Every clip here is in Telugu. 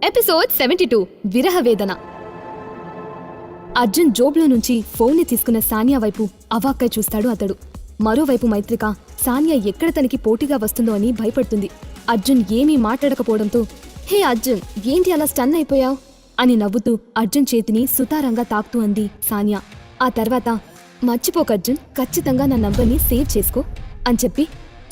ఎపిసోడ్ 72 విరహవేదన. అర్జున్ జోబ్లో నుంచి ఫోన్ని తీసుకున్న సానియా వైపు అవాక్కై చూస్తాడు అతడు. మరోవైపు మైత్రిక సానియా ఎక్కడ తనకి పోటీగా వస్తుందో అని భయపడుతుంది. అర్జున్ ఏమీ మాట్లాడకపోవడంతో హే అర్జున్, ఏంటి అలా స్టన్ అయిపోయావ్ అని నవ్వుతూ అర్జున్ చేతిని సుతారంగా తాకుతూ అంది సానియా. ఆ తర్వాత మర్చిపోక అర్జున్, ఖచ్చితంగా నా నంబర్ని సేవ్ చేసుకో అని చెప్పి,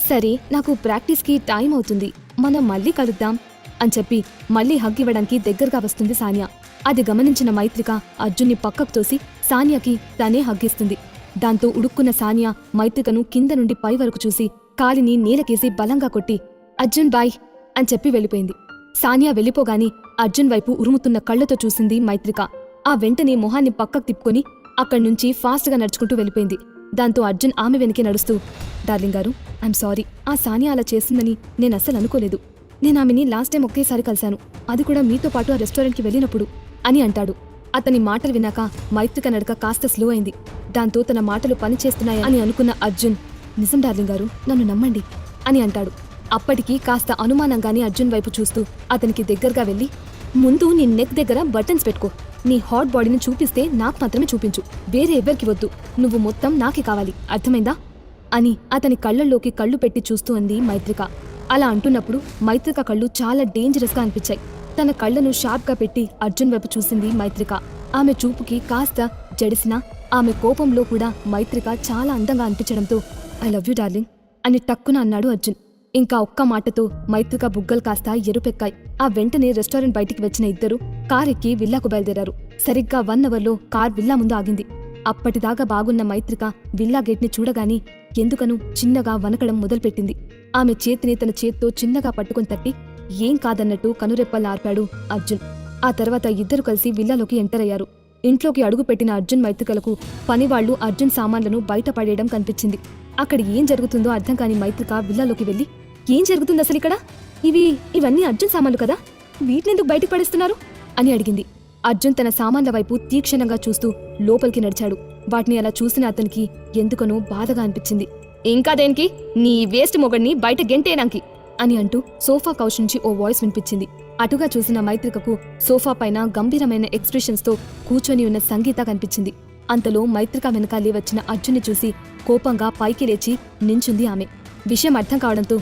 సరే నాకు ప్రాక్టీస్కి టైం అవుతుంది, మనం మళ్ళీ కలుద్దాం అని చెప్పి మళ్ళీ హగ్ ఇవ్వడానికి దగ్గరగా వస్తుంది సానియా. అది గమనించిన మైత్రిక అర్జున్ని పక్కకు తోసి సానియాకి తనే హగ్గిస్తుంది. దాంతో ఉడుక్కున్న సానియా మైత్రికను కింద నుండి పై వరకు చూసి కాలిని నేలకేసి బలంగా కొట్టి అర్జున్ బాయ్ అని చెప్పి వెళ్ళిపోయింది. సానియా వెళ్ళిపోగాని అర్జున్ వైపు ఉరుముతున్న కళ్లతో చూసింది మైత్రిక. ఆ వెంటనే మొహాన్ని పక్కకు తిప్పుకొని అక్కడ్నుంచి ఫాస్ట్గా నడుచుకుంటూ వెళ్ళిపోయింది. దాంతో అర్జున్ ఆమె వెనకే నడుస్తూ, డార్లింగ్ గారు, ఐఎమ్ సారీ, ఆ సానియా అలా చేసిందని నేనస్సలు అనుకోలేదు. నేను ఆమెని లాస్ట్ టైం ఒకేసారి కలిశాను, అది కూడా మీతో పాటు ఆ రెస్టారెంట్కి వెళ్ళినప్పుడు అని అంటాడు. అతని మాటలు విన్నాక మైత్రిక నడక కాస్త స్లో అయింది. దాంతో తన మాటలు పనిచేస్తున్నాయి అని అనుకున్న అర్జున్, నిజం డార్లింగ్ గారు, నన్ను నమ్మండి అని అంటాడు. అప్పటికి కాస్త అనుమానంగానే అర్జున్ వైపు చూస్తూ అతనికి దగ్గరగా వెళ్ళి, ముందు నీ నెక్ దగ్గర బటన్స్ పెట్టుకో, నీ హాట్ బాడీని చూపిస్తే నాకు మాత్రమే చూపించు, వేరే ఎవరికి వద్దు, నువ్వు మొత్తం నాకే కావాలి, అర్థమైందా అని అతని కళ్లల్లోకి కళ్ళు పెట్టి చూస్తూ అంది మైత్రిక. అలా అంటున్నప్పుడు మైత్రిక కళ్ళు చాలా డేంజరస్గా అనిపించాయి. తన కళ్లను షార్ప్గా పెట్టి అర్జున్ వైపు చూసింది మైత్రిక. ఆమె చూపుకి కాస్త జడిసినా ఆమె కోపంలో కూడా మైత్రిక చాలా అందంగా అనిపించడంతో ఐ లవ్ యూ డార్లింగ్ అని టక్కున అన్నాడు అర్జున్. ఇంకా ఒక్క మాటతో మైత్రిక బుగ్గలు కాస్త ఎరుపెక్కాయి. ఆ వెంటనే రెస్టారెంట్ బయటికి వచ్చిన ఇద్దరు కారెక్కి విల్లాకు బయలుదేరారు. సరిగ్గా 1 అవర్లో కార్ విల్లా ముందు ఆగింది. అప్పటిదాకా బాగున్న మైత్రిక విల్లా గేట్ని చూడగాని ఎందుకనూ చిన్నగా వనకడం మొదలుపెట్టింది. ఆమె చేతిని తన చేత్తో చిన్నగా పట్టుకుని తట్టి ఏం కాదన్నట్టు కనురెప్పలార్పాడు అర్జున్. ఆ తర్వాత ఇద్దరు కలిసి విల్లాలోకి ఎంటర్ అయ్యారు. ఇంట్లోకి అడుగుపెట్టిన అర్జున్ మైత్రికలకు పనివాళ్లు అర్జున్ సామాన్లను బయట పడేయడం కనిపించింది. అక్కడ ఏం జరుగుతుందో అర్థం కాని మైత్రిక విల్లాలోకి వెళ్లి, ఏం జరుగుతుంది అసలు ఇక్కడ? ఇవన్నీ అర్జున్ సామాన్లు కదా, వీటినెందుకు బయటకు పడేస్తున్నారు అని అడిగింది. అర్జున్ తన సామాన్ల వైపు తీక్షణంగా చూస్తూ లోపలికి నడిచాడు. వాటిని అలా చూసిన అతనికి ఎందుకనో బాధగా అనిపించింది. ఇంకా దేనికి, నీ వేస్ట్ మొగడ్ని బయట గెంటేనాకి అని అంటూ సోఫా కౌచ్ నుంచి ఓ వాయిస్ వినిపించింది. అటుగా చూసిన మైత్రికకు సోఫా పైన గంభీరమైన ఎక్స్ప్రెషన్స్తో కూర్చొని ఉన్న సంగీత కనిపించింది. అంతలో మైత్రిక వెనకాలే వచ్చిన అర్జున్ని చూసి కోపంగా పైకి లేచి నించుంది ఆమె. విషయం అర్థం కావడంతో,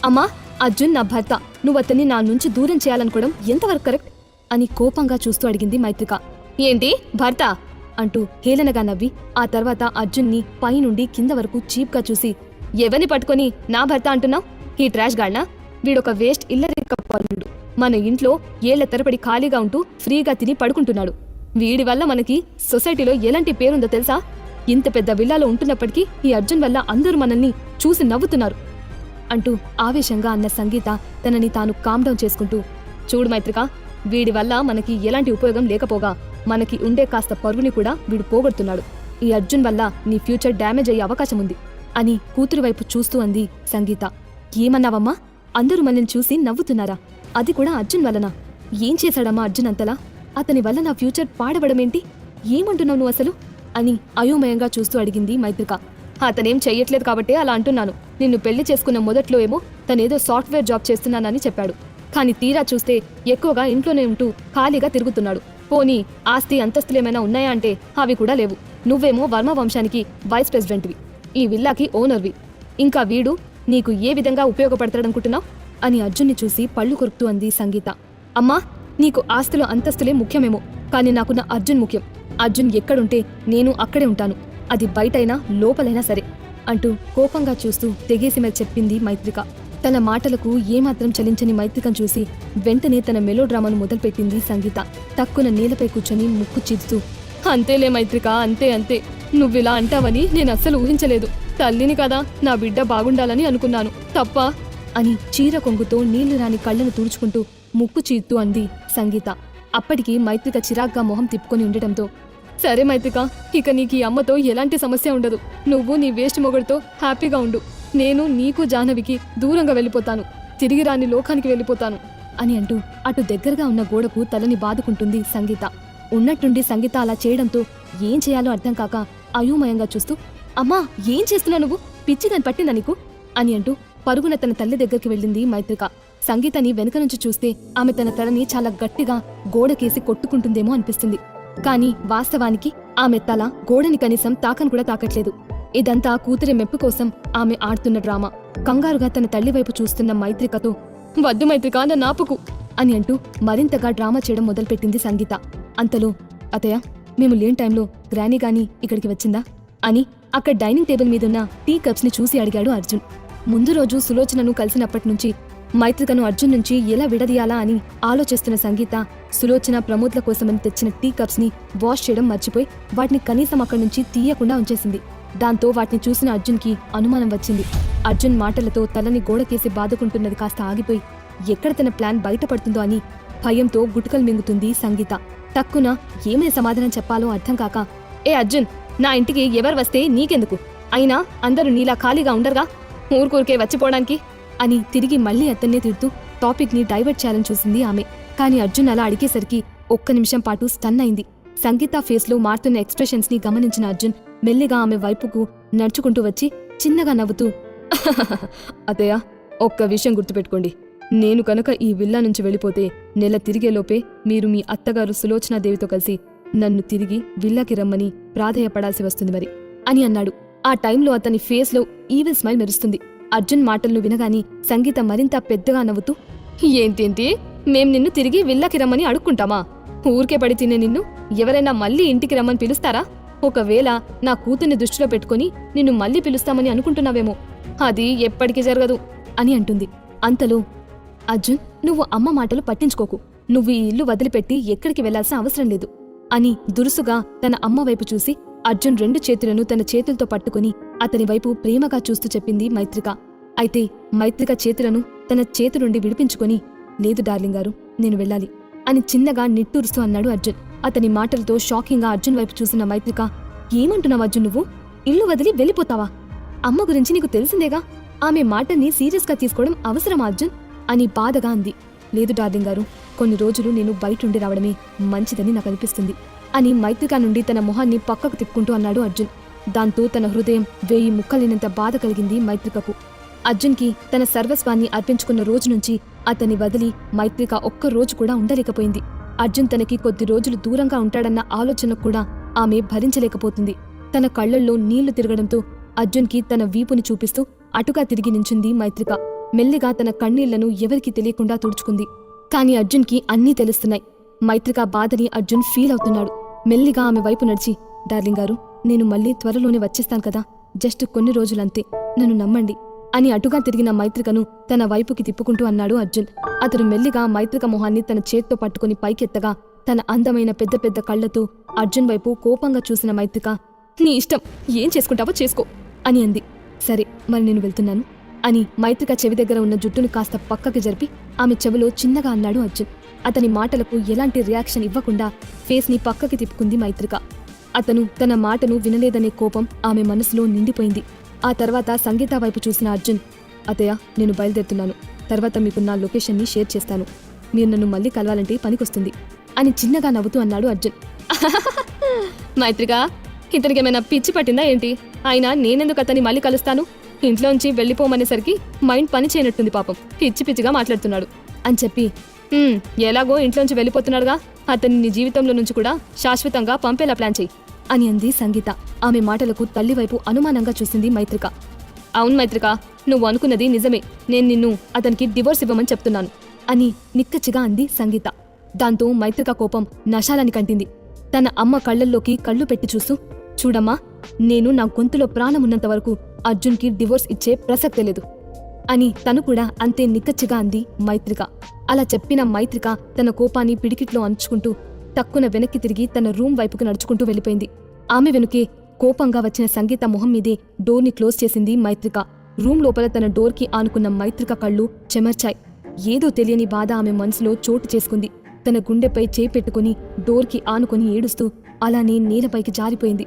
అమ్మా, అర్జున్ నా భర్త, నువ్వు అతన్ని నా నుంచి దూరం చేయాలనుకోవడం ఎంతవరకు కరెక్ట్ అని కోపంగా చూస్తూ అడిగింది మైత్రిక. ఏంటి భర్త అంటూ హేళనగా నవ్వి ఆ తర్వాత అర్జున్ని పైనుండి కింద వరకు చీప్గా చూసి, ఎవరిని పట్టుకొని నా భర్త అంటున్నావు? ఈ ట్రాష్ గాడ్నా? వీడొక వేస్ట్ ఇల్లరిక పనుడు, మన ఇంట్లో ఏళ్ల తరబడి ఖాళీగా ఉంటూ ఫ్రీగా తిని పడుకుంటున్నాడు. వీడి వల్ల మనకి సొసైటీలో ఎలాంటి పేరుందో తెలుసా? ఇంత పెద్ద విల్లాలో ఉంటున్నప్పటికీ ఈ అర్జున్ వల్ల అందరూ మనల్ని చూసి నవ్వుతున్నారు అంటూ ఆవేశంగా అన్న సంగీత తనని తాను కామ్ డౌన్ చేసుకుంటూ, చూడు మైత్రిక, వీడి వల్ల మనకి ఎలాంటి ఉపయోగం లేకపోగా మనకి ఉండే కాస్త పరువుని కూడా వీడు పోగొడుతున్నాడు. ఈ అర్జున్ వల్ల నీ ఫ్యూచర్ డ్యామేజ్ అయ్యే అవకాశం ఉంది అని కూతురి వైపు చూస్తూ అంది సంగీత. ఏమన్నావమ్మా? అందరూ మనల్ని చూసి నవ్వుతున్నారా? అది కూడా అర్జున్ వల్లనా? ఏం చేశాడమ్మా అర్జున్ అంతలా? అతని వల్ల నా ఫ్యూచర్ పాడబడమేంటి? ఏమంటున్నావు నువ్వు అసలు అని అయోమయంగా చూస్తూ అడిగింది మైత్రిక. అతనేం చెయ్యట్లేదు కాబట్టే అలా అంటున్నాను. నిన్ను పెళ్లి చేసుకున్న మొదట్లో ఏమో తనేదో సాఫ్ట్వేర్ జాబ్ చేస్తున్నానని చెప్పాడు. కానీ తీరా చూస్తే ఎక్కువగా ఇంట్లోనే ఉంటూ ఖాళీగా తిరుగుతున్నాడు. పోనీ ఆస్తి అంతస్తులేమైనా ఉన్నాయా అంటే అవి కూడా లేవు. నువ్వేమో వర్మ వంశానికి వైస్ ప్రెసిడెంట్వి, ఈ విల్లాకి ఓనర్వి. ఇంకా వీడు నీకు ఏ విధంగా ఉపయోగపడతాడనుకుంటున్నావు అని అర్జున్ని చూసి పళ్ళు కొరుకుతూ అంది సంగీత. అమ్మా, నీకు ఆస్తులు అంతస్తులే ముఖ్యమేమో, కానీ నాకు నా అర్జున్ ముఖ్యం. అర్జున్ ఎక్కడుంటే నేను అక్కడే ఉంటాను, అది బయటైనా లోపలైనా సరే అంటూ కోపంగా చూస్తూ తెగేసి మీద చెప్పింది మైత్రిక. తన మాటలకు ఏమాత్రం చలించని మైత్రికను చూసి వెంటనే తన మెలోడ్రామాను మొదలుపెట్టింది సంగీత. తక్కున నేలపై కూర్చొని ముక్కు చీదుతూ, అంతేలే మైత్రిక, అంతే, నువ్విలా అంటావని నేను అస్సలు ఊహించలేదు. తల్లిని కదా, నా బిడ్డ బాగుండాలని అనుకున్నాను, తప్ప అని చీర కొంగుతో నీళ్లు రాని కళ్ళను తుడుచుకుంటూ ముక్కు చీదుతూ అంది సంగీత. అప్పటికి మైత్రిక చిరాగ్గా మొహం తిప్పుకొని ఉండటంతో, సరే మైత్రిక, ఇక నీకు ఈ అమ్మతో ఎలాంటి సమస్య ఉండదు. నువ్వు నీ వేస్ట్ మొగుడుతో హ్యాపీగా ఉండు. నేను నీకు జాహ్నవికి దూరంగా వెళ్ళిపోతాను, తిరిగి రాని లోకానికి వెళ్ళిపోతాను అని అంటూ అటు దగ్గరగా ఉన్న గోడకు తలని బాదుకుంటుంది సంగీత. ఉన్నట్టుండి సంగీత అలా చేయడంతో ఏం చేయాలో అర్థం కాక అయోమయంగా చూస్తూ, అమ్మా, ఏం చేస్తున్నావు నువ్వు? పిచ్చి దాన్ని పట్టిందా నీకు అని అంటూ పరుగున తన తల్లి దగ్గరికి వెళ్ళింది మైత్రిక. సంగీతని వెనుక నుంచి చూస్తే ఆమె తన తలని చాలా గట్టిగా గోడకేసి కొట్టుకుంటుందేమో అనిపిస్తుంది. కానీ వాస్తవానికి ఆమె తల గోడని కనీసం తాకను కూడా తాకట్లేదు. ఇదంతా కూతురి మెప్పు కోసం ఆమె ఆడుతున్న డ్రామా. కంగారుగా తన తల్లి వైపు చూస్తున్న మైత్రికతో "వద్దు మైత్రిక, నన్ను ఆపుకు" అని అంటూ మరింతగా డ్రామా చేయడం మొదలుపెట్టింది సంగీత. అంతలో "అతయ్య, మేము లేని టైంలో గ్రానీ గాని ఇక్కడికి వచ్చిందా?" అని అక్కడ డైనింగ్ టేబుల్ మీదున్న టీ కప్స్ ని చూసి అడిగాడు అర్జున్. ముందు రోజు సులోచనను కలిసినప్పటి నుంచి మైత్రికను అర్జున్ నుంచి ఎలా విడదీయాలా అని ఆలోచిస్తున్న సంగీత సులోచన ప్రమోద్ల కోసమని తెచ్చిన టీ కప్స్ ని వాష్ చేయడం మర్చిపోయి వాటిని కనీసం అక్కడి నుంచి తీయకుండా ఉంచేసింది. దాంతో వాటిని చూసిన అర్జున్కి అనుమానం వచ్చింది. అర్జున్ మాటలతో తలని గోడకేసి బాదుకుంటున్నది కాస్త ఆగిపోయి ఎక్కడ తన ప్లాన్ బయటపడుతుందో అని భయంతో గుటకలు మింగుతుంది సంగీత. టక్కున ఏమై సమాధానం చెప్పాలో అర్థం కాక "ఏ అర్జున్, నా ఇంటికి ఎవరు వస్తే నీకెందుకు? అయినా అందరూ నీలా ఖాళీగా ఉండరుగా, ఊరుకూరికే వచ్చిపోవడానికి" అని తిరిగి మళ్లీ అతన్నే తిడుతూ టాపిక్ ని డైవర్ట్ చేయాలని చూసింది ఆమె. కానీ అర్జున్ అలా అడిగేసరికి ఒక్క నిమిషం పాటు స్టన్ అయింది. సంగీత ఫేస్ లో మారుతున్న ఎక్స్ప్రెషన్స్ ని గమనించిన అర్జున్ మెల్లిగా ఆమె వైపుకు నడుచుకుంటూ వచ్చి చిన్నగా నవ్వుతూ "అతయ్య, ఒక్క విషయం గుర్తుపెట్టుకోండి. నేను కనుక ఈ విల్లా నుంచి వెళ్ళిపోతే నెల తిరిగేలోపే మీరు మీ అత్తగారు సులోచనాదేవితో కలిసి నన్ను తిరిగి విల్లాకి రమ్మని ప్రాధేయపడాల్సి వస్తుంది మరి" అని అన్నాడు. ఆ టైంలో అతని ఫేస్ లో ఈవిల్ స్మైల్ మెరుస్తుంది. అర్జున్ మాటలను వినగాని సంగీత మరింత పెద్దగా నవ్వుతూ "ఏంటేంటి, మేం నిన్ను తిరిగి విల్లాకి రమ్మని అడుక్కుంటామా? ఊరికే పడి తినే నిన్ను ఎవరైనా మళ్ళీ ఇంటికి రమ్మని పిలుస్తారా? ఒకవేళ నా కూతుర్ని దృష్టిలో పెట్టుకుని నిన్ను మళ్ళీ పిలుస్తామని అనుకుంటున్నావేమో. అది ఎప్పటికీ జరగదు" అని అంటుంది. అంతలో "అర్జున్, నువ్వు అమ్మ మాటలు పట్టించుకోకు. నువ్వు ఈ ఇల్లు వదిలిపెట్టి ఎక్కడికి వెళ్లాల్సిన అవసరం లేదు" అని దురుసుగా తన అమ్మ వైపు చూసి అర్జున్ 2 చేతులను తన చేతులతో పట్టుకుని అతని వైపు ప్రేమగా చూస్తూ చెప్పింది మైత్రిక. అయితే మైత్రిక చేతులను తన చేతి నుండి విడిపించుకొని "లేదు డార్లింగ్ గారు, నేను వెళ్ళాలి" అని చిన్నగా నిట్టూరుస్తూ అన్నాడు అర్జున్. అతని మాటలతో షాకింగ్గా అర్జున్ వైపు చూసిన మైత్రిక "ఏమంటున్నావు అర్జున్, నువ్వు ఇల్లు వదిలి వెళ్ళిపోతావా? అమ్మ గురించి నీకు తెలిసిందేగా. ఆమె మాటని సీరియస్గా తీసుకోవడం అవసరమా అర్జున్" అని బాధగా అంది. "లేదు డార్లింగ్ గారు, కొన్ని రోజులు నేను బయటుండి రావడమే మంచిదని నాకు అనిపిస్తుంది" అని మైత్రిక నుండి తన మొహాన్ని పక్కకు తిప్పుకుంటూ అన్నాడు అర్జున్. దాంతో తన హృదయం 1000 ముక్కలైనంత బాధ కలిగింది మైత్రికకు. అర్జున్కి తన సర్వస్వాన్ని అర్పించుకున్న రోజు నుంచి అతన్ని వదిలి మైత్రిక ఒక్క రోజు కూడా ఉండలేకపోయింది. అర్జున్ తనకి కొద్ది రోజులు దూరంగా ఉంటాడన్న ఆలోచన కూడా ఆమె భరించలేకపోతుంది. తన కళ్లల్లో నీళ్లు తిరగడంతో అర్జున్కి తన వీపుని చూపిస్తూ అటుగా తిరిగి నించుంది మైత్రిక. మెల్లిగా తన కన్నీళ్లను ఎవరికీ తెలియకుండా తుడుచుకుంది. కాని అర్జున్కి అన్నీ తెలుస్తున్నాయి. మైత్రిక బాధని అర్జున్ ఫీల్ అవుతున్నాడు. మెల్లిగా ఆమె వైపు నడిచి "డార్లింగ్ గారు, నేను మళ్ళీ త్వరలోనే వచ్చేస్తాను కదా, జస్ట్ కొన్ని రోజులంతే, నన్ను నమ్మండి" అని అటుగా తిరిగిన మైత్రికను తన వైపుకి తిప్పుకుంటూ అన్నాడు అర్జున్. అతను మెల్లిగా మైత్రిక మొహాన్ని తన చేత్తో పట్టుకుని పైకెత్తగా తన అందమైన పెద్ద పెద్ద కళ్లతో అర్జున్ వైపు కోపంగా చూసిన మైత్రిక "నీ ఇష్టం, ఏం చేసుకుంటావో చేసుకో" అని అంది. "సరే, మరి నేను వెళ్తున్నాను" అని మైత్రిక చెవి దగ్గర ఉన్న జుట్టును కాస్త పక్కకి జరిపి ఆమె చెవిలో చిన్నగా అన్నాడు అర్జున్. అతని మాటలకు ఎలాంటి రియాక్షన్ ఇవ్వకుండా ఫేస్ ని పక్కకి తిప్పుకుంది మైత్రిక. అతను తన మాటను వినలేదనే కోపం ఆమె మనసులో నిండిపోయింది. ఆ తర్వాత సంగీత వైపు చూసిన అర్జున్ "అతయ్య, నేను బయలుదేరుతున్నాను. తర్వాత మీకు నా లొకేషన్ని షేర్ చేస్తాను. మీరు నన్ను మళ్ళీ కలవాలంటే పనికొస్తుంది" అని చిన్నగా నవ్వుతూ అన్నాడు అర్జున్. "మైత్రిక, ఇతనికేమైనా పిచ్చి పట్టిందా ఏంటి? అయినా నేనెందుకు అతన్ని మళ్ళీ కలుస్తాను? ఇంట్లోంచి వెళ్ళిపోమనేసరికి మైండ్ పని చేయనట్టుంది పాపం. పిచ్చి పిచ్చిగా మాట్లాడుతున్నాడు" అని చెప్పి "ఎలాగో ఇంట్లోంచి వెళ్ళిపోతున్నాడుగా, అతన్ని నీ జీవితంలో నుంచి కూడా శాశ్వతంగా పంపేలా ప్లాన్ చెయ్యి" అని అంది సంగీత. ఆమె మాటలకు తల్లివైపు అనుమానంగా చూసింది మైత్రిక. "అవును మైత్రిక, నువ్వు అనుకున్నది నిజమే. నేను నిన్ను అతనికి డివోర్స్ ఇవ్వమని చెప్తున్నాను" అని నిక్కచ్చిగా అంది సంగీత. దాంతో మైత్రిక కోపం నశాలని కంటింది. తన అమ్మ కళ్లల్లోకి కళ్ళు పెట్టి చూస్తూ "చూడమ్మా, నేను నా గొంతులో ప్రాణమున్నంత వరకు అర్జున్కి డివోర్స్ ఇచ్చే ప్రసక్తే లేదు" అని తను కూడా అంతే నిక్కచ్చిగా అంది మైత్రిక. అలా చెప్పిన మైత్రిక తన కోపాన్ని పిడికిట్లో అంచుకుంటూ టక్కున వెనక్కి తిరిగి తన రూమ్ వైపుకు నడుచుకుంటూ వెళ్ళిపోయింది. ఆమె వెనుకే కోపంగా వచ్చిన సంగీత మొహం మీదే డోర్ని క్లోజ్ చేసింది మైత్రిక. రూమ్ లోపల తన డోర్కి ఆనుకున్న మైత్రిక కళ్ళు చెమర్చాయి. ఏదో తెలియని బాధ ఆమె మనసులో చోటు చేసుకుంది. తన గుండెపై చేయి పెట్టుకుని డోర్కి ఆనుకుని ఏడుస్తూ అలానే నేలపైకి జారిపోయింది.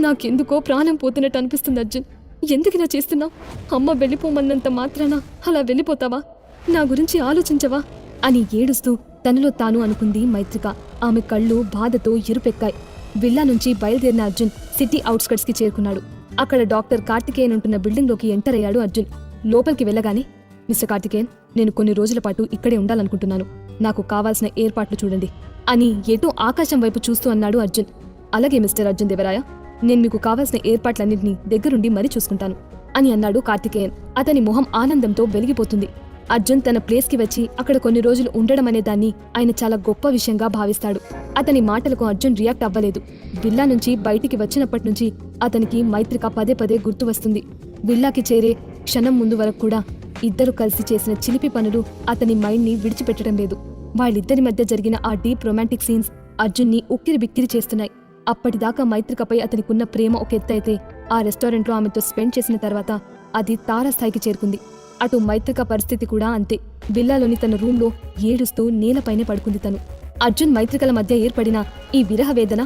"నాకెందుకో ప్రాణం పోతున్నట్టు అనిపిస్తుంది అర్జున్. ఎందుకిలా చేస్తున్నావు? అమ్మ వెళ్ళిపోమన్నంత మాత్రాన అలా వెళ్ళిపోతావా? నా గురించి ఆలోచించవా?" అని ఏడుస్తూ తనలో తాను అనుకుంది మైత్రిక. ఆమె కళ్ళు బాధతో ఎరుపెక్కాయి. విల్లా నుంచి బయలుదేరిన అర్జున్ సిటీ అవుట్స్కట్స్ కి చేరుకున్నాడు. అక్కడ డాక్టర్ కార్తికేయన్ ఉంటున్న బిల్డింగ్లోకి ఎంటర్ అయ్యాడు అర్జున్. లోపలికి వెళ్ళగానే, మిస్టర్ కార్తికేయన్, నేను కొన్ని రోజుల పాటు ఇక్కడే ఉండాలనుకుంటున్నాను. నాకు కావాల్సిన ఏర్పాట్లు చూడండి అని ఎటో ఆకాశం వైపు చూస్తూ అన్నాడు అర్జున్. అలాగే మిస్టర్ అర్జున్ దేవరాయ, నేను మీకు కావాల్సిన ఏర్పాట్లన్నింటినీ దగ్గరుండి మరీ చూసుకుంటాను అని అన్నాడు కార్తికేయన్. అతని మొహం ఆనందంతో వెలిగిపోతుంది. అర్జున్ తన ప్లేస్కి వచ్చి అక్కడ కొన్ని రోజులు ఉండడం అనే దాన్ని ఆయన చాలా గొప్ప విషయంగా భావిస్తాడు. అతని మాటలకు అర్జున్ రియాక్ట్ అవ్వలేదు. విల్లా నుంచి బయటికి వచ్చినప్పటి నుంచి అతనికి మైత్రిక పదే పదే గుర్తు వస్తుంది. విల్లాకి చేరే క్షణం ముందు వరకు కూడా ఇద్దరు కలిసి చేసిన చిలిపి పనులు అతని మైండ్ని విడిచిపెట్టడం లేదు. వాళ్ళిద్దరి మధ్య జరిగిన ఆ డీప్ రొమాంటిక్ సీన్స్ అర్జున్ని ఉక్కిరి బిక్కిరి చేస్తున్నాయి. అప్పటిదాకా మైత్రికపై అతనికున్న ప్రేమ ఒక ఎత్తు అయితే, ఆ రెస్టారెంట్లో ఆమెతో స్పెండ్ చేసిన తర్వాత అది తారాస్థాయికి చేరుకుంది. అటు మైత్రిక పరిస్థితి కూడా అంతే. విల్లాలోని తన రూంలో ఏడుస్తూ నేలపైనే పడుకుంది తను. అర్జున్ మైత్రికల మధ్య ఏర్పడిన ఈ విరహ వేదన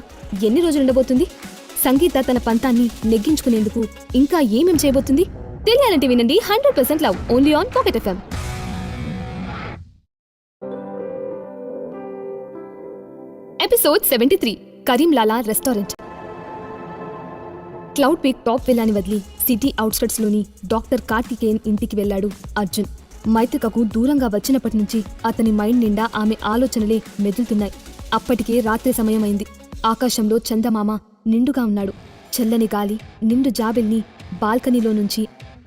ఎన్ని రోజులుండబోతుంది? సంగీత తన పంతాన్ని నెగ్గించుకునేందుకు ఇంకా ఏమేం చేయబోతుంది? తెలియాలంటే వినండి 100% love only on pocket FM. Episode 73 Karim Lala restaurant. Cloud peak top విల్లాని వదిలి సిటీ అవుట్స్కట్స్ లోని డాక్టర్ కార్తికేయన్ ఇంటికి వెళ్లాడు అర్జున్. మైత్రికకు దూరంగా వచ్చినప్పటి నుంచి అతని మైండ్ నిండా ఆమె ఆలోచనలే మెదులుతున్నాయి. అప్పటికే రాత్రి సమయమైంది. ఆకాశంలో చందమామ నిండుగా ఉన్నాడు. చల్లని గాలి నిండు జాబిల్ని బాల్కనీలో నుంచి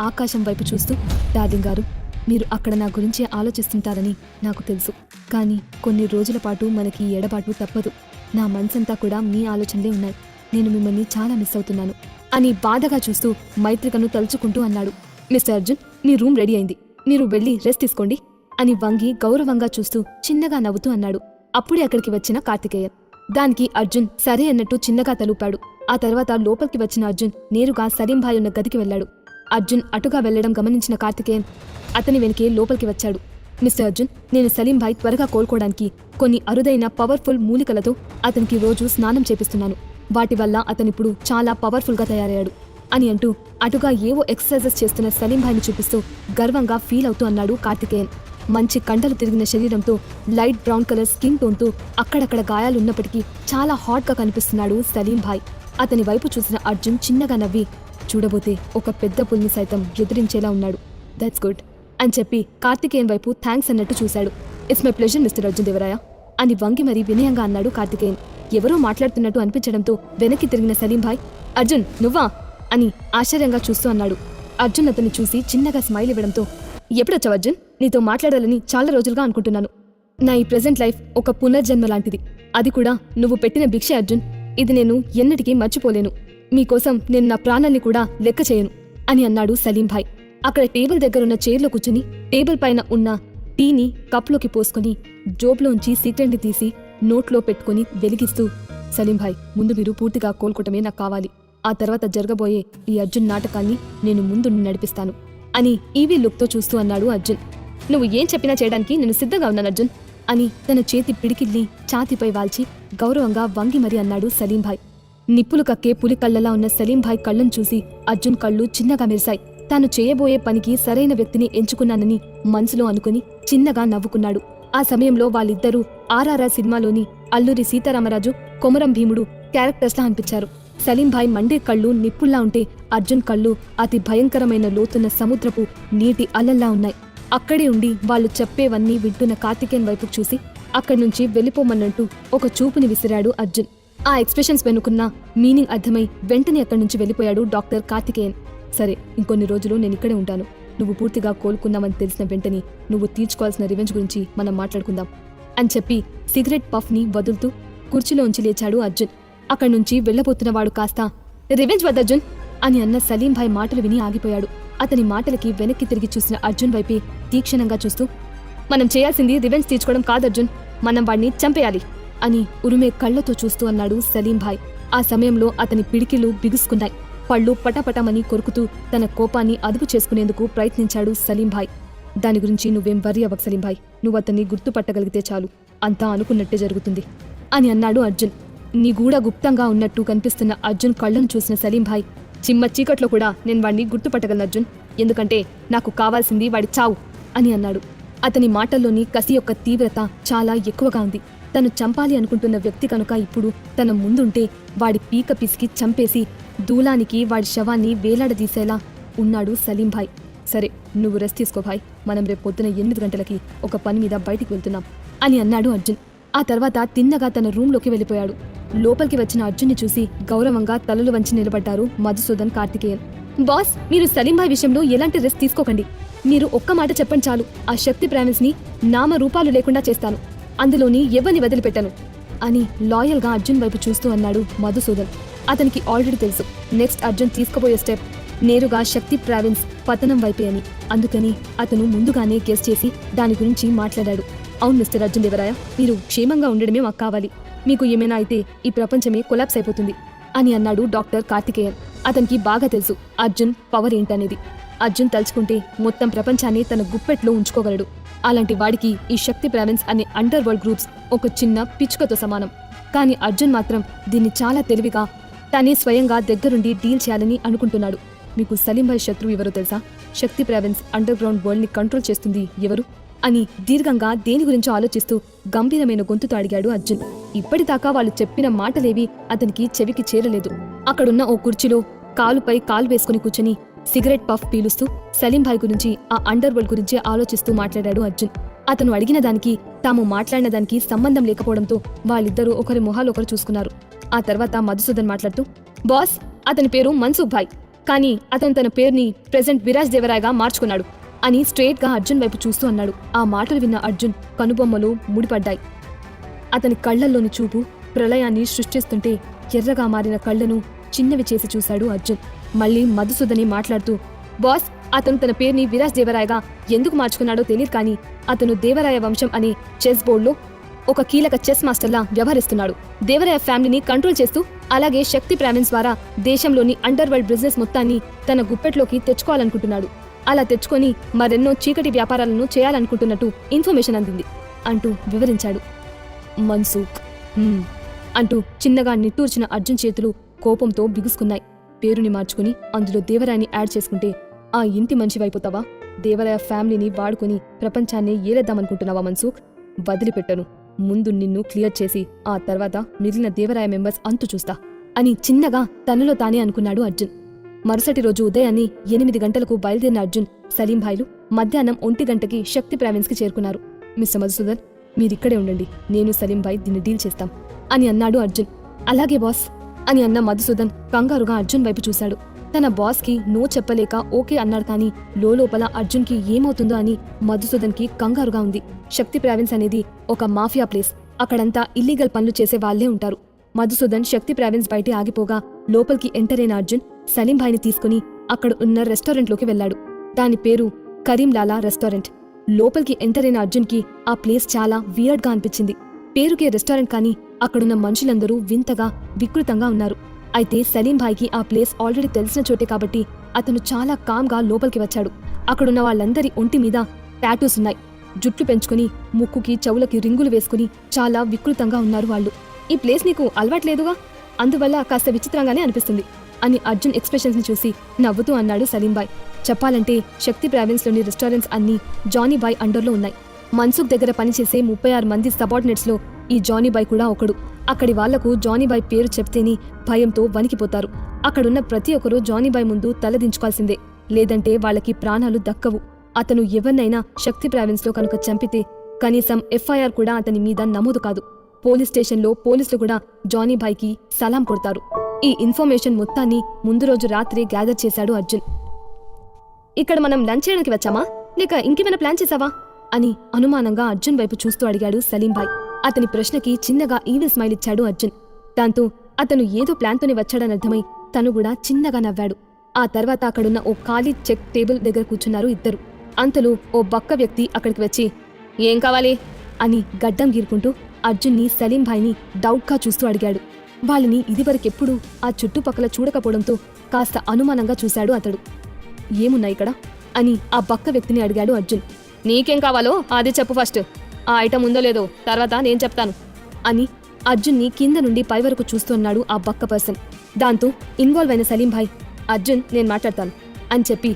ఆకాశం వైపు చూస్తూ, డార్లింగ్ గారు, మీరు అక్కడ నా గురించి ఆలోచిస్తుంటారని నాకు తెలుసు. కానీ కొన్ని రోజుల పాటు మనకి ఎడబాటు తప్పదు. నా మనసంతా కూడా మీ ఆలోచనలే ఉన్నాయి. నేను మిమ్మల్ని చాలా మిస్ అవుతున్నాను అని బాధగా చూస్తూ మైత్రికను తలుచుకుంటూ అన్నాడు. మిస్టర్ అర్జున్, మీ రూమ్ రెడీ అయింది. మీరు వెళ్ళి రెస్ట్ తీసుకోండి అని వంగి గౌరవంగా చూస్తూ చిన్నగా నవ్వుతూ అన్నాడు. అప్పుడే అక్కడికి వచ్చిన కార్తికేయన్. దానికి అర్జున్ సరే అన్నట్టు చిన్నగా తలూపాడు. ఆ తర్వాత లోపలికి వచ్చిన అర్జున్ నేరుగా సలీంభాయ్ ఉన్న గదికి వెళ్లాడు. అర్జున్ అటుగా వెళ్లడం గమనించిన కార్తికేయన్ అతని వెనకే లోపలికి వచ్చాడు. మిస్టర్ అర్జున్, నేను సలీంభాయ్ త్వరగా కోలుకోవడానికి కొన్ని అరుదైన పవర్ఫుల్ మూలికలతో అతనికి రోజు స్నానం చేపిస్తున్నాను. వాటి వల్ల అతనిప్పుడు చాలా పవర్ఫుల్గా తయారయ్యాడు అని అంటూ అటుగా ఏవో ఎక్సర్సైజెస్ చేస్తున్న సలీంభాయ్ని చూపిస్తూ గర్వంగా ఫీల్ అవుతూ అన్నాడు కార్తికేయన్. మంచి కండలు తిరిగిన శరీరంతో లైట్ బ్రౌన్ కలర్ స్కిన్ టోన్తో అక్కడక్కడ గాయాలున్నప్పటికీ చాలా హాట్గా కనిపిస్తున్నాడు సలీంభాయ్. అతని వైపు చూసిన అర్జున్ చిన్నగా నవ్వి, చూడబోతే ఒక పెద్ద పుల్ని సైతం ఎదిరించేలా ఉన్నాడు. దట్స్ గుడ్ అని చెప్పి కార్తికేయన్ వైపు థ్యాంక్స్ అన్నట్టు చూశాడు. It's my pleasure mister Arjun Devaraya అని వంగి మరీ వినయంగా అన్నాడు కార్తికేయన్. ఎవరో మాట్లాడుతున్నట్టు అనిపించడంతో వెనక్కి తిరిగిన సలీంభాయ్, అర్జున్ నువ్వా అని ఆశ్చర్యంగా చూస్తూ అన్నాడు. అర్జున్ అతన్ని చూసి చిన్నగా స్మైల్ ఇవ్వడంతో, ఎప్పుడొచ్చావు అర్జున్? నీతో మాట్లాడాలని చాలా రోజులుగా అనుకుంటున్నాను. నా ఈ ప్రెజెంట్ లైఫ్ ఒక పునర్జన్మ లాంటిది. అది కూడా నువ్వు పెట్టిన భిక్ష అర్జున్. ఇది నేను ఎన్నటికీ మర్చిపోలేను. మీకోసం నేను నా ప్రాణాల్ని కూడా లెక్క చేయను అని అన్నాడు సలీంభాయ్. అక్కడ టేబుల్ దగ్గరున్న చైర్లో కూర్చుని టేబుల్ పైన ఉన్న టీని కప్లోకి పోసుకుని జోబ్లోంచి సిగరెట్ని తీసి నోట్లో పెట్టుకుని వెలిగిస్తూ, సలీంభాయ్, ముందు మీరు పూర్తిగా కోలుకోవటమే నాకు కావాలి. ఆ తర్వాత జరగబోయే ఈ అర్జున్ నాటకాన్ని నేను ముందు నడిపిస్తాను అని ఈవీ లుక్తో చూస్తూ అన్నాడు అర్జున్. నువ్వు ఏం చెప్పినా చేయడానికి నేను సిద్ధంగా ఉన్నాను అర్జున్ అని తన చేతి పిడికిల్ని ఛాతీపై వాల్చి గౌరవంగా వంగి మరీ అన్నాడు సలీంభాయ్. నిప్పులు కక్కే పులి కళ్ళలా ఉన్న సలీంభాయ్ కళ్ళను చూసి అర్జున్ కళ్ళు చిన్నగా మెరిశాయి. తాను చేయబోయే పనికి సరైన వ్యక్తిని ఎంచుకున్నానని మనసులో అనుకుని చిన్నగా నవ్వుకున్నాడు. ఆ సమయంలో వాళ్ళిద్దరూ ఆర్ఆర్ఆర్ సినిమాలోని అల్లూరి సీతారామరాజు, కొమరం భీముడు క్యారెక్టర్స్లా అనిపించారు. సలీంభాయ్ మండే కళ్ళు నిప్పుల్లా ఉంటే అర్జున్ కళ్ళు అతి భయంకరమైన లోతున్న సముద్రపు నీటి అలల్లా ఉన్నాయి. అక్కడే ఉండి వాళ్ళు చెప్పేవన్నీ వింటున్న కార్తికేయన్ వైపు చూసి అక్కడి నుంచి వెళ్ళిపోమన్నట్టు ఒక చూపుని విసిరాడు అర్జున్. ఆ ఎక్స్ప్రెషన్స్ వెనుకున్న మీనింగ్ అర్థమై వెంటనే అక్కడి నుంచి వెళ్ళిపోయాడు డాక్టర్ కార్తికేయన్. సరే, ఇంకొన్ని రోజులు నేను ఇక్కడే ఉంటాను. నువ్వు పూర్తిగా కోలుకున్నావని తెలిసిన వెంటనే నువ్వు తీర్చుకోవాల్సిన రివెంజ్ గురించి మనం మాట్లాడుకుందాం అని చెప్పి సిగరెట్ పఫ్ని వదులుతూ కుర్చీలోంచి లేచాడు అర్జున్. అక్కడి నుంచి వెళ్లబోతున్నవాడు కాస్త, రివెంజ్ వద్ద అర్జున్ అని అన్న సలీంభాయ్ మాటలు విని ఆగిపోయాడు. అతని మాటలకి వెనక్కి తిరిగి చూసిన అర్జున్ వైపే తీక్షణంగా చూస్తూ, మనం చేయాల్సింది రివెంజ్ తీర్చుకోవడం కాదు అర్జున్, మనం వాడిని చంపేయాలి అని ఉరిమే కళ్లతో చూస్తూ అన్నాడు సలీంభాయ్. ఆ సమయంలో అతని పిడికిలు బిగుసుకున్నాయి. పళ్ళు పటపటమని కొరుకుతూ తన కోపాన్ని అదుపు చేసుకునేందుకు ప్రయత్నించాడు సలీంభాయ్. దాని గురించి నువ్వేం వర్రీ అవ్వకు సలీంభాయ్, నువ్వు అతన్ని గుర్తుపట్టగలిగితే చాలు, అంతా అనుకున్నట్టే జరుగుతుంది అని అన్నాడు అర్జున్. నిగూఢ గుప్తంగా ఉన్నట్టు కనిపిస్తున్న అర్జున్ కళ్ళను చూసిన సలీంభాయ్, చిమ్మ చీకట్లో కూడా నేను వాడిని గుర్తుపట్టగలను అర్జున్, ఎందుకంటే నాకు కావాల్సింది వాడి చావు అని అన్నాడు. అతని మాటల్లోని కసి యొక్క తీవ్రత చాలా ఎక్కువగా ఉంది. తను చంపాలి అనుకుంటున్న వ్యక్తి కనుక ఇప్పుడు తన ముందుంటే వాడి పీక పిసికి చంపేసి దూలానికి వాడి శవాన్ని వేలాడదీసేలా ఉన్నాడు సలీంభాయ్. సరే, నువ్వు రెస్ట్ తీసుకో భాయ్, మనం రేపు పొద్దున 8 గంటలకి ఒక పని మీద బయటికి వెళ్తున్నాం అని అన్నాడు అర్జున్. ఆ తర్వాత తిన్నగా తన రూంలోకి వెళ్ళిపోయాడు. లోపలికి వచ్చిన అర్జున్ని చూసి గౌరవంగా తలలు వంచి నిలబడ్డారు మధుసూదన్, కార్తికేయన్. బాస్, మీరు సలీంభాయ్ విషయంలో ఎలాంటి రెస్ట్ తీసుకోకండి. మీరు ఒక్క మాట చెప్పండి చాలు, ఆ శక్తి ప్రామిన్స్ ని నామరూపాలు లేకుండా చేస్తాను, అందులోని ఎవరిని వదిలిపెట్టాను అని లాయల్గా అర్జున్ వైపు చూస్తూ అన్నాడు మధుసూదన్. అతనికి ఆల్రెడీ తెలుసు నెక్స్ట్ అర్జున్ తీసుకోబోయే స్టెప్ నేరుగా శక్తి ప్రావిన్స్ పతనం వైపే అని. అందుకని అతను ముందుగానే గెస్ చేసి దాని గురించి మాట్లాడాడు. అవును మిస్టర్ అర్జున్ దేవరాయ, మీరు క్షేమంగా ఉండడమే మాకు కావాలి. మీకు ఏమైనా అయితే ఈ ప్రపంచమే కొలాప్స్ అయిపోతుంది అని అన్నాడు డాక్టర్ కార్తికేయన్. అతనికి బాగా తెలుసు అర్జున్ పవర్ ఏంటనేది. అర్జున్ తలుచుకుంటే మొత్తం ప్రపంచాన్ని తన గుప్పెట్లో ఉంచుకోగలడు. అలాంటి వాడికి ఈ శక్తి ప్రావిన్స్ అనే అండర్ వరల్డ్ గ్రూప్స్ ఒక చిన్న పిచ్చుకతో సమానం. కానీ అర్జున్ మాత్రం దీన్ని చాలా తెలివిగా తనే స్వయంగా దగ్గరుండి డీల్ చేయాలని అనుకుంటున్నాడు. మీకు సలీంభాయ్ శత్రువు ఎవరో తెలుసా? శక్తి ప్రావిన్స్ అండర్ గ్రౌండ్ వరల్డ్ ని కంట్రోల్ చేస్తుంది ఎవరు అని దీర్ఘంగా దేని గురించో ఆలోచిస్తూ గంభీరమైన గొంతుతో అడిగాడు అర్జున్. ఇప్పటిదాకా వాళ్ళు చెప్పిన మాటలేవి అతనికి చెవికి చేరలేదు. అక్కడున్న ఓ కుర్చీలో కాలుపై కాలు వేసుకుని కూర్చుని సిగరెట్ పఫ్ పీలుస్తూ సలీంభాయ్ గురించి, ఆ అండర్ వరల్డ్ గురించి ఆలోచిస్తూ మాట్లాడాడు అర్జున్. అతను అడిగిన దానికి తాము మాట్లాడిన దానికి సంబంధం లేకపోవడంతో వాళ్ళిద్దరూ ఒకరి మొహాలు ఒకరు చూసుకున్నారు. ఆ తర్వాత మధుసూదన్ మాట్లాడుతూ, బాస్, అతని పేరు మన్సూఖ్ భాయ్, కానీ అతను తన పేరుని ప్రెజెంట్ విరాజ్ దేవరాయగా మార్చుకున్నాడు అని స్ట్రెయిట్ గా అర్జున్ వైపు చూస్తూ అన్నాడు. ఆ మాటలు విన్న అర్జున్ కనుబొమ్మలు ముడిపడ్డాయి. అతని కళ్లల్లోని చూపు ప్రళయాన్ని సృష్టిస్తుంటే ఎర్రగా మారిన కళ్లను చిన్నవి చేసి చూశాడు అర్జున్. మళ్ళీ మధుసూదని మాట్లాడుతూ, బాస్, అతను తన పేరుని విరాజ్ దేవరాయగా ఎందుకు మార్చుకున్నాడో తెలియదు, కానీ అతను దేవరాయ వంశం అనే చెస్ బోర్డులో ఒక కీలక చెస్ మాస్టర్లా వ్యవహరిస్తున్నాడు. దేవరాయ ఫ్యామిలీని కంట్రోల్ చేస్తూ, అలాగే శక్తి ప్రావిన్స్ ద్వారా దేశంలోని అండర్ వరల్డ్ బిజినెస్ మొత్తాన్ని తన గుప్పెట్లోకి తెచ్చుకోవాలనుకుంటున్నాడు. అలా తెచ్చుకొని మరెన్నో చీకటి వ్యాపారాలను చేయాలనుకుంటున్నట్టు ఇన్ఫర్మేషన్ అందింది అంటూ వివరించాడు. మన్సూఖ్ అంటూ చిన్నగా నిట్టూర్చిన అర్జున్ చేతులు కోపంతో బిగుసుకున్నాయి. పేరుని మార్చుకుని అందులో దేవరాయని యాడ్ చేసుకుంటే ఆ ఇంటి మనిషివైపోతావా? దేవరాయ ఫ్యామిలీని వాడుకుని ప్రపంచాన్ని ఏలేద్దామనుకుంటున్నావా మన్సూఖ్? వదిలిపెట్టను. ముందు నిన్ను క్లియర్ చేసి ఆ తర్వాత మిగిలిన దేవరాయ మెంబర్స్ అంతు చూస్తా అని చిన్నగా తనలో తానే అనుకున్నాడు అర్జున్. మరుసటి రోజు ఉదయాన్నే 8 గంటలకు బయలుదేరిన అర్జున్, సలీంభాయ్లు మధ్యాహ్నం 1 గంటకి శక్తి ప్రావిన్స్ కి చేరుకున్నారు. మిస్టర్ మధుసూదన్, మీరిక్కడే ఉండండి, నేను సలీంభాయ్ దీన్ని డీల్ చేస్తాం అని అన్నాడు అర్జున్. అలాగే బాస్ అని అన్న మధుసూదన్ కంగారుగా అర్జున్ వైపు చూశాడు. తన బాస్ కి నో చెప్పలేక ఓకే అన్నాడు, కానీ లోపల అర్జున్ కి ఏమవుతుందో అని మధుసూదన్ కి కంగారుగా ఉంది. శక్తి ప్రావిన్స్ అనేది ఒక మాఫియా ప్లేస్. అక్కడంతా ఇల్లీగల్ పనులు చేసే వాళ్లే ఉంటారు. మధుసూదన్ శక్తి ప్రావిన్స్ బయటే ఆగిపోగా లోపలికి ఎంటర్ అయిన అర్జున్ సలీంభాయ్ని తీసుకుని అక్కడ ఉన్న రెస్టారెంట్లోకి వెళ్లాడు. దాని పేరు కరీంలాలా రెస్టారెంట్. లోపలికి ఎంటర్ అయిన అర్జున్ కి ఆ ప్లేస్ చాలా వియర్డ్ గా అనిపించింది. పేరుకే రెస్టారెంట్, కానీ అక్కడున్న మనుషులందరూ వింతగా వికృతంగా ఉన్నారు. అయితే సలీంభాయ్కి ఆ ప్లేస్ ఆల్రెడీ తెలిసిన చోటే కాబట్టి అతను చాలా కామ్గా లోపలికి వచ్చాడు. అక్కడున్న వాళ్ళందరి ఒంటి మీద టాటూస్ ఉన్నాయి. జుట్లు పెంచుకుని ముక్కుకి చెవులకి రింగులు వేసుకుని చాలా వికృతంగా ఉన్నారు వాళ్ళు. ఈ ప్లేస్ నీకు అలవాట్లేదుగా, అందువల్ల కాస్త విచిత్రంగానే అనిపిస్తుంది అని అర్జున్ ఎక్స్ప్రెషన్స్ ని చూసి నవ్వుతూ అన్నాడు సలీంభాయ్. చెప్పాలంటే శక్తి ప్రావిన్స్ లోని రెస్టారెంట్స్ అన్నీ జానీబాయ్ అండర్లో ఉన్నాయి. మన్సూఖ్ దగ్గర పనిచేసే 36 మంది సబార్డినేట్స్ లో ఈ జానీబాయ్ కూడా ఒకడు. అక్కడి వాళ్లకు జానీబాయ్ పేరు చెప్తేనే భయంతో వణికిపోతారు. అక్కడున్న ప్రతి ఒక్కరూ జానీబాయ్ ముందు తలదించుకోవాల్సిందే, లేదంటే వాళ్ళకి ప్రాణాలు దక్కవు. అతను ఎవరినైనా శక్తి ప్రావిన్స్ లో కనుక చంపితే కనీసం ఎఫ్ఐఆర్ కూడా అతని మీద నమోదు కాదు. పోలీస్ స్టేషన్లో పోలీసులు కూడా జానీబాయ్కి సలాం కొడతారు. ఈ ఇన్ఫర్మేషన్ మొత్తాన్ని ముందు రోజు రాత్రి గ్యాదర్ చేశాడు అర్జున్. ఇక్కడ మనం లంచ్ చేయడానికి వచ్చామా, లేక ఇంకేమైనా ప్లాన్ చేశావా అని అనుమానంగా అర్జున్ వైపు చూస్తూ అడిగాడు సలీంభాయ్. అతని ప్రశ్నకి చిన్నగా ఈవిల్ స్మైల్ ఇచ్చాడు అర్జున్. దాంతో అతను ఏదో ప్లాన్తోనే వచ్చాడని అర్థమై తను కూడా చిన్నగా నవ్వాడు. ఆ తర్వాత అక్కడున్న ఓ ఖాళీ చెక్ టేబుల్ దగ్గర కూర్చున్నారు ఇద్దరు. అంతలో ఓ బక్క వ్యక్తి అక్కడికి వచ్చి, ఏం కావాలి అని గడ్డం గీరుకుంటూ అర్జున్ని సలీంభాయ్ని డౌట్గా చూస్తూ అడిగాడు. వాళ్ళని ఇదివరకెప్పుడూ ఆ చుట్టుపక్కల చూడకపోవడంతో కాస్త అనుమానంగా చూశాడు అతడు. ఏమున్నాయి ఇక్కడ అని ఆ బక్క వ్యక్తిని అడిగాడు అర్జున్. నీకేం కావాలో అది చెప్పు ఫస్ట్, ఆ ఐటమ్ ఉందో లేదో తర్వాత నేను చెప్తాను అని అర్జున్ని కింద నుండి పై వరకు చూస్తున్నాడు ఆ బక్క పర్సన్. దాంతో ఇన్వాల్వ్ అయిన సలీంభాయ్, అర్జున్ నేను మాట్లాడతాను అని చెప్పి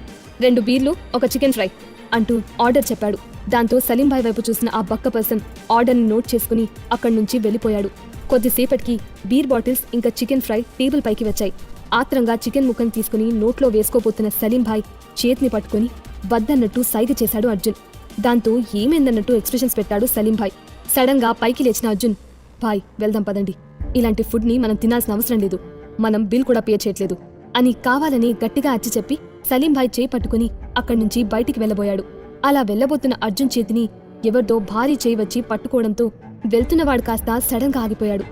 2 బీర్లు, ఒక చికెన్ ఫ్రై అంటూ ఆర్డర్ చెప్పాడు. దాంతో సలీంభాయ్ వైపు చూసిన ఆ బక్క పర్సన్ ఆర్డర్ని నోట్ చేసుకుని అక్కడి నుంచి వెళ్ళిపోయాడు. కొద్దిసేపటికి బీర్ బాటిల్స్ ఇంకా చికెన్ ఫ్రై టేబుల్ పైకి వచ్చాయి. ఆత్రంగా చికెన్ ముక్కను తీసుకుని నోట్లో వేసుకోబోతున్న సలీంభాయ్ చేతిని పట్టుకుని వద్దన్నట్టు సైగ చేశాడు అర్జున్. దాంతో ఏమైందన్నట్టు ఎక్స్ప్రెషన్స్ పెట్టాడు సలీం భాయ్. సడన్ గా పైకి లేచిన అర్జున్, భాయ్ వెళ్దాం పదండి, ఇలాంటి ఫుడ్ ని మనం తినాల్సిన అవసరం లేదు, మనం బిల్ కూడా పే చేయట్లేదు అని కావాలని గట్టిగా అచ్చి చెప్పి సలీం భాయ్ చేయి పట్టుకుని అక్కడి నుంచి బయటికి వెళ్లబోయాడు. అలా వెళ్లబోతున్న అర్జున్ చేతిని ఎవరిదో భారీ చేయి వచ్చి పట్టుకోవడంతో వెళ్తున్నవాడు కాస్త సడన్ గా ఆగిపోయాడు.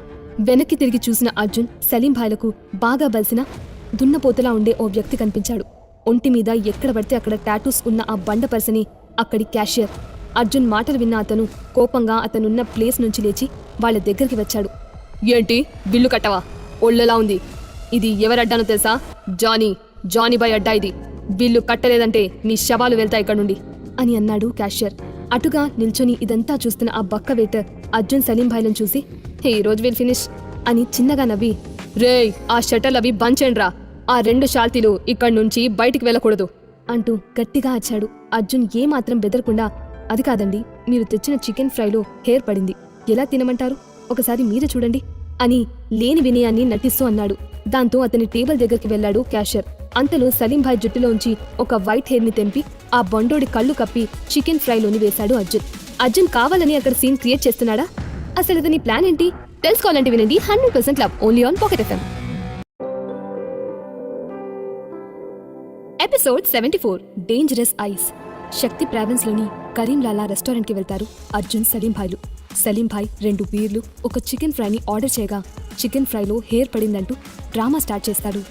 వెనక్కి తిరిగి చూసిన అర్జున్ సలీం భాయ్లకు బాగా బలిసిన దున్నపోతులా ఉండే ఓ వ్యక్తి కనిపించాడు. ఒంటి మీద ఎక్కడ పడితే అక్కడ టాటూస్ ఉన్న ఆ బండపర్సని అక్కడి క్యాషియర్. అర్జున్ మాటలు విన్న అతను కోపంగా అతనున్న ప్లేస్ నుంచి లేచి వాళ్ళ దగ్గరికి వచ్చాడు. ఏంటి బిల్లు కట్టవా? ఒళ్ళలా ఉంది. ఇది ఎవరడ్డానో తెలుసా? జానీ బాయ్ అడ్డా ఇది. బిల్లు కట్టలేదంటే నీ శవాలు వెళ్తాయి ఇక్కడ నుండి అని అన్నాడు క్యాషియర్. అటుగా నిల్చొని ఇదంతా చూస్తున్న ఆ బక్క వెయిటర్ అర్జున్ సలీం భాయ్లను చూసి, హే ఈ రోజు విల్ ఫినిష్ అని చిన్నగా నవ్వి, రేయ్ ఆ షటర్లు అవి బంద్ చేయండ్రా, ఆ 2 షాల్తీలు ఇక్కడి నుంచి బయటికి వెళ్ళకూడదు అంటూ గట్టిగా అరిచాడు. అర్జున్ ఏమాత్రం బెదరకుండా, అది కాదండి, మీరు తెచ్చిన చికెన్ ఫ్రైలో హెయిర్ పడింది, ఎలా తినమంటారు, ఒకసారి మీరే చూడండి అని లేని వినయాన్ని నటిస్తూ అన్నాడు. దాంతో అతని టేబుల్ దగ్గరికి వెళ్లాడు క్యాషియర్. అంతలో సలీం భాయ్ జుట్టులోంచి ఒక వైట్ హెయిర్ ని తెంపి ఆ బండోడి కళ్ళు కప్పి చికెన్ ఫ్రైలోని వేశాడు అర్జున్. అర్జున్ కావాలని అక్కడ సీన్ క్రియేట్ చేస్తున్నాడా? అసలు ఇతని ప్లాన్ ఏంటి తెలుసుకోవాలంటే వినండి 100% love only on pocket FM. Episode 74 dangerous ice. Shakti province లోని కరీంలాలా రెస్టారెంట్ కి వెళ్తారు అర్జున్ సలీం భాయ్లు. సలీం భాయ్ 2 బీర్లు, ఒక చికెన్ ఫ్రైని ఆర్డర్ చేయగా చికెన్ ఫ్రైలో హెయిర్ పడిందంటూ డ్రామా స్టార్ట్ చేస్తాడు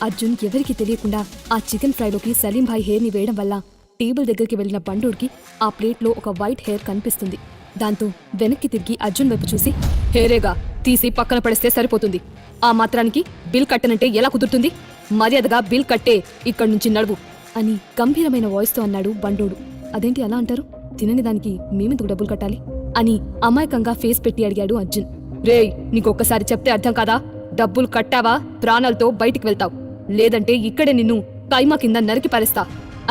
అర్జున్ ఎవరికీ తెలియకుండా ఆ చికెన్ ఫ్రైలోకి సలీం భాయ్ హెయిర్ ని వేయడం వల్ల టేబుల్ దగ్గరికి వెళ్లిన బండోడికి ఆ ప్లేట్లో ఒక వైట్ హెయిర్ కనిపిస్తుంది. దాంతో వెనక్కి తిరిగి అర్జున్ వైపు చూసి, హెయిరేగా తీసి పక్కన పడేస్తే సరిపోతుంది, ఆ మాత్రానికి బిల్ కట్టనంటే ఎలా కుదురుతుంది, మర్యాదగా బిల్ కట్టే, ఇక్కడి నుంచి నడువు అని గంభీరమైన వాయిస్తో అన్నాడు బండోడు. అదేంటి అలా అంటారు, తినని దానికి మేమెందుకు డబ్బులు కట్టాలి అని అమాయకంగా ఫేస్ పెట్టి అడిగాడు అర్జున్. రేయ్ నీకొక్కసారి చెప్తే అర్థం కాదా, డబ్బులు కట్టావా ప్రాణాలతో బయటికి వెళ్తావు, లేదంటే ఇక్కడే నిన్ను కైమా కింద నరికి పారేస్తా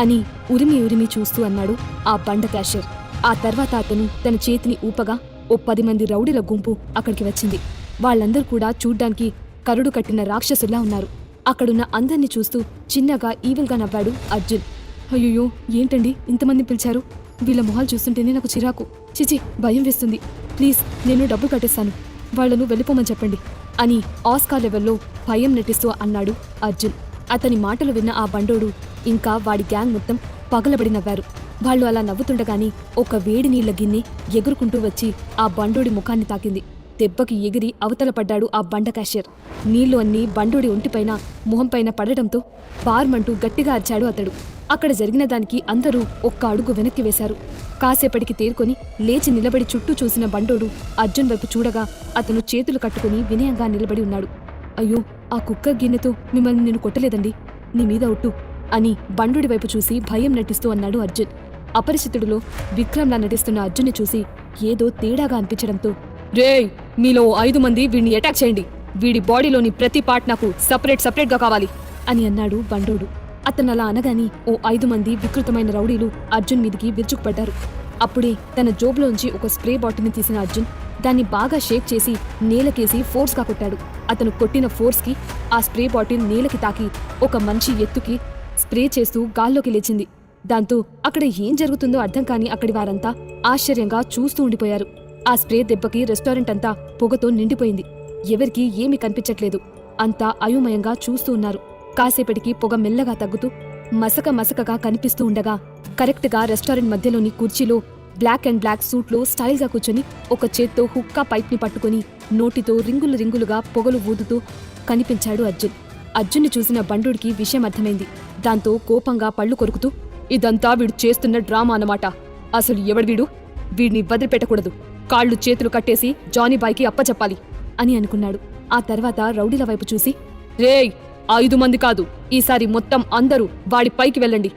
అని ఉరిమి చూస్తూ అన్నాడు ఆ బండ క్యాషియర్. ఆ తర్వాత అతను తన చేతిని ఊపగా ఓ 10 మంది రౌడీల గుంపు అక్కడికి వచ్చింది. వాళ్ళందరూ కూడా చూడ్డానికి కరుడు కట్టిన రాక్షసుల్లా ఉన్నారు. అక్కడున్న అందర్నీ చూస్తూ చిన్నగా ఈవిల్గా నవ్వాడు అర్జున్. అయ్యో ఏంటండి ఇంతమంది పిలిచారు, వీళ్ళ మొహాలు చూస్తుంటేనే నాకు చిరాకు, చిచి భయం వేస్తుంది, ప్లీజ్ నేను డబ్బులు కట్టేస్తాను, వాళ్లను వెళ్ళిపోమని చెప్పండి అని ఆస్కార్ లెవెల్లో భయం నటిస్తూ అన్నాడు అర్జున్. అతని మాటలు విన్న ఆ బండోడు ఇంకా వాడి గ్యాంగ్ మొత్తం పగలబడి నవ్వారు. వాళ్ళు అలా నవ్వుతుండగాని ఒక వేడి నీళ్ల గిన్నె ఎగురుకుంటూ వచ్చి ఆ బండోడి ముఖాన్ని తాకింది. దెబ్బకి ఎగిరి అవతల పడ్డాడు ఆ బండ క్యాషియర్. నీళ్లు అన్నీ బండోడి ఒంటిపైన మొహంపైన పడటంతో బార్మంటూ గట్టిగా అరిచాడు అతడు. అక్కడ జరిగిన దానికి అందరూ ఒక్క అడుగు వెనక్కి వేశారు. కాసేపటికి తేరుకొని లేచి నిలబడి చుట్టూ చూసిన బండోడు అర్జున్ వైపు చూడగా అతను చేతులు కట్టుకుని వినయంగా నిలబడి ఉన్నాడు. అయ్యో ఆ కుక్క గిన్నెతో మిమ్మల్ని నేను కొట్టలేదండి, నీ మీద ఒట్టు అని బండోడి వైపు చూసి భయం నటిస్తూ అన్నాడు అర్జున్. అపరిచితుడిలో విక్రమ్లా నటిస్తున్న అర్జున్ని చూసి ఏదో తేడాగా అనిపించడంతో, రేయ్ మీలో 5 మంది వీడిని అటాక్ చేయండి, వీడి బాడీలోని ప్రతి పార్ట్ నాకు సపరేట్గా కావాలి అని అన్నాడు బండోడు. అతనలా అనగాని ఓ 5 మంది వికృతమైన రౌడీలు అర్జున్ మీదికి విరుచుకుపడ్డారు. అప్పుడే తన జోబులోంచి ఒక స్ప్రే బాటిల్ని తీసిన అర్జున్ దాన్ని బాగా షేక్ చేసి నేలకేసి ఫోర్స్గా కొట్టాడు. అతను కొట్టిన ఫోర్స్కి ఆ స్ప్రే బాటిల్ నేలకి తాకి ఒక మంచి ఎత్తుకి స్ప్రే చేస్తూ గాల్లోకి లేచింది. దాంతో అక్కడ ఏం జరుగుతుందో అర్థం కాని అక్కడి వారంతా ఆశ్చర్యంగా చూస్తూ ఉండిపోయారు. ఆ స్ప్రే దెబ్బకి రెస్టారెంట్ అంతా పొగతో నిండిపోయింది. ఎవరికీ ఏమీ కనిపించట్లేదు. అంతా అయోమయంగా చూస్తూ ఉన్నారు. కాసేపటికి పొగ మెల్లగా తగ్గుతూ మసకగా కనిపిస్తూ ఉండగా కరెక్ట్గా రెస్టారెంట్ మధ్యలోని కుర్చీలో బ్లాక్ అండ్ బ్లాక్ సూట్లో స్టైల్గా కూర్చొని ఒక చేత్తో హుక్కా పైప్ని పట్టుకుని నోటితో రింగులుగా పొగలు ఊదుతూ కనిపించాడు అర్జున్. అర్జున్ని చూసిన బండుడికి విషయం అర్థమైంది. దాంతో కోపంగా పళ్ళు కొరుకుతూ, ఇదంతా వీడు చేస్తున్న డ్రామా అన్నమాట, అసలు ఎవడు వీడు, వీడిని వదిలిపెట్టకూడదు, కాళ్ళు చేతులు కట్టేసి జానీ బాయ్కి అప్పచెప్పాలి అని అనుకున్నాడు. ఆ తర్వాత రౌడీల వైపు చూసి, రేయ్ 5 మంది కాదు, ఈసారి మొత్తం అందరూ వాడి పైకి వెళ్ళండి,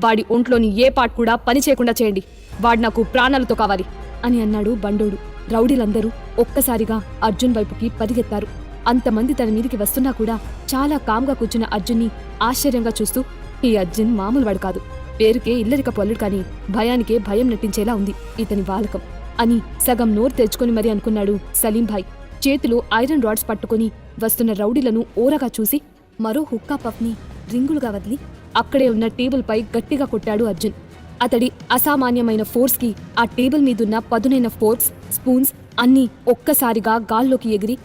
వాడి ఒంట్లోని ఏ పార్ట్ కూడా పని చేయకుండా చేయండి, వాడు నాకు ప్రాణాలతో కావాలి అని అన్నాడు బండోడు. రౌడీలందరూ ఒక్కసారిగా అర్జున్ వైపుకి పరిగెత్తారు. అంతమంది తన మీదికి వస్తున్నా కూడా చాలా కామ్గా కూర్చున్న అర్జున్ని ఆశ్చర్యంగా చూస్తూ, ఈ అర్జున్ మామూలువాడు కాదు, పేరుకే ఇల్లరిక పొల్లుడు కానీ భయానికే భయం నటించేలా ఉంది ఇతని వాలకం అని సగం నోరు తెరుచుకొని మరీ అనుకున్నాడు సలీం భాయ్. చేతిలో ఐరన్ రాడ్స్ పట్టుకుని వస్తున్న రౌడీలను ఓరగా చూసి మరో హుక్కా పఫ్ని రింగులుగా వదిలి అక్కడే ఉన్న టేబుల్పై గట్టిగా కొట్టాడు అర్జున్. అతడి అసామాన్యమైన ఫోర్స్కి ఆ టేబుల్ మీదున్న పదునైన ఫోర్క్స్, స్పూన్స్ అన్నీ ఒక్కసారిగా గాల్లోకి ఎగిరి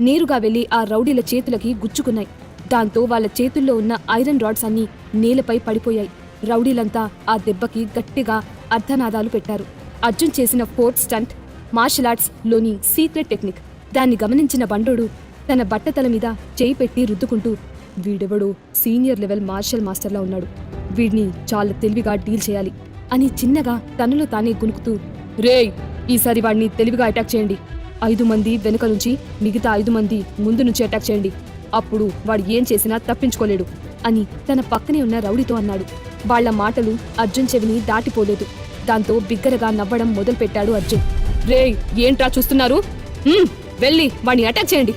నేరుగా వెళ్లి ఆ రౌడీల చేతులకి గుచ్చుకున్నాయి. దాంతో వాళ్ళ చేతుల్లో ఉన్న ఐరన్ రాడ్స్ అన్నీ నేలపై పడిపోయాయి. రౌడీలంతా ఆ దెబ్బకి గట్టిగా అర్ధనాదాలు పెట్టారు. అర్జున్ చేసిన ఫోర్త్ స్టంట్ మార్షల్ ఆర్ట్స్ లోని సీక్రెట్ టెక్నిక్. దాన్ని గమనించిన బండోడు తన బట్టతల మీద చేయి పెట్టి రుద్దుకుంటూ, వీడెవడో సీనియర్ లెవెల్ మార్షల్ మాస్టర్లా ఉన్నాడు, వీడిని చాలా తెలివిగా డీల్ చేయాలి అని చిన్నగా తనలో తానే గునుకుతూ, రేయ్ ఈసారి వాడిని తెలివిగా అటాక్ చేయండి. 5 మంది వెనుక నుంచి, మిగతా 5 మంది ముందు నుంచి అటాక్ చేయండి. అప్పుడు వాడు ఏం చేసినా తప్పించుకోలేడు అని తన పక్కనే ఉన్న రౌడీతో అన్నాడు. వాళ్ల మాటలు అర్జున్ చెవిని దాటిపోలేదు. దాంతో బిగ్గరగా నవ్వడం మొదలుపెట్టాడు అర్జున్. రేయ్ ఏంట్రా చూస్తున్నారు, వెళ్ళి వాడిని అటాక్ చేయండి.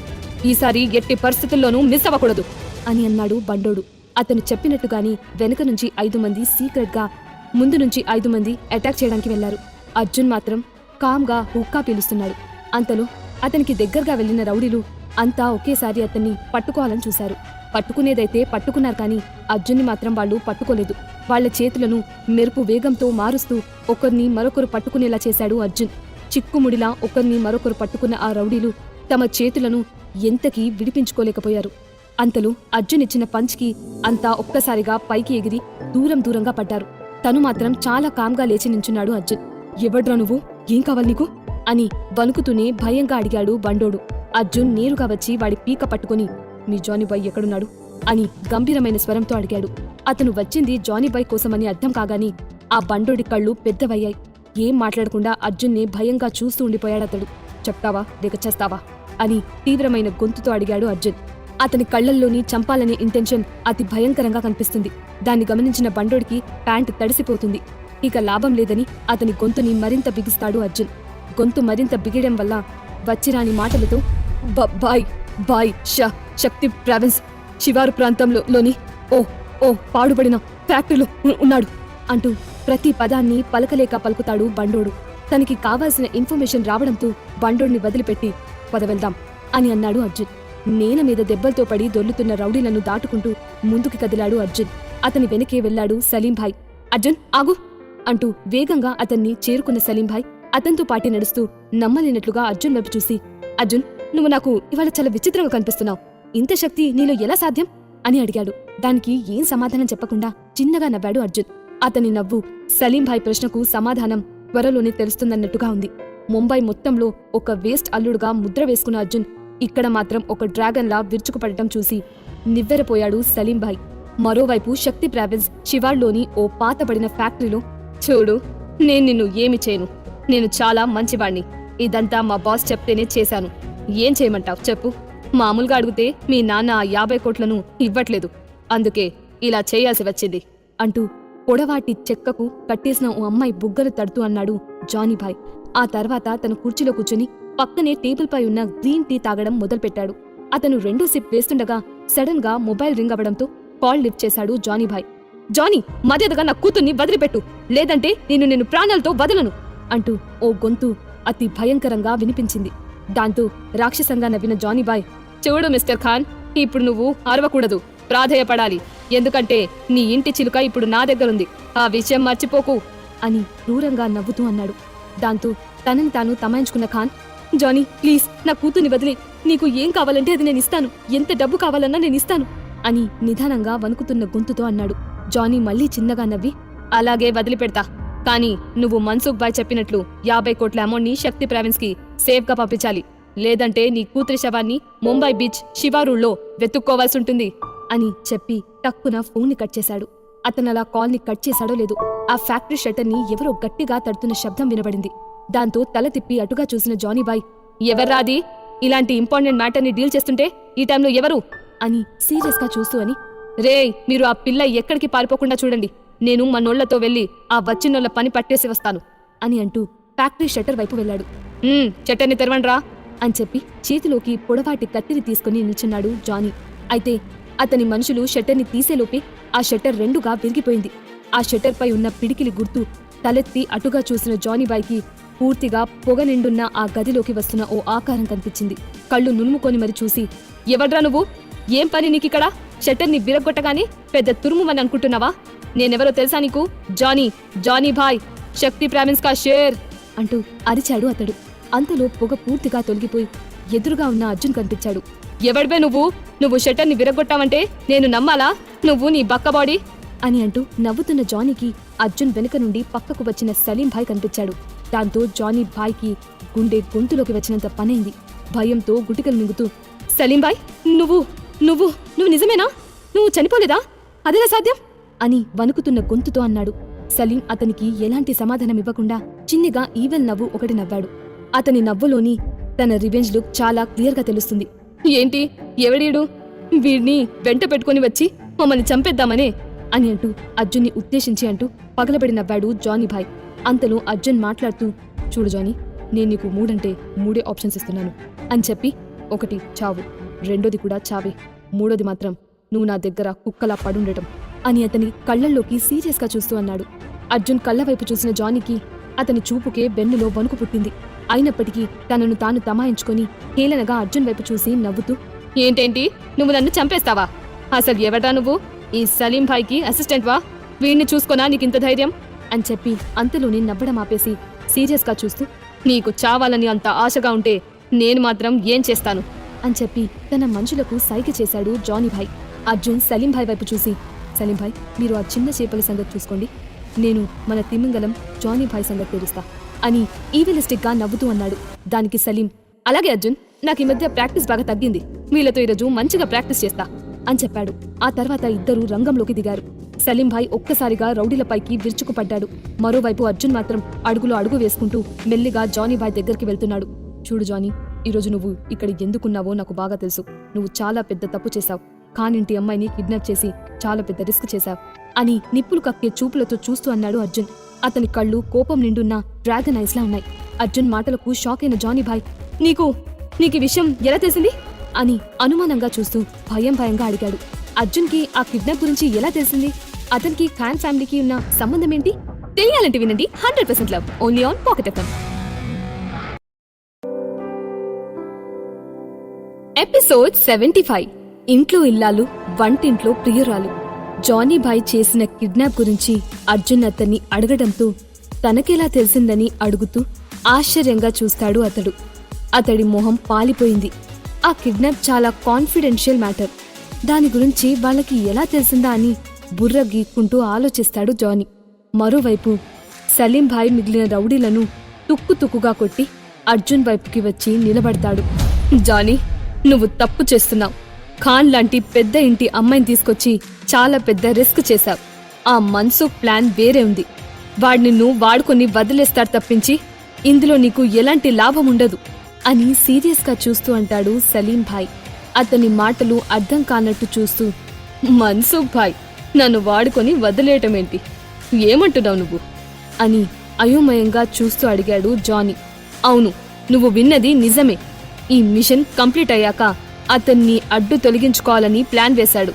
ఈసారి ఎట్టి పరిస్థితుల్లోనూ మిస్ అవ్వకూడదు అని అన్నాడు బండోడు. అతను చెప్పినట్టుగాని వెనుక నుంచి 5 మంది సీక్రెట్గా, ముందు నుంచి 5 మంది అటాక్ చేయడానికి వెళ్లారు. అర్జున్ మాత్రం కామ్గా హుక్కా పీలుస్తున్నాడు. అంతలో అతనికి దగ్గరగా వెళ్లిన రౌడీలు అంతా ఒకేసారి అతన్ని పట్టుకోవాలని చూశారు. పట్టుకునేదైతే పట్టుకున్నారు కానీ అర్జున్ని మాత్రం వాళ్ళు పట్టుకోలేదు. వాళ్ల చేతులను మెరుపు వేగంతో మారుస్తూ ఒకరిని మరొకరు పట్టుకునేలా చేశాడు అర్జున్. చిక్కుముడిలా ఒకరిని మరొకరు పట్టుకున్న ఆ రౌడీలు తమ చేతులను ఎంతకీ విడిపించుకోలేకపోయారు. అంతలో అర్జున్ ఇచ్చిన పంచ్కి అంతా ఒక్కసారిగా పైకి ఎగిరి దూరంగా పడ్డారు. తను మాత్రం చాలా కామ్గా లేచి నించున్నాడు అర్జున్. ఎవడ్రా నువ్వు, ఏం కావాలి నీకు అని వణుకుతూనే భయంగా అడిగాడు బండోడు. అర్జున్ నేరుగా వచ్చి వాడి పీక పట్టుకుని, మీ జానీబాయ్ ఎక్కడున్నాడు అని గంభీరమైన స్వరంతో అడిగాడు. అతను వచ్చింది జానీబాయ్ కోసమని అర్థం కాగాని ఆ బండోడి కళ్ళు పెద్దవయ్యాయి. ఏం మాట్లాడకుండా అర్జున్ని భయంగా చూస్తూ ఉండిపోయాడతడు. చెప్తావా లేక చేస్తావా అని తీవ్రమైన గొంతుతో అడిగాడు అర్జున్. అతని కళ్లల్లోని చంపాలనే ఇంటెన్షన్ అతి భయంకరంగా కనిపిస్తుంది. దాన్ని గమనించిన బండోడికి ప్యాంటు తడిసిపోతుంది. ఇక లాభం లేదని అతని గొంతుని మరింత బిగిస్తాడు అర్జున్. గొంతు మరింత బిగియడం వల్ల వచ్చిరాని మాటలతో, బాయ్ శక్తి ప్రావిన్స్ శివారు ప్రాంతంలోని ఓ పాడుబడిన ఫ్యాక్టరీలో ఉన్నాడు అంటూ ప్రతి పదాన్ని పలకలేక పలుకుతాడు బండోడు. తనకి కావాల్సిన ఇన్ఫర్మేషన్ రావడంతో బండోడిని వదిలిపెట్టి పదవెళ్దాం అని అన్నాడు అర్జున్. నేల మీద దెబ్బలతో పడి దొర్లుతున్న రౌడీలను దాటుకుంటూ ముందుకి కదిలాడు అర్జున్. అతని వెనకే వెళ్లాడు సలీంభాయ్. అర్జున్ ఆగు అంటూ వేగంగా అతన్ని చేరుకున్న సలీంభాయ్ అతనితో పాటి నడుస్తూ నమ్మలేనట్లుగా అర్జున్ వైపు చూసి, అర్జున్ నువ్వు నాకు ఇవాళ చాలా విచిత్రంగా కనిపిస్తున్నావు, ఇంత శక్తి నీలో ఎలా సాధ్యం అని అడిగాడు. దానికి ఏం సమాధానం చెప్పకుండా చిన్నగా నవ్వాడు అర్జున్. అతని నవ్వు సలీంభాయ్ ప్రశ్నకు సమాధానం త్వరలోనే తెలుస్తుందన్నట్టుగా ఉంది. ముంబై మొత్తంలో ఒక వేస్ట్ అల్లుడుగా ముద్ర వేసుకున్న అర్జున్ ఇక్కడ మాత్రం ఒక డ్రాగన్లా విరుచుకుపడటం చూసి నివ్వెరపోయాడు సలీంభాయ్. మరోవైపు శక్తి ప్రావిన్స్ శివార్లోని ఓ పాతబడిన ఫ్యాక్టరీలో, చూడు నేను నిన్ను ఏమి చేయను, నేను చాలా మంచివాణ్ణి, ఇదంతా మా బాస్ చెప్తేనే చేశాను, ఏం చేయమంటావు చెప్పు, మామూలుగా అడిగితే మీ నాన్న ఆ 50 కోట్లను ఇవ్వట్లేదు, అందుకే ఇలా చేయాల్సి వచ్చింది అంటూ పొడవాటి చెక్కకు కట్టేసిన ఓ అమ్మాయి బుగ్గలు తడుతూ అన్నాడు జానీభాయ్. ఆ తర్వాత తన కుర్చీలో కూర్చుని పక్కనే టేబుల్ పై ఉన్న గ్రీన్ టీ తాగడం మొదలుపెట్టాడు. అతను 2వ సిప్ వేస్తుండగా సడన్ గా మొబైల్ రింగ్ అవ్వడంతో కాల్ లిఫ్ట్ చేశాడు జానీభాయ్. జానీ మర్యాదగా నా కూతుర్ని వదిలిపెట్టు, లేదంటే నేను ప్రాణాలతో వదలను అంటూ ఓ గొంతు అతి భయంకరంగా వినిపించింది. దాంతో రాక్షసంగా నవ్విన జానీభాయ్, చూడు మిస్టర్ ఖాన్, ఇప్పుడు నువ్వు అరవకూడదు, ప్రాధేయపడాలి, ఎందుకంటే నీ ఇంటి చిలుక ఇప్పుడు నా దగ్గరుంది, ఆ విషయం మర్చిపోకు అని క్రూరంగా నవ్వుతూ అన్నాడు. దాంతో తనని తాను తమాయించుకున్న ఖాన్, జానీ ప్లీజ్ నా కూతుర్ని వదిలే, నీకు ఏం కావాలంటే అది నేనిస్తాను, ఎంత డబ్బు కావాలన్నా నేనిస్తాను అని నిదానంగా వణుకుతున్న గొంతుతో అన్నాడు. జానీ మళ్లీ చిన్నగా నవ్వి, అలాగే వదిలిపెడతా, కానీ నువ్వు మన్సుఖ్ బాయ్ చెప్పినట్లు 50 కోట్ల అమౌంట్ ని శక్తి ప్రావిన్స్ కి సేఫ్ గా పంపించాలి, లేదంటే నీ కూతురి శవాన్ని ముంబై బీచ్ శివారుల్లో వెతుక్కోవాల్సుంటుంది అని చెప్పి టక్కున ఫోన్ని కట్ చేశాడు. అతనలా కాల్ని కట్ చేశాడో లేదు, ఆ ఫ్యాక్టరీ షట్టర్ని ఎవరో గట్టిగా తడుతున్న శబ్దం వినబడింది. దాంతో తల తిప్పి అటుగా చూసిన జానీబాయ్, ఎవర్రాది, ఇలాంటి ఇంపార్టెంట్ మ్యాటర్ని డీల్ చేస్తుంటే ఈ టైంలో ఎవరు అని సీరియస్ గా చూస్తూ అని, రేయ్ మీరు ఆ పిల్ల ఎక్కడికి పారిపోకుండా చూడండి, నేను మనోళ్లతో వెళ్లి ఆ వచ్చినోళ్ల పని పట్టేసి వస్తాను అని అంటూ ఫ్యాక్టరీ షట్టర్ వైపు వెళ్లాడు. షట్టర్ని తెరవండ్రా అని చెప్పి చేతిలోకి పొడవాటి కత్తిని తీసుకుని నిల్చున్నాడు జానీ. అయితే అతని మనుషులు షట్టర్ని తీసేలోపే ఆ షట్టర్ 2గా విరిగిపోయింది. ఆ షట్టర్ పై ఉన్న పిడికిలి గుర్తు తలెత్తి అటుగా చూసిన జానీబాయ్కి పూర్తిగా పొగ నిండున్న ఆ గదిలోకి వస్తున్న ఓ ఆకారం కనిపించింది. కళ్ళు నులుముకొని మరి చూసి, ఎవడ్రా నువ్వు, ఏం పని నీకిక్కడ? షట్టర్ని విరగొట్టగాని పెద్ద తురుముమని అనుకుంటున్నావా? నేనెవరో తెలుసా నీకు? జానీ భాయ్, శక్తి ప్రావిన్స్ కా షేర్ అంటూ అరిచాడు అతడు. అంతలో పొగ పూర్తిగా తొలగిపోయి ఎదురుగా ఉన్న అర్జున్ కనిపించాడు. ఎవడివే నువ్వు షట్టర్ని విరగొట్టావంటే నేను నమ్మాలా? నువ్వు నీ బక్క బాడీ అని అంటూ నవ్వుతున్న జానీకి అర్జున్ వెనుక నుండి పక్కకు వచ్చిన సలీం భాయ్ కనిపించాడు. దాంతో జానీ భాయ్కి గుండె గొంతులోకి వచ్చినంత పనైంది. భయంతో గుటికలు మింగుతూ, సలీం భాయ్, నువ్వు నిజమేనా? నువ్వు చనిపోలేదా? అదేలా సాధ్యం అని వణుకుతున్న గొంతుతో అన్నాడు. సలీం అతనికి ఎలాంటి సమాధానమివ్వకుండా చిన్నగా ఈవెల్ నవ్వు ఒకటి నవ్వాడు. అతని నవ్వులోని తన రివెంజ్ లుక్ చాలా క్లియర్గా తెలుస్తుంది. ఏంటి, ఎవడీడు? వీడిని వెంట పెట్టుకుని వచ్చి మమ్మల్ని చంపేద్దామనే అని అంటూ అర్జున్ని ఉద్దేశించి అంటూ పగలబడి నవ్వాడు జానీ భాయ్. అంతలో అర్జున్ మాట్లాడుతూ, చూడు జానీ, నేను నీకు 3 ఆప్షన్స్ ఇస్తున్నాను అని చెప్పి, 1 చావు, 2ది కూడా చావే, 3ది మాత్రం నువ్వు నా దగ్గర కుక్కలా పడుండటం అని అతని కళ్లల్లోకి సీరియస్గా చూస్తూ అన్నాడు. అర్జున్ కళ్ళ వైపు చూసిన జానీకి అతని చూపుకే వెన్నులో వణుకు పుట్టింది. అయినప్పటికీ తనను తాను తమాయించుకొని హేళనగా అర్జున్ వైపు చూసి నవ్వుతూ, ఏంటేంటి, నువ్వు నన్ను చంపేస్తావా? అసలు ఎవడా నువ్వు? ఈ సలీం భాయ్కి అసిస్టెంట్వా? వీణ్ణి చూసుకోనా నీకింత ధైర్యం అని చెప్పి అంతలోనే నవ్వడం ఆపేసి సీరియస్గా చూస్తూ, నీకు చావాలని అంత ఆశగా ఉంటే నేను మాత్రం ఏం చేస్తాను అని చెప్పి తన మనుషులకు సైగ చేశాడు జానీ భాయ్. అర్జున్ సలీం భాయ్ వైపు చూసి, సలీం భాయ్, మీరు ఆ చిన్న చేపల సంగతి చూసుకోండి, నేను మన తిమింగలం జానీ భాయ్ సంగతి తెరుస్తా అని ఈవెలిస్టిక్ గా నవ్వుతూ అన్నాడు. దానికి సలీం, అలాగే అర్జున్, నాకు ఈ మధ్య ప్రాక్టీస్ బాగా తగ్గింది, వీళ్ళతో ఈరోజు మంచిగా ప్రాక్టీస్ చేస్తా అని చెప్పాడు. ఆ తర్వాత ఇద్దరూ రంగంలోకి దిగారు. సలీం భాయ్ ఒక్కసారిగా రౌడీలపైకి విరుచుకుపడ్డాడు. మరోవైపు అర్జున్ మాత్రం అడుగులో అడుగు వేసుకుంటూ మెల్లిగా జానీ భాయ్ దగ్గరికి వెళ్తున్నాడు. చూడు జానీ, ఈరోజు నువ్వు ఇక్కడ ఎందుకున్నావో నాకు బాగా తెలుసు. నువ్వు చాలా పెద్ద తప్పు చేశావు. కానింటి అమ్మాయిని కిడ్నాప్ చేసి చాలా పెద్ద రిస్క్ చేశావు అని నిప్పులు కక్కే చూపులతో చూస్తూ అన్నాడు అర్జున్. అతని కళ్ళు కోపం నిండున్న డ్రాగన్ ఐస్ లా ఉన్నాయి. అర్జున్ మాటలకు షాక్ అయిన జానీ భాయ్, నీకు విషయం ఎలా తెలిసింది అని అనుమానంగా చూస్తూ భయంగా అడిగాడు. అర్జున్కి ఆ కిడ్నాప్ గురించి ఎలా తెలిసింది? అతనికి ఖాన్ ఫ్యామిలీకి ఉన్న సంబంధం ఏంటి? తెలియాలంటే వినండి 100% love only on pocket FM. Episode 75. ఇంట్లో ఇల్లాలు, వంటింట్లో ప్రియురాలు. జానీ భాయ్ చేసిన కిడ్నాప్ గురించి అర్జున్ అతన్ని అడగడంతో తనకెలా తెలిసిందని అడుగుతూ ఆశ్చర్యంగా చూస్తాడు అతడు. అతడి మొహం పాలిపోయింది. ఆ కిడ్నాప్ చాలా కాన్ఫిడెన్షియల్ మ్యాటర్. దాని గురించి వాళ్ళకి ఎలా తెలిసిందా అని బుర్ర గీక్కుంటూ ఆలోచిస్తాడు జానీ. మరోవైపు సలీం భాయ్ మిగిలిన రౌడీలను తుక్కుగా కొట్టి అర్జున్ వైపుకి వచ్చి నిలబడతాడు. జానీ, నువ్వు తప్పు చేస్తున్నావు. ఖాన్ లాంటి పెద్ద ఇంటి అమ్మాయిని తీసుకొచ్చి చాలా పెద్ద రిస్క్ చేశావు. ఆ మన్సూఖ్ ప్లాన్ వేరే ఉంది. వాడిని నువ్వు వాడుకొని వదిలేస్తాడు తప్పించి ఇందులో నీకు ఎలాంటి లాభం ఉండదు అని సీరియస్గా చూస్తూ అంటాడు సలీం భాయ్. అతని మాటలు అర్థం కానట్టు చూస్తూ, మన్సూఖ్ భాయ్ నన్ను వాడుకొని వదిలేయటమేంటి? ఏమంటున్నావు నువ్వు అని అయోమయంగా చూస్తూ అడిగాడు జానీ. అవును, నువ్వు విన్నది నిజమే. ఈ మిషన్ కంప్లీట్ అయ్యాక అతన్ని అడ్డు తొలగించుకోవాలని ప్లాన్ వేశాడు.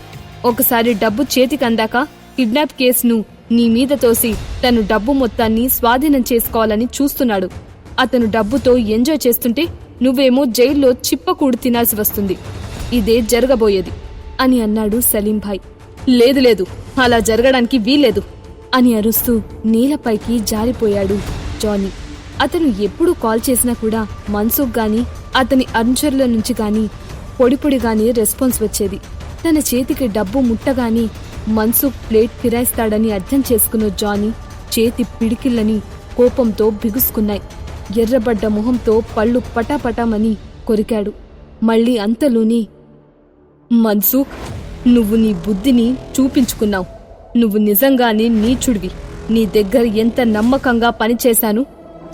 ఒకసారి డబ్బు చేతికందాక కిడ్నాప్ కేసును నీ మీద తోసి తను డబ్బు మొత్తాన్ని స్వాధీనం చేసుకోవాలని చూస్తున్నాడు. అతను డబ్బుతో ఎంజాయ్ చేస్తుంటే నువ్వేమో జైల్లో చిప్పకూడు తినాల్సి వస్తుంది. ఇదే జరగబోయేది అని అన్నాడు సలీం భాయ్. లేదు, అలా జరగడానికి వీల్లేదు అని అరుస్తూ నేలపైకి జారిపోయాడు జానీ. అతను ఎప్పుడు కాల్ చేసినా కూడా మన్సూఖ్ గాని అతని అనుచరుల నుంచి గాని పొడిగాని రెస్పాన్స్ వచ్చేది. తన చేతికి డబ్బు ముట్టగాని మన్సూఖ్ ప్లేట్ ఫిరాయిస్తాడని అర్థం చేసుకున్న జానీ చేతి పిడికిళ్ళని కోపంతో బిగుసుకున్నాయి. ఎర్రబడ్డ మొహంతో పళ్ళు పటాపటామని కొరికాడు. మళ్ళీ అంతలోనే, మన్సూఖ్, నువ్వు నీ బుద్ధిని చూపించుకున్నావు. నువ్వు నిజంగానే నీచుడివి. నీ దగ్గర ఎంత నమ్మకంగా పనిచేశాను,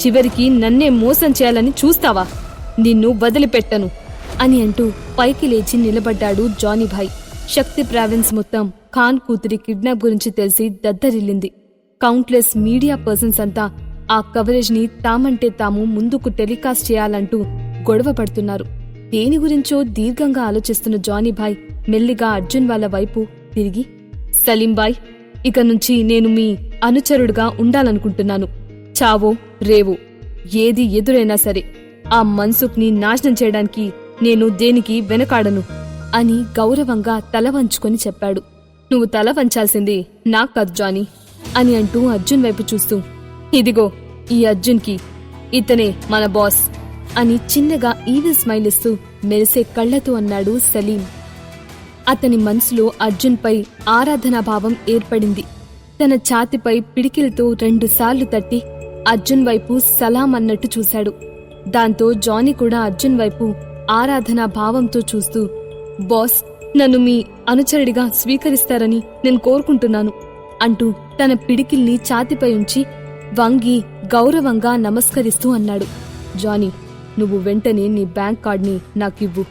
చివరికి నన్నే మోసం చేయాలని చూస్తావా? నిన్ను వదిలిపెట్టను అని అంటూ పైకి లేచి నిలబడ్డాడు జానీ భాయ్. శక్తి ప్రావిన్స్ మొత్తం ఖాన్ కూతురి కిడ్నాప్ గురించి తెలిసి దద్దరిల్లింది. కౌంట్లెస్ మీడియా పర్సన్స్ అంతా ఆ కవరేజ్ ని తామంటే తాము ముందుకు టెలికాస్ట్ చేయాలంటూ గొడవ పడుతున్నారు. దేని గురించో దీర్ఘంగా ఆలోచిస్తున్న జానీ భాయ్ మెల్లిగా అర్జున్ వాళ్ళ వైపు తిరిగి, సలీం భాయ్, ఇక నుంచి నేను మీ అనుచరుడుగా ఉండాలనుకుంటున్నాను. చావో రేవో ఏది ఎదురైనా సరే ఆ మన్సూఖ్ ని నాశనం చేయడానికి నేను దేనికి వెనకాడను అని గౌరవంగా తల వంచుకొని చెప్పాడు. నువ్వు తల వంచాల్సింది నాకు కాదు జానీ అని అంటూ అర్జున్ వైపు చూస్తూ, ఇదిగో ఈ అర్జున్కి, ఇతనే మన బాస్ అని చిన్నగా ఈవిల్ స్మైల్ ఇస్తూ మెరిసే కళ్లతో అన్నాడు సలీం. అతని మనసులో అర్జున్పై ఆరాధనాభావం ఏర్పడింది. తన ఛాతిపై పిడికిలతో 2 సార్లు తట్టి అర్జున్ వైపు సలాం అన్నట్టు చూశాడు. దాంతో జానీ కూడా అర్జున్ వైపు ఆరాధనా భావంతో చూస్తూ, బాస్, నన్ను మీ అనుచరుడిగా స్వీకరిస్తారని నేను కోరుకుంటున్నాను అంటూ తన పిడికిల్ని ఛాతిపై ఉంచి వంగి గౌరవంగా నమస్కరిస్తూ అన్నాడు. జానీ, నువ్వు వెంటనే నీ బ్యాంక్ కార్డ్ని నాకివ్వు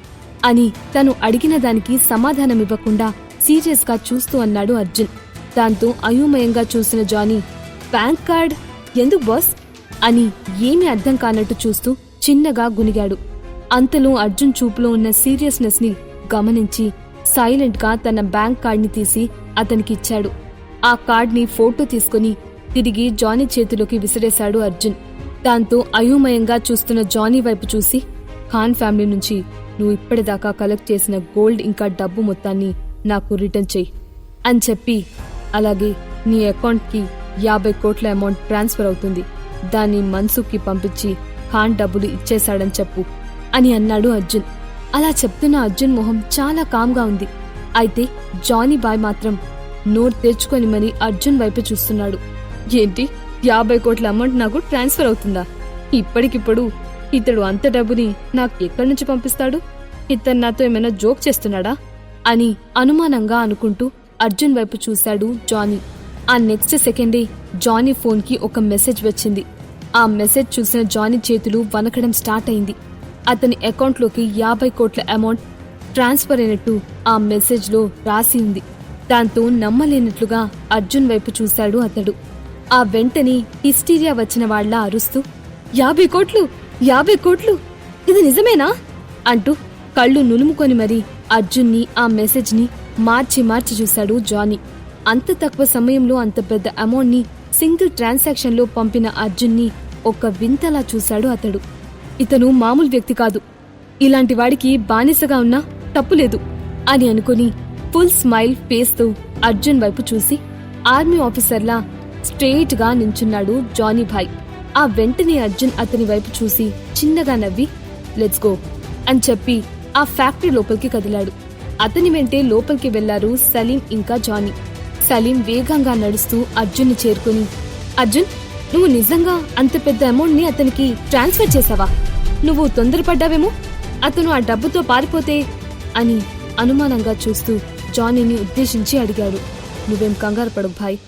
అని తను అడిగిన దానికి సమాధానమివ్వకుండా సీరియస్గా చూస్తూ అన్నాడు అర్జున్. దాంతో అయోమయంగా చూసిన జానీ, బ్యాంక్ కార్డ్ ఎందుకు బాస్ అని ఏమీ అర్థం కానట్టు చూస్తూ చిన్నగా గునిగాడు. అంతలో అర్జున్ చూపులో ఉన్న సీరియస్నెస్ ని గమనించి సైలెంట్ గా తన బ్యాంక్ కార్డ్ని తీసి అతనికిచ్చాడు. ఆ కార్డ్ని ఫోటో తీసుకుని తిరిగి జానీ చేతిలోకి విసిరేశాడు అర్జున్. దాంతో అయోమయంగా చూస్తున్న జానీ వైపు చూసి, ఖాన్ ఫ్యామిలీ నుంచి నువ్వు ఇప్పటిదాకా కలెక్ట్ చేసిన గోల్డ్ ఇంకా డబ్బు మొత్తాన్ని నాకు రిటర్న్ చెయ్యి అని చెప్పి, అలాగే నీ అకౌంట్కి 50 కోట్ల అమౌంట్ ట్రాన్స్ఫర్ అవుతుంది, దాన్ని మన్సుఖ్కి పంపించి ఖాన్ డబ్బులు ఇచ్చేశాడని చెప్పు అని అన్నాడు అర్జున్. అలా చెప్తున్న అర్జున్ మొహం చాలా కామ్గా ఉంది. అయితే జానీ బాయ్ మాత్రం నోరు తెరుచుకొని మరి అర్జున్ వైపు చూస్తున్నాడు. ఏంటి, 50 కోట్ల అమౌంట్ నాకు ట్రాన్స్ఫర్ అవుతుందా? ఇప్పటికిప్పుడు ఇతడు అంత డబ్బుని నాకు ఎక్కడి నుంచి పంపిస్తాడు? ఇతను నాతో ఏమైనా జోక్ చేస్తున్నాడా అని అనుమానంగా అనుకుంటూ అర్జున్ వైపు చూశాడు జానీ. ఆ నెక్స్ట్ సెకండే జానీ ఫోన్కి ఒక మెసేజ్ వచ్చింది. ఆ మెసేజ్ చూసిన జానీ చేతులు వణకడం స్టార్ట్ అయింది. అతని అకౌంట్లోకి 50 కోట్ల అమౌంట్ ట్రాన్స్ఫర్ అయినట్టు ఆ మెసేజ్లో రాసి ఉంది. దాంతో నమ్మలేనట్లుగా అర్జున్ వైపు చూశాడు అతడు. ఆ వెంటనే హిస్టీరియా వచ్చిన వాళ్ల అరుస్తూ, 50 కోట్లు 50 కోట్లు, ఇది నిజమేనా అంటూ కళ్ళు నులుముకొని మరీ అర్జున్ని ఆ మెసేజ్ని మార్చి మార్చి చూశాడు జానీ. అంత తక్కువ సమయంలో అంత పెద్ద అమౌంట్ని సింగిల్ ట్రాన్సాక్షన్లో పంపిన అర్జున్ని ఒక వింతలా చూశాడు అతడు. ఇతను మామూలు వ్యక్తి కాదు, ఇలాంటి వాడికి బానిసగా ఉన్నా తప్పులేదు అని అనుకుని ఫుల్ స్మైల్ ఫేస్తో అర్జున్ వైపు చూసి ఆర్మీ ఆఫీసర్లా స్ట్రెయిట్ గా నించున్నాడు జానీ భాయ్. ఆ వెంటనే అర్జున్ అతని వైపు చూసి చిన్నగా నవ్వి, లెట్స్ గో అని చెప్పి ఆ ఫ్యాక్టరీ లోపలికి కదిలాడు. అతని వెంటే లోపలికి వెళ్లారు సలీం ఇంకా జానీ. సలీం వేగంగా నడుస్తూ అర్జున్ని చేరుకుని, అర్జున్, నువ్వు నిజంగా అంత పెద్ద అమౌంట్ ని అతనికి ట్రాన్స్ఫర్ చేశావా? నువ్వు తొందరపడ్డావేమో, అతను ఆ డబ్బుతో పారిపోతే అని అనుమానంగా చూస్తూ జానీని ఉద్దేశించి అడిగాడు. నువ్వేం కంగారు పడకు భాయ్,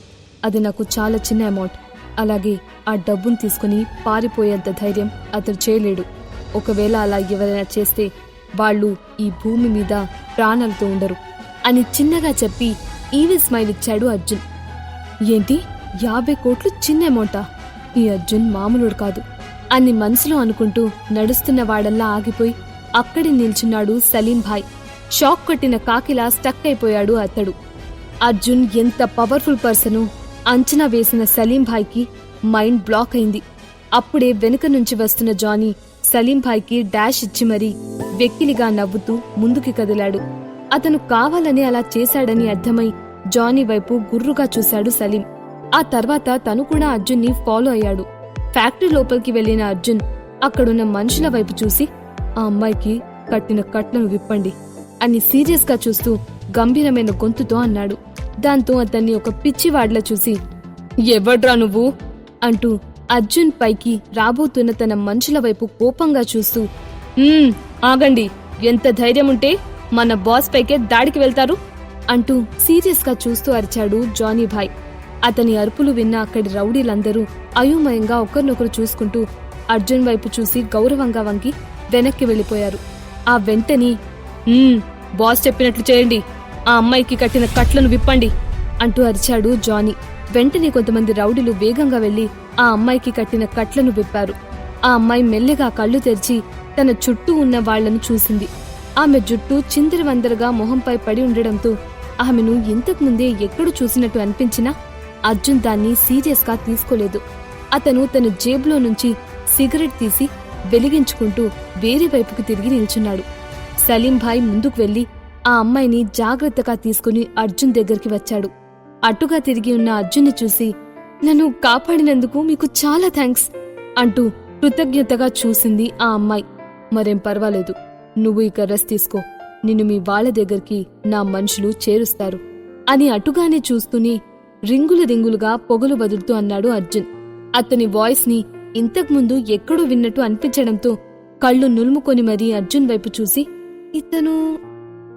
అది నాకు చాలా చిన్న అమౌంట్. అలాగే ఆ డబ్బును తీసుకుని పారిపోయేంత ధైర్యం అతడు చేయలేడు. ఒకవేళ అలా ఎవరైనా చేస్తే వాళ్ళు ఈ భూమి మీద ప్రాణాలతో ఉండరు అని చిన్నగా చెప్పి ఈవిల్ స్మైల్ ఇచ్చాడు అర్జున్. ఏంటి, 50 కోట్లు చిన్న అమౌంటా? ఈ అర్జున్ మామూలుడు కాదు అని మనసులో అనుకుంటూ నడుస్తున్న వాడల్లా ఆగిపోయి అక్కడి నిల్చున్నాడు సలీం భాయ్. షాక్ కొట్టిన కాకిలా స్టక్ అయిపోయాడు అతడు. అర్జున్ ఎంత పవర్ఫుల్ పర్సను అంచనా వేసిన సలీం భాయ్కి మైండ్ బ్లాక్ అయింది. అప్పుడే వెనుక నుంచి వస్తున్న జానీ సలీం భాయ్కి డాష్ ఇచ్చి మరీ వెక్కిలిగా నవ్వుతూ ముందుకి కదిలాడు. అతను కావాలని అలా చేశాడని అర్థమై జానీ వైపు గుర్రుగా చూశాడు సలీం. ఆ తర్వాత తను కూడా అర్జున్ని ఫాలో అయ్యాడు. ఫ్యాక్టరీ లోపలికి వెళ్లిన అర్జున్ అక్కడున్న మనుషుల వైపు చూసి, ఆ అమ్మాయికి కట్టిన కట్లను విప్పండి అని సీరియస్ గా చూస్తూ గంభీరమైన గొంతుతో అన్నాడు. దాంతో అతన్ని ఒక పిచ్చివాడ్లా చూసి, ఎవడ్రా నువ్వు అంటూ అర్జున్ పైకి రాబోతున్న తన మనుషుల వైపు కోపంగా చూస్తూ, ఆగండి, ఎంత ధైర్యముంటే మన బాస్ పైకే దాడికి వెళ్తారు అంటూ సీరియస్ గా చూస్తూ అరిచాడు జానీ భాయ్. అతని అరుపులు విన్న అక్కడి రౌడీలందరూ అయోమయంగా ఒకరినొకరు చూసుకుంటూ అర్జున్ వైపు చూసి గౌరవంగా వంగి వెనక్కి వెళ్లిపోయారు. ఆ వెంటనే, బాస్ చెప్పినట్లు చేయండి, ఆ అమ్మాయికి కట్టిన కట్లను విప్పండి అంటూ అరిచాడు జానీ. వెంటనే కొంతమంది రౌడీలు వేగంగా వెళ్లి ఆ అమ్మాయికి కట్టిన కట్లను విప్పారు. ఆ అమ్మాయి మెల్లగా కళ్ళు తెరిచి తన చుట్టూ ఉన్న వాళ్లను చూసింది. ఆమె జుట్టు చిందరవందరగా మొహంపై పడి ఉండడంతో ఆమెను ఇంతకుముందే ఎక్కడో చూసినట్టు అనిపించినా అర్జున్ దాన్ని సీరియస్ గా తీసుకోలేదు. అతను తన జేబులో నుంచి సిగరెట్ తీసి వెలిగించుకుంటూ వేరే వైపుకు తిరిగి నిల్చున్నాడు. సలీం భాయ్ ముందుకు వెళ్లి ఆ అమ్మాయిని జాగ్రత్తగా తీసుకుని అర్జున్ దగ్గరికి వచ్చాడు. అటుగా తిరిగి ఉన్న అర్జున్ని చూసి, నన్ను కాపాడినందుకు మీకు చాలా థ్యాంక్స్ అంటూ కృతజ్ఞతగా చూసింది ఆ అమ్మాయి. మరేం పర్వాలేదు, నువ్వు ఇక రెస్ట్ తీసుకో, నిన్ను మీ వాళ్ల దగ్గరికి నా మనుషులు చేరుస్తారు అని అటుగానే చూస్తూనే రింగులు రింగులుగా పొగలు వదులుతూ అన్నాడు అర్జున్. అతని వాయిస్ ని ఇంతకుముందు ఎక్కడో విన్నట్టు అనిపించడంతో కళ్ళు నులుముకొని మరీ అర్జున్ వైపు చూసి,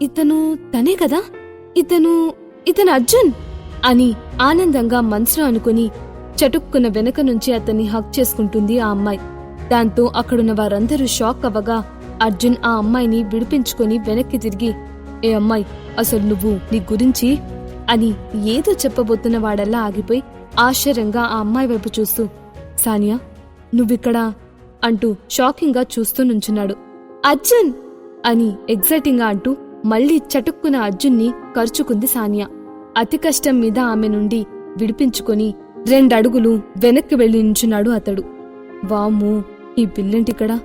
ఇతను తనే కదా, ఇతను అర్జున్ అని ఆనందంగా మనసులో అనుకుని చటుక్కున వెనక నుంచి అతన్ని హక్ చేసుకుంటుంది ఆ అమ్మాయి. దాంతో అక్కడున్న వారందరూ షాక్ అవ్వగా అర్జున్ ఆ అమ్మాయిని విడిపించుకొని వెనక్కి తిరిగి, ఏ అమ్మాయి, అసలు నువ్వు నీ గురించి అని ఏదో చెప్పబోతున్న వాడల్లా ఆగిపోయి ఆశ్చర్యంగా ఆ అమ్మాయి వైపు చూస్తూ, సానియా నువ్విక్కడా అంటూ షాకింగ్గా చూస్తూ నుంచున్నాడు. అర్జున్ అని ఎగ్జైటింగ్గా అంటూ మళ్లీ చటుక్కున అర్జున్ని కరుచుకుంది సానియా. అతి కష్టం మీద ఆమె నుండి విడిపించుకొని 2 అడుగులు వెనక్కి వెళ్లి నించున్నాడు అతడు. వామ్మో, ఈ పిల్లంటిక్కడా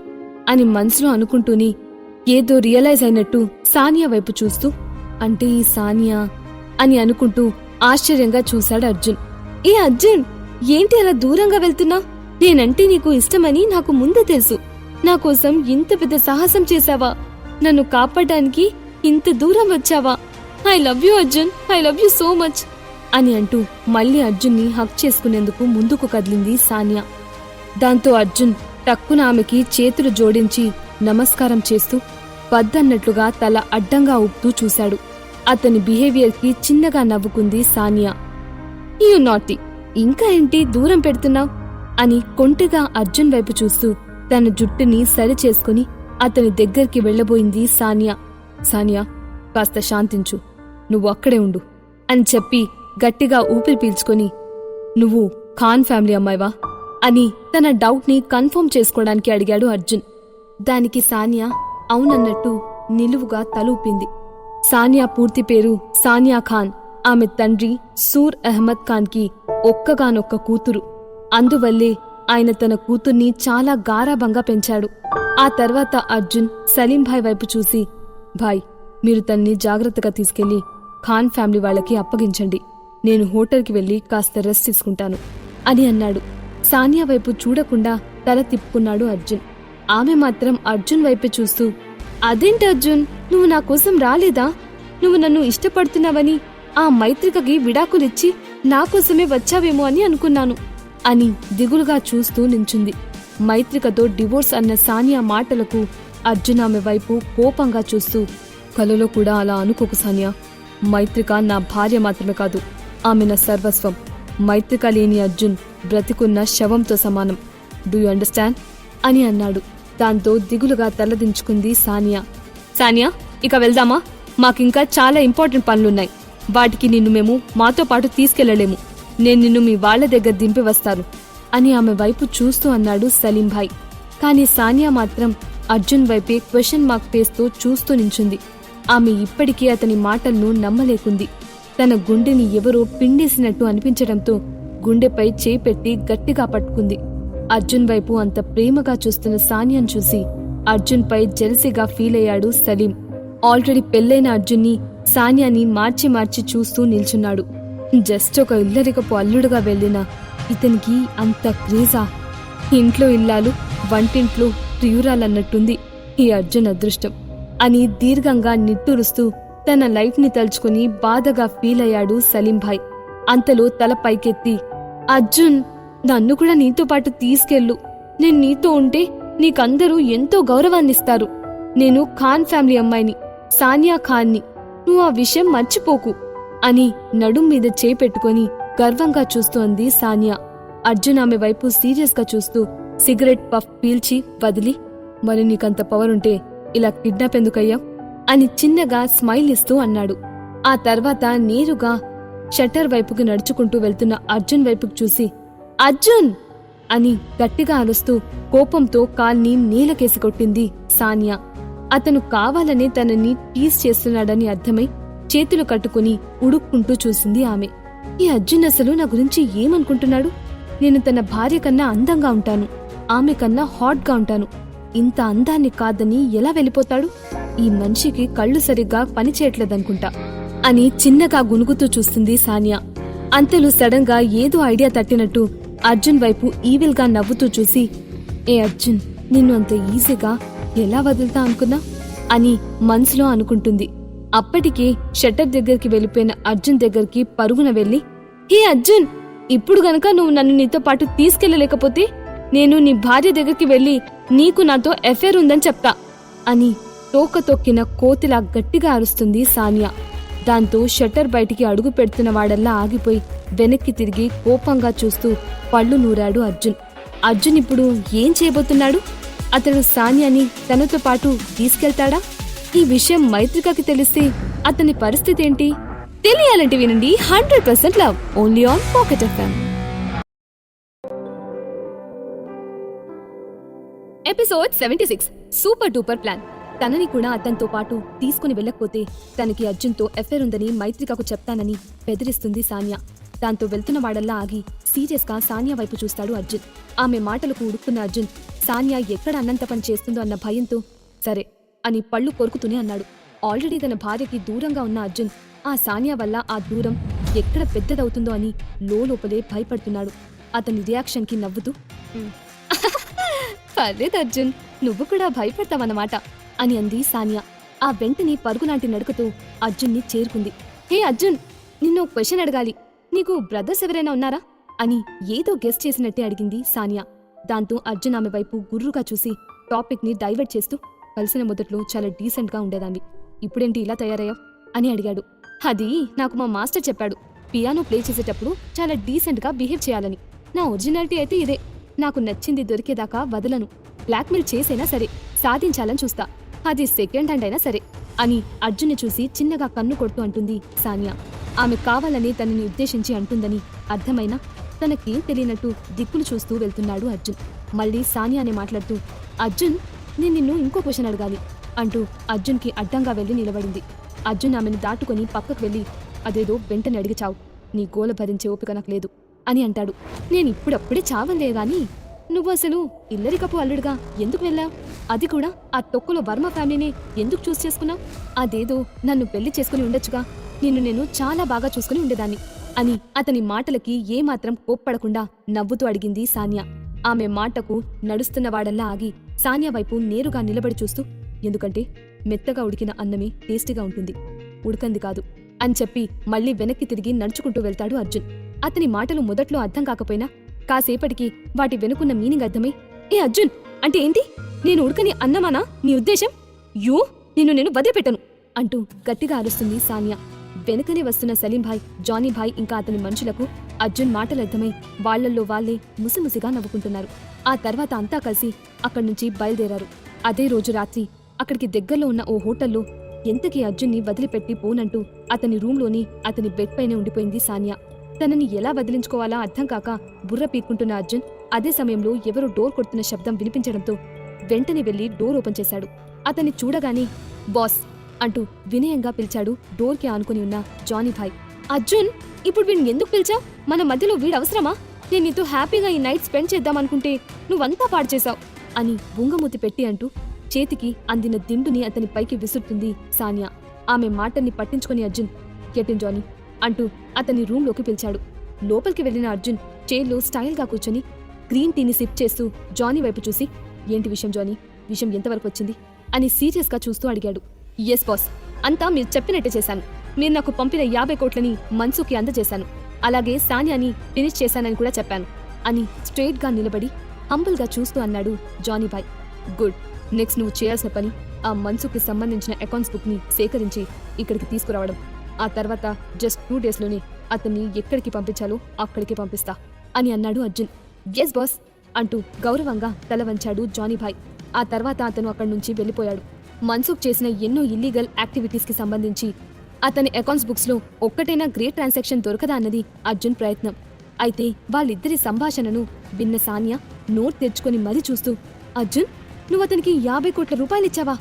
అని మనసులో అనుకుంటూనే ఏదో రియలైజ్ అయినట్టు సానియా వైపు చూస్తూ, అంటే ఈ సానియా అని అనుకుంటూ ఆశ్చర్యంగా చూశాడు అర్జున్. ఏ అర్జున్, ఏంటి అలా దూరంగా వెళ్తున్నా? నేనంటే నీకు ఇష్టమని నాకు ముందే తెలుసు. నా కోసం ఇంత పెద్ద సాహసం చేశావా? నన్ను కాపాడడానికి ఇంత దూరం వచ్చావా? I love you Arjun, I love you so much అని అంటూ మళ్లీ అర్జున్ని హక్ చేసుకునేందుకు ముందుకు కదిలింది సానియా. దాంతో అర్జున్ టక్కున ఆమెకి చేతులు జోడించి నమస్కారం చేస్తూ వద్దన్నట్లుగా తల అడ్డంగా ఊపుతూ చూశాడు. అతని బిహేవియర్ కి చిన్నగా నవ్వుకుంది సానియా. యూ నాటీ, ఇంకా ఏంటి దూరం పెడుతున్నావ్ అని కొంటెగా అర్జున్ వైపు చూస్తూ తన జుట్టుని సరిచేసుకుని అతని దగ్గరికి వెళ్లబోయింది సానియా. సానియా, కాస్త శాంతించు, నువ్వు అక్కడే ఉండు అని చెప్పి గట్టిగా ఊపిరి పీల్చుకొని, నువ్వు ఖాన్ ఫ్యామిలీ అమ్మాయివా అని తన డౌట్ ని కన్ఫర్మ్ చేసుకోవడానికి అడిగాడు అర్జున్. దానికి సానియా అవునన్నట్టు నిలువుగా తలూపింది. సానియా పూర్తి పేరు సానియా ఖాన్. ఆమె తండ్రి సూర్ అహ్మద్ ఖాన్ కి ఒక్కగానొక్క కూతురు. అందువల్లే ఆయన తన కూతుర్ని చాలా గారాబంగా పెంచాడు. ఆ తర్వాత అర్జున్ సలీంభాయ్ వైపు చూసి, భాయ్, మీరు తన్ని జాగ్రత్తగా తీసుకెళ్లి ఖాన్ ఫ్యామిలీ వాళ్ళకి అప్పగించండి. నేను హోటల్కి వెళ్లి కాస్త రెస్ట్ తీసుకుంటాను అని అన్నాడు. సానియా వైపు చూడకుండా తల తిప్పుకున్నాడు అర్జున్. ఆమె మాత్రం అర్జున్ వైపే చూస్తూ, అదేంటి అర్జున్, నువ్వు నా కోసం రాలేదా? నువ్వు నన్ను ఇష్టపడుతున్నావని ఆ మైత్రికకి విడాకులిచ్చి నా కోసమే వచ్చావేమో అని అనుకున్నాను అని దిగులుగా చూస్తూ నించుంది. మైత్రికతో డివోర్స్ అన్న సానియా మాటలకు అర్జున్ ఆమె వైపు కోపంగా చూస్తూ, కలలో కూడా అలా అనుకోకు సానియా. మైత్రిక నా భార్య మాత్రమే కాదు, ఆమె నా సర్వస్వం. మైత్రిక లేని అర్జున్ బ్రతికున్న శవంతో సమానం. డూ యు అండర్స్టాండ్ అని అన్నాడు. దాంతో దిగులుగా తలదించుకుంది సానియా. సానియా, ఇక వెళ్దామా? మాకింకా చాలా ఇంపార్టెంట్ పనులున్నాయి. వాటికి నిన్ను మేము మాతో పాటు తీసుకెళ్లలేము. నేను నిన్ను మీ వాళ్ల దగ్గర దింపి వస్తాను అని ఆమె వైపు చూస్తూ అన్నాడు సలీంభాయ్. కాని సానియా మాత్రం అర్జున్ వైపే క్వశ్చన్ మార్క్ ఫేస్తో చూస్తూ నించుంది. ఆమె ఇప్పటికీ అతని మాటలను నమ్మలేకుంది. తన గుండెని ఎవరో పిండేసినట్టు అనిపించడంతో గుండెపై చేయి పెట్టి గట్టిగా పట్టుకుంది. అర్జున్ వైపు అంత ప్రేమగా చూస్తున్న సానియాను చూసి అర్జున్ పై జెలసీగా ఫీల్ అయ్యాడు సలీం. ఆల్రెడీ పెళ్లైన అర్జున్ని సానియాని మార్చి మార్చి చూస్తూ నిల్చున్నాడు. జస్ట్ ఒక ఇల్లరికపు అల్లుడుగా వెళ్లిన ఇతనికి అంత క్రేజా? ఇంట్లో ఇల్లాలు, వంటింట్లో ప్రియురాలన్నట్టుంది ఈ అర్జున్ అదృష్టం అని దీర్ఘంగా నిట్టూరుస్తూ తన లైఫ్ ని తలుచుకుని బాధగా ఫీల్ అయ్యాడు సలీంభాయ్. అంతలో తల పైకెత్తి, అర్జున్, నన్ను కూడా నీతో పాటు తీసుకెళ్ళు. నేను నీతో ఉంటే నీకందరూ ఎంతో గౌరవాన్నిస్తారు. నేను ఖాన్ ఫ్యామిలీ అమ్మాయిని, సానియా ఖాన్ని. నువ్వు ఆ విషయం మర్చిపోకు అని నడుం మీద చేపెట్టుకుని గర్వంగా చూస్తోంది సానియా. అర్జున్ ఆమె వైపు సీరియస్ గా చూస్తూ సిగరెట్ పఫ్ పీల్చి వదిలి, మరి నీకంత పవర్ ఉంటే ఇలా కిడ్నాప్ ఎందుకయ్యావ్ అని చిన్నగా స్మైల్ ఇస్తూ అన్నాడు. ఆ తర్వాత నేరుగా షట్టర్ వైపుకి నడుచుకుంటూ వెళ్తున్న అర్జున్ వైపుకు చూసి, అర్జున్ అని గట్టిగా అరుస్తూ కోపంతో కాల్ని నీలకేసి కొట్టింది సానియా. అతను కావాలనే తనని టీజ్ చేస్తున్నాడని అర్థమై చేతులు కట్టుకుని ఉడుక్కుంటూ చూసింది ఆమె. ఈ అర్జున్ అసలు నా గురించి ఏమనుకుంటున్నాడు? నేను తన భార్య కన్నా అందంగా ఉంటాను, ఆమె కన్నా హాట్గా ఉంటాను. ఇంత అందాన్ని కాదని ఎలా వెళ్ళిపోతాడు? ఈ మనిషికి కళ్ళు సరిగ్గా పనిచేయట్లేదనుకుంటా అని చిన్నగా గునుగుతూ చూస్తుంది సానియా. అంతలో సడన్ గా ఏదో ఐడియా తట్టినట్టు అర్జున్ వైపు ఈవిల్ గా నవ్వుతూ చూసి, ఏ అర్జున్, నిన్ను అంత ఈజీగా ఎలా వదులుతా అనుకున్నా అని మనసులో అనుకుంటుంది. అప్పటికే షట్టర్ దగ్గరికి వెళ్లిపోయిన అర్జున్ దగ్గరికి పరుగున వెళ్లి, హే అర్జున్, ఇప్పుడు గనక నువ్వు నన్ను నీతో పాటు తీసుకెళ్లలేకపోతే నేను నీ భార్య దగ్గరికి వెళ్లి నీకు నాతో ఎఫైర్ ఉందని చెప్తా అని తోక తొక్కిన కోతిలా గట్టిగా అరుస్తుంది సానియా. దాంతో షట్టర్ బయటికి అడుగు పెడుతున్న వాడల్లా ఆగిపోయి వెనక్కి తిరిగి కోపంగా చూస్తూ పళ్ళు నూరాడు అర్జున్. అర్జున్ ఇప్పుడు ఏం చేయబోతున్నాడు? అతడు సానియాని తనతో పాటు తీసుకెళ్తాడా? ఈ విషయం మైత్రికకి తెలిస్తే అతని పరిస్థితి ఏంటి? తెలియాలంటే వినండి 100% love only on pocket FM. Episode 76 super duper plan. తనని కూడా అతనితో పాటు తీసుకుని వెళ్ళకపోతే తనకి అర్జున్తో ఎఫైర్ ఉందని మైత్రికకు చెప్తానని బెదిరిస్తుంది సానియా. దాంతో వెళ్తున్న వాడల్లా ఆగి సీరియస్ గా సానియా వైపు చూస్తాడు అర్జున్. ఆమె మాటలకు ఉడుక్కున్న అర్జున్ సానియా ఎక్కడ అన్నంత పని చేస్తుందో అన్న భయంతో సరే అని పళ్ళు కొరుకుతూనే అన్నాడు. ఆల్రెడీ తన భార్యకి దూరంగా ఉన్న అర్జున్ ఆ సానియా వల్ల ఆ దూరం ఎక్కడ పెద్దదవుతుందో అని లోపలే భయపడుతున్నాడు. అతని రియాక్షన్ కి నవ్వుతూ, పర్లేదు అర్జున్, నువ్వు కూడా భయపడతావన్నమాట అని అంది సానియా. ఆ వెంటనే పరుగులాంటి నడుకతో అర్జున్ని చేరుకుంది. హే అర్జున్, నిన్ను క్వశ్చన్ అడగాలి. నీకు బ్రదర్స్ ఎవరైనా ఉన్నారా అని ఏదో గెస్ చేసినట్టే అడిగింది సానియా. దాంతో అర్జున్ ఆమె వైపు గుర్రుగా చూసి టాపిక్ ని డైవర్ట్ చేస్తూ, కలిసిన మొదట్లో చాలా డీసెంట్ గా ఉండేదాన్ని, ఇప్పుడేంటి ఇలా తయారయ్యావు అని అడిగాడు. అది నాకు మా మాస్టర్ చెప్పాడు. పియానో ప్లే చేసేటప్పుడు చాలా డీసెంట్ గా బిహేవ్ చేయాలని. నా ఒరిజినాలిటీ అయితే ఇదే. నాకు నచ్చింది దొరికేదాకా వదలను. బ్లాక్మెయిల్ చేసైనా సరే సాధించాలని చూస్తా, అది సెకండ్ హ్యాండ్ అయినా సరే అని అర్జున్ని చూసి చిన్నగా కన్ను కొడుతూ అంటుంది సానియా. ఆమె కావాలని తనని ఉద్దేశించి అంటుందని అర్థమైనా తనకేం తెలియనట్టు దిక్కులు చూస్తూ వెళ్తున్నాడు అర్జున్. మళ్ళీ సానియానే మాట్లాడుతూ, అర్జున్, నేను నిన్ను ఇంకో క్వశ్చన్ అడగాలి అంటూ అర్జున్కి అడ్డంగా వెళ్లి నిలబడింది. అర్జున్ ఆమెను దాటుకొని పక్కకు వెళ్లి, అదేదో వెంటనే అడిగి చావు, నీ గోల భరించే ఓపిక నాకు లేదు అని అంటాడు. నేనిప్పుడప్పుడే చావలే గాని నువ్వు అసలు ఇల్లరికపు అల్లుడుగా ఎందుకు వెళ్ళావు? అది కూడా ఆ తొక్కులో వర్మ ఫ్యామిలీని ఎందుకు చూస్ చేసుకున్నావు? అదేదో నన్ను పెళ్లి చేసుకుని ఉండొచ్చుగా, నిన్ను నేను చాలా బాగా చూసుకుని ఉండేదాన్ని అని అతని మాటలకి ఏమాత్రం కోప్పడకుండా నవ్వుతూ అడిగింది సానియా. ఆమె మాటకు నడుస్తున్న వాడల్లా ఆగి సానియా వైపు నేరుగా నిలబడి చూస్తూ, ఎందుకంటే మెత్తగా ఉడికిన అన్నమే టేస్టీగా ఉంటుంది, ఉడకంది కాదు అని చెప్పి మళ్లీ వెనక్కి తిరిగి నడుచుకుంటూ వెళ్తాడు అర్జున్. అతని మాటలు మొదట్లో అర్థం కాకపోయినా కాసేపటికి వాటి వెనుకున్న మీనింగ్ అర్థమై, ఏ అర్జున్, అంటే ఏంటి? నేను ఉడకని అన్నమానా నీ ఉద్దేశం? యూ, నేను వదిలిపెట్టను అంటూ గట్టిగా అరుస్తుంది సానియా. వెనుకనే వస్తున్న సలీంభాయ్, జానీభాయ్ ఇంకా అతని మనుషులకు అర్జున్ మాటలర్థమై వాళ్లల్లో వాళ్లే ముసిముసిగా నవ్వుకుంటున్నారు. ఆ తర్వాత అంతా కలిసి అక్కడి నుంచి బయలుదేరారు. అదే రోజు రాత్రి అక్కడికి దగ్గరలో ఉన్న ఓ హోటల్లో ఎంతకీ అర్జున్ని వదిలిపెట్టి పోనంటూ అతని రూంలోని అతని బెడ్ పైనే ఉండిపోయింది సానియా. తనని ఎలా వదిలించుకోవాలా అర్థం కాక బుర్ర పీక్కుంటున్న అర్జున్ అదే సమయంలో ఎవరో డోర్ కొడుతున్న శబ్దం వినిపించడంతో వెంటనే వెళ్లి డోర్ ఓపెన్ చేశాడు. అతన్ని చూడగానే బాస్ అంటూ వినయంగా పిలిచాడు డోర్కి ఆనుకుని ఉన్న జానీభాయ్. అర్జున్, ఇప్పుడు వీడిని ఎందుకు పిలిచావు? మన మధ్యలో వీడు అవసరమా? నేను నీతో హ్యాపీగా ఈ నైట్ స్పెండ్ చేద్దామనుకుంటే నువ్వంతా పాడు చేశావు అని బుంగమూతి పెట్టి అంటూ చేతికి అందిన దిండుని అతని పైకి విసురుతుంది సానియా. ఆమె మాటల్ని పట్టించుకుని అర్జున్, కెప్టెన్ జానీ అంటూ అతని రూంలోకి పిలిచాడు. లోపలికి వెళ్లిన అర్జున్ చైర్లో స్టైల్గా కూర్చొని గ్రీన్ టీని సిప్ చేస్తూ జానీ వైపు చూసి, ఏంటి విషయం జానీ, విషయం ఎంతవరకు వచ్చింది అని సీరియస్గా చూస్తూ అడిగాడు. ఎస్ బాస్, అంతా మీరు చెప్పినట్టే చేశాను. మీరు నాకు పంపిన 50 కోట్లని మన్సుకి అందజేశాను. అలాగే సానియాని ఫినిష్ చేశానని కూడా చెప్పాను అని స్ట్రెయిట్ గా నిలబడి హంబుల్గా చూస్తూ అన్నాడు జానీభాయ్. గుడ్. నెక్స్ట్ నువ్వు చేయాల్సిన పని ఆ మన్సుకి సంబంధించిన అకౌంట్స్ బుక్ ని సేకరించి ఇక్కడికి తీసుకురావడం. ఆ తర్వాత జస్ట్ 2 డేస్లోనే అతన్ని ఎక్కడికి పంపించాలో అక్కడికి పంపిస్తా అని అన్నాడు అర్జున్. ఎస్ బాస్ అంటూ గౌరవంగా తల వంచాడు జానీభాయ్. ఆ తర్వాత అతను అక్కడి నుంచి వెళ్లిపోయాడు. మన్సుఖ్ చేసిన ఎన్నో ఇల్లీగల్ యాక్టివిటీస్ కి సంబంధించి అతని అకౌంట్స్ బుక్స్ లో ఒక్కటైనా గ్రేట్ ట్రాన్సాక్షన్ దొరకదా అన్నది అర్జున్ ప్రయత్నం. అయితే వాళ్ళిద్దరి సంభాషణను విన్న సానియా నోట్ తెచ్చుకొని మరీ చూస్తూ, అర్జున్, నువ్వు అతనికి 50 కోట్ల రూపాయలిచ్చావా?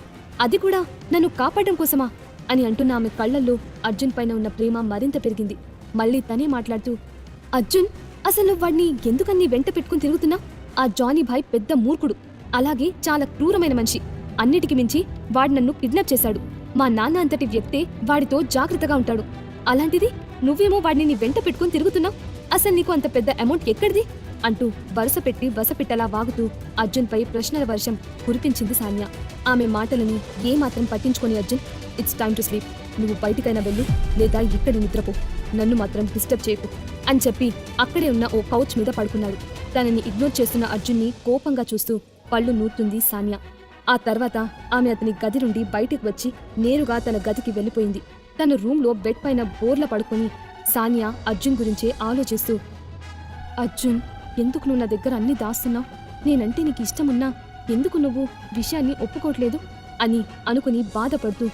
అది కూడా నన్ను కాపాడడం కోసమా అని అంటున్న ఆమె కళ్లల్లో అర్జున్ పైన ఉన్న ప్రేమ మరింత పెరిగింది. మళ్ళీ తనే మాట్లాడుతూ, అర్జున్, అసలు నువ్వు వాడిని ఎందుకన్నీ వెంట పెట్టుకుని తిరుగుతున్నా? ఆ జానీభాయ్ పెద్ద మూర్ఖుడు, అలాగే చాలా క్రూరమైన మనిషి. అన్నిటికి మించి వాడు నన్ను కిడ్నాప్ చేశాడు. మా నాన్న అంతటి వ్యక్తే వాడితో జాగ్రత్తగా ఉంటాడు. అలాంటిది నువ్వేమో వాడిని నీ వెంట పెట్టుకుని తిరుగుతున్నావు. అసలు నీకు అంత పెద్ద అమౌంట్ ఎక్కడిది అంటూ వరుసపెట్టలా వాగుతూ అర్జున్పై ప్రశ్నల వర్షం కురిపించింది సాన్యా. ఆమె మాటలని ఏమాత్రం పట్టించుకొని Arjun, it's time to sleep. నువ్వు బయటికైనా వెళ్ళు, లేదా ఇక్కడ నిద్రపో. నన్ను మాత్రం డిస్టర్బ్ చేయకు అని చెప్పి అక్కడే ఉన్న ఓ కౌచ్ మీద పడుకున్నాడు. తనని ఇగ్నోర్ చేస్తున్న అర్జున్ని కోపంగా చూస్తూ పళ్ళు నూరుతుంది సాన్యా. ఆ తర్వాత ఆమె అతని గది నుండి బయటికి వచ్చి నేరుగా తన గదికి వెళ్ళిపోయింది. తన రూంలో బెడ్ పైన బోర్ల పడుకొని సాన్యా అర్జున్ గురించే ఆలోచిస్తూ, అర్జున్, ఎందుకు నువ్వు నా దగ్గర అన్ని దాస్తున్నావు? నేనంటే నీకు ఇష్టమున్నా ఎందుకు నువ్వు విషయాన్ని ఒప్పుకోవట్లేదు అని అనుకుని బాధపడుతూ,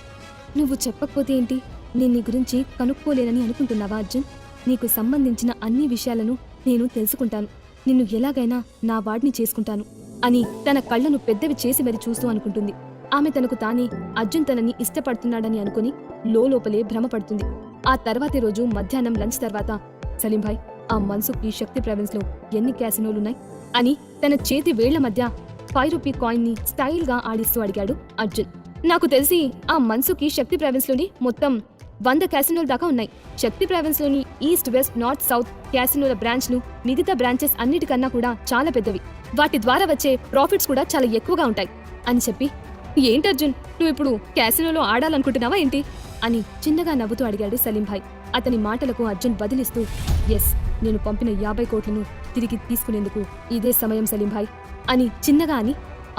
నువ్వు చెప్పకపోతే ఏంటి? నేను నీ గురించి కనుక్కోలేనని అనుకుంటున్నావా అర్జున్? నీకు సంబంధించిన అన్ని విషయాలను నేను తెలుసుకుంటాను. నిన్ను ఎలాగైనా నా వాడిని చేసుకుంటాను అని తన కళ్ళను పెద్దవి చేసి మరి చూస్తూ అనుకుంటుంది. ఆమె తనకు తానే అర్జున్ తనని ఇష్టపడుతున్నాడని అనుకుని లోపలే భ్రమపడుతుంది. ఆ తర్వాతి రోజు మధ్యాహ్నం లంచ్ తర్వాత, సలీంభాయ్, ఆ మన్సుఖ్కి శక్తి ప్రావిన్స్ లో ఎన్ని క్యాసినోలున్నాయి అని తన చేతి వేళ్ల మధ్య 5 రూపీ కాయిన్ ని స్టైల్ గా ఆడిస్తూ అడిగాడు అర్జున్. నాకు తెలిసి ఆ మన్సుఖ్కి శక్తి ప్రావిన్స్ లోని మొత్తం 100 క్యాసినోల దాకా ఉన్నాయి. శక్తి ప్రావిన్స్ లోని ఈస్ట్, వెస్ట్, నార్త్, సౌత్ క్యాసినోల బ్రాంచ్ ను మిగతా బ్రాంచెస్ అన్నిటికన్నా కూడా చాలా పెద్దవి. వాటి ద్వారా వచ్చే ప్రాఫిట్స్ కూడా చాలా ఎక్కువగా ఉంటాయి అని చెప్పి, ఏంటి అర్జున్, నువ్వు ఇప్పుడు క్యాసినోలో ఆడాలనుకుంటున్నావా ఏంటి అని చిన్నగా నవ్వుతూ అడిగాడు సలీంభాయ్. అతని మాటలకు అర్జున్ బదిలిస్తూ, ఎస్, నేను పంపిన 50 కోట్లను తిరిగి తీసుకునేందుకు ఇదే సమయం సలీంభాయ్ అని చిన్నగా అని,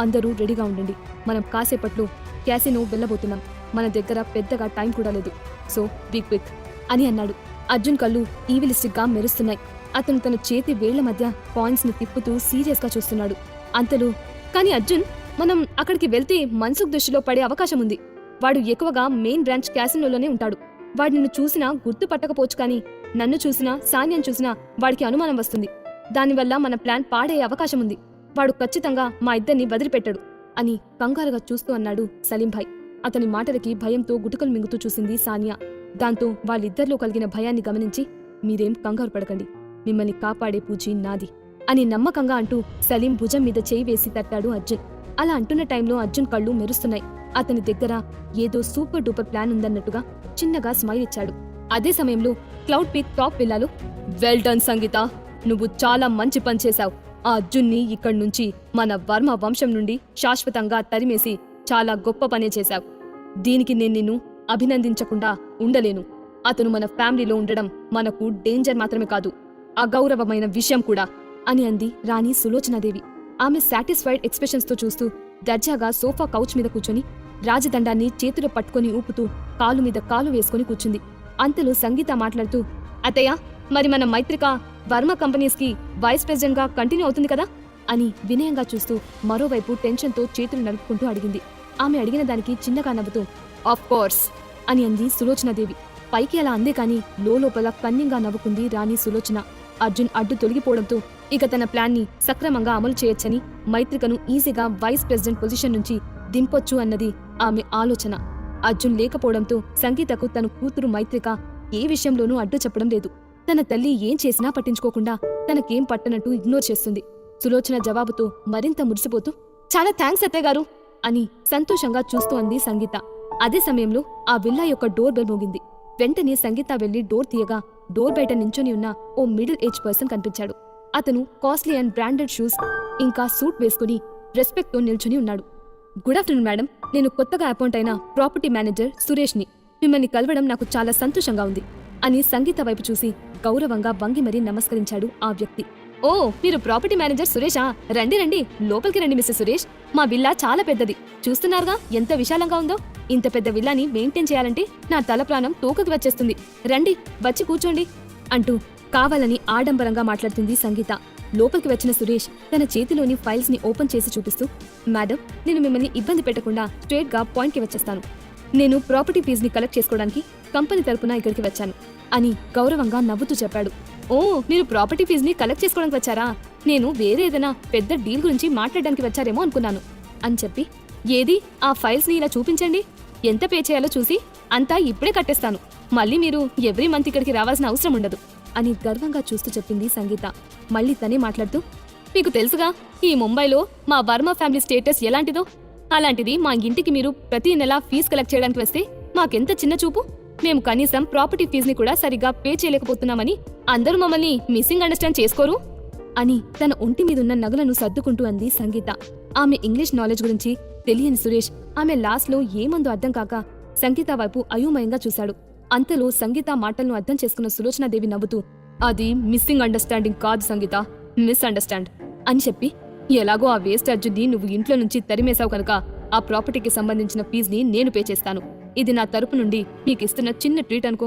అందరూ రెడీగా ఉండండి. మనం కాసేపట్లో క్యాసినో వెళ్ళబోతున్నాం. మన దగ్గర పెద్దగా టైం కూడా లేదు. సో బీ క్విక్ అని అన్నాడు. అర్జున్ కళ్ళు ఈవిలిస్టిక్ గా మెరుస్తున్నాయి. అతను తన చేతి వేళ్ల మధ్య కాయిన్స్ ని తిప్పుతూ సీరియస్ గా చూస్తున్నాడు. అంతలో, కానీ అర్జున్, మనం అక్కడికి వెళ్తే మన్సుఖ్ దృష్టిలో పడే అవకాశం ఉంది. వాడు ఎక్కువగా మెయిన్ బ్రాంచ్ క్యాసినోలోనే ఉంటాడు. వాడు నిన్ను చూసినా గుర్తుపట్టకపోవచ్చు, కానీ నన్ను చూసినా సాన్యాన్ని చూసినా వాడికి అనుమానం వస్తుంది. దానివల్ల మన ప్లాన్ పాడయ్యే అవకాశం ఉంది. వాడు ఖచ్చితంగా మా ఇద్దరిని వదిలిపెట్టాడు అని కంగారుగా చూస్తూ అన్నాడు సలీంభాయ్. అతని మాటలకి భయంతో గుటకలు మింగుతూ చూసింది సానియా. దాంతో వాళ్ళిద్దరిలో కలిగిన భయాన్ని గమనించి, మీరేం కంగారు పడకండి, మిమ్మల్ని కాపాడే పూజీ నాది అని నమ్మకంగా అంటూ సలీం భుజం మీద చేయి వేసి తట్టాడు అర్జున్. అలా అంటున్న టైంలో అర్జున్ కళ్ళు మెరుస్తున్నాయి. అతని దగ్గర ఏదో సూపర్ డూపర్ ప్లాన్ ఉందన్నట్టుగా చిన్నగా స్మైల్ ఇచ్చాడు. అదే సమయంలో క్లౌడ్ పీక్ టాప్ విల్లాలో, వెల్ డన్ సంగీత, నువ్వు చాలా మంచి పని చేశావు. ఆ అర్జున్ని ఇక్కడి నుంచి మన వర్మ వంశం నుండి శాశ్వతంగా తరిమేసి చాలా గొప్ప పనే చేశావు. దీనికి నేను నిన్ను అభినందించకుండా ఉండలేను. అతను మన ఫ్యామిలీలో ఉండడం మనకు డేంజర్ మాత్రమే కాదు, అగౌరవమైన విషయం కూడా అని అంది రాణి సులోచనాదేవి. ఆమె సాటిస్ఫైడ్ ఎక్స్ప్రెషన్స్ తో చూస్తూ దర్జాగా సోఫా కౌచ్ మీద కూర్చొని రాజదండాన్ని చేతిలో పట్టుకొని ఊపుతూ కాలు మీద కాలు వేసుకుని కూర్చుంది. అంతలో సంగీత మాట్లాడుతూ, అత్తయ్య, మరి మన మైత్రిక వర్మ కంపెనీస్ కి వైస్ ప్రెసిడెంట్ గా కంటిన్యూ అవుతుంది కదా అని వినయంగా చూస్తూ మరోవైపు టెన్షన్ తో చేతులు నలుపుకుంటూ అడిగింది. ఆమె అడిగిన దానికి చిన్నగా నవ్వుతూ, ఆఫ్ కోర్స్ అని అంది సులోచనాదేవి. పైకి అలా అందే కాని లోపల కన్నింగా నవ్వుకుంది రాణి సులోచన. అర్జున్ అడ్డు తొలగిపోవడంతో ఇక తన ప్లాన్ ని సక్రమంగా అమలు చేయొచ్చని, మైత్రికను ఈజీగా వైస్ ప్రెసిడెంట్ పొజిషన్ నుంచి దింపొచ్చు అన్నది ఆమె ఆలోచన. అర్జున్ లేకపోవడంతో సంగీతకు తన కూతురు మైత్రిక ఏ విషయంలోనూ అడ్డు చెప్పడం లేదు. తన తల్లి ఏం చేసినా పట్టించుకోకుండా తనకేం పట్టనట్టు ఇగ్నోర్ చేస్తుంది. సులోచన జవాబుతో మరింత మురిసిపోతూ, చాలా థ్యాంక్స్ అత్తయ్య గారు అని సంతోషంగా చూస్తూ అంది సంగీత. అదే సమయంలో ఆ విల్లా యొక్క డోర్ బెల్ మోగింది. వెంటనే సంగీత వెళ్లి డోర్ తీయగా డోర్ బయట నించొని ఉన్న ఓ మిడిల్ ఏజ్ పర్సన్ కనిపించాడు. అతను కాస్ట్లీ అండ్ బ్రాండెడ్ షూస్ ఇంకా సూట్ వేసుకుని రెస్పెక్ట్ తో నిల్చుని ఉన్నాడు. గుడ్ ఆఫ్టర్నూన్ మేడం, నేను కొత్తగా అపాయింట్ అయిన ప్రాపర్టీ మేనేజర్ సురేష్ని. మిమ్మల్ని కలవడం నాకు చాలా సంతోషంగా ఉంది అని సంగీత వైపు చూసి గౌరవంగా వంగి మరీ నమస్కరించాడు ఆ వ్యక్తి. ఓ, మీరు ప్రాపర్టీ మేనేజర్ సురేషా? రండి రండి, లోపలికి రండి మిస్టర్ సురేష్. మా విల్లా చాలా పెద్దది, చూస్తున్నారుగా ఎంత విశాలంగా ఉందో. ఇంత పెద్ద విల్లాని మెయింటైన్ చేయాలంటే నా తల ప్రాణం తోకకి వచ్చేస్తుంది. రండి, వచ్చి కూర్చోండి అంటూ కావాలని ఆడంబరంగా మాట్లాడుతుంది సంగీత. లోపలికి వచ్చిన సురేష్ తన చేతిలోని ఫైల్స్ ని ఓపెన్ చేసి చూపిస్తూ, మేడం, నేను మిమ్మల్ని ఇబ్బంది పెట్టకుండా స్ట్రేట్ గా పాయింట్ కి వచ్చేస్తాను. నేను ప్రాపర్టీ ఫీజు ని కలెక్ట్ చేసుకోవడానికి కంపెనీ తరపున ఇక్కడికి వచ్చాను అని గౌరవంగా నవ్వుతూ చెప్పాడు. ఓ, మీరు ప్రాపర్టీ ఫీజు ని కలెక్ట్ చేసుకోవడానికి వచ్చారా? నేను వేరే ఏదైనా పెద్ద డీల్ గురించి మాట్లాడడానికి వచ్చారేమో అనుకున్నాను అని చెప్పి, ఏది ఆ ఫైల్స్ ని ఇలా చూపించండి, ఎంత పే చేయాలో చూసి అంతా ఇప్పుడే కట్టేస్తాను. మళ్ళీ మీరు ఎవ్రీ మంత్ ఇక్కడికి రావాల్సిన అవసరం ఉండదు అని గర్వంగా చూస్తూ చెప్పింది సంగీత. మళ్ళీ తనే మాట్లాడుతూ, మీకు తెలుసుగా ఈ ముంబైలో మా వర్మ ఫ్యామిలీ స్టేటస్ ఎలాంటిదో. అలాంటిది మా ఇంటికి మీరు ప్రతి నెల ఫీజు కలెక్ట్ చేయడానికి వస్తే మాకెంత చిన్న చూపు. మేము కనీసం ప్రాపర్టీ ఫీజుని కూడా సరిగ్గా పే చేయలేకపోతున్నామని అందరూ మమ్మల్ని మిస్సింగ్ అండర్స్టాండ్ చేసుకోరు అని తన ఒంటి మీదున్న నగలను సర్దుకుంటూ అంది సంగీత. ఆమె ఇంగ్లీష్ నాలెడ్జ్ గురించి తెలియని సురేష్ ఆమె లాస్ట్లో ఏమందో అర్థం కాక సంగీత వైపు అయోమయంగా చూశాడు. అంతలో సంగీత మాటలను అర్థం చేసుకున్న సులోచనాదేవి నవ్వుతూ, అది మిస్సింగ్ అండర్స్టాండింగ్ కాదు సంగీత, మిస్అండర్స్టాండ్ అని చెప్పి, ఎలాగో ఆ వేస్ట్ అర్జున్ని నువ్వు ఇంట్లో నుంచి తరిమేశావు కనుక ఆ ప్రాపర్టీకి సంబంధించిన ఫీజుని నేను పే చేస్తాను. ఇది నా తరపు నుండి నీకిస్తున్న చిన్న ట్రీట్ అనుకో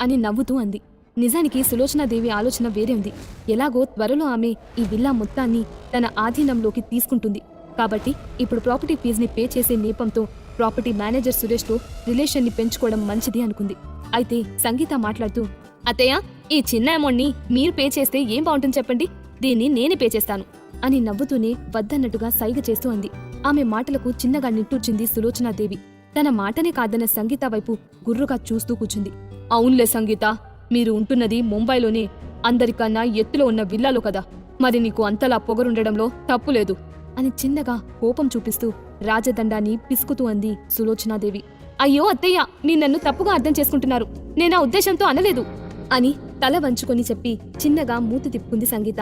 అని నవ్వుతూ అంది. నిజానికి సులోచనాదేవి ఆలోచన వేరే ఉంది. ఎలాగో త్వరలో ఆమె ఈ విల్లా మొత్తాన్ని తన ఆధీనంలోకి తీసుకుంటుంది కాబట్టి ఇప్పుడు ప్రాపర్టీ ఫీజుని పే చేసే నేపంతో ప్రాపర్టీ మేనేజర్ సురేష్తో రిలేషన్ని పెంచుకోవడం మంచిది అనుకుంది. అయితే సంగీత మాట్లాడుతూ, అత్తయ్య, ఈ చిన్న అమౌంట్ని మీరు పే చేస్తే ఏం బాగుంటుంది చెప్పండి, దీన్ని నేనే పే చేస్తాను అని నవ్వుతూనే వద్దన్నట్టుగా సైగ చేస్తూ అంది. ఆమె మాటలకు చిన్నగా నిట్టూర్చింది సులోచనాదేవి. తన మాటనే కాదన్న సంగీత వైపు గుర్రుగా చూస్తూ కూర్చుంది. అవునులే సంగీత, మీరు ఉంటున్నది ముంబైలోనే అందరికన్నా ఎత్తులో ఉన్న విల్లాలో కదా, మరి నీకు అంతలా పొగరుండడంలో తప్పులేదు అని చిన్నగా కోపం చూపిస్తూ రాజదండాన్ని పిసుకుతూ అంది సులోచనాదేవి. అయ్యో అత్తయ్య, మీ నన్ను తప్పుగా అర్థం చేసుకుంటున్నారు, నేనా ఉద్దేశంతో అనలేదు అని తల వంచుకొని చెప్పి చిన్నగా మూతి తిప్పుకుంది సంగీత.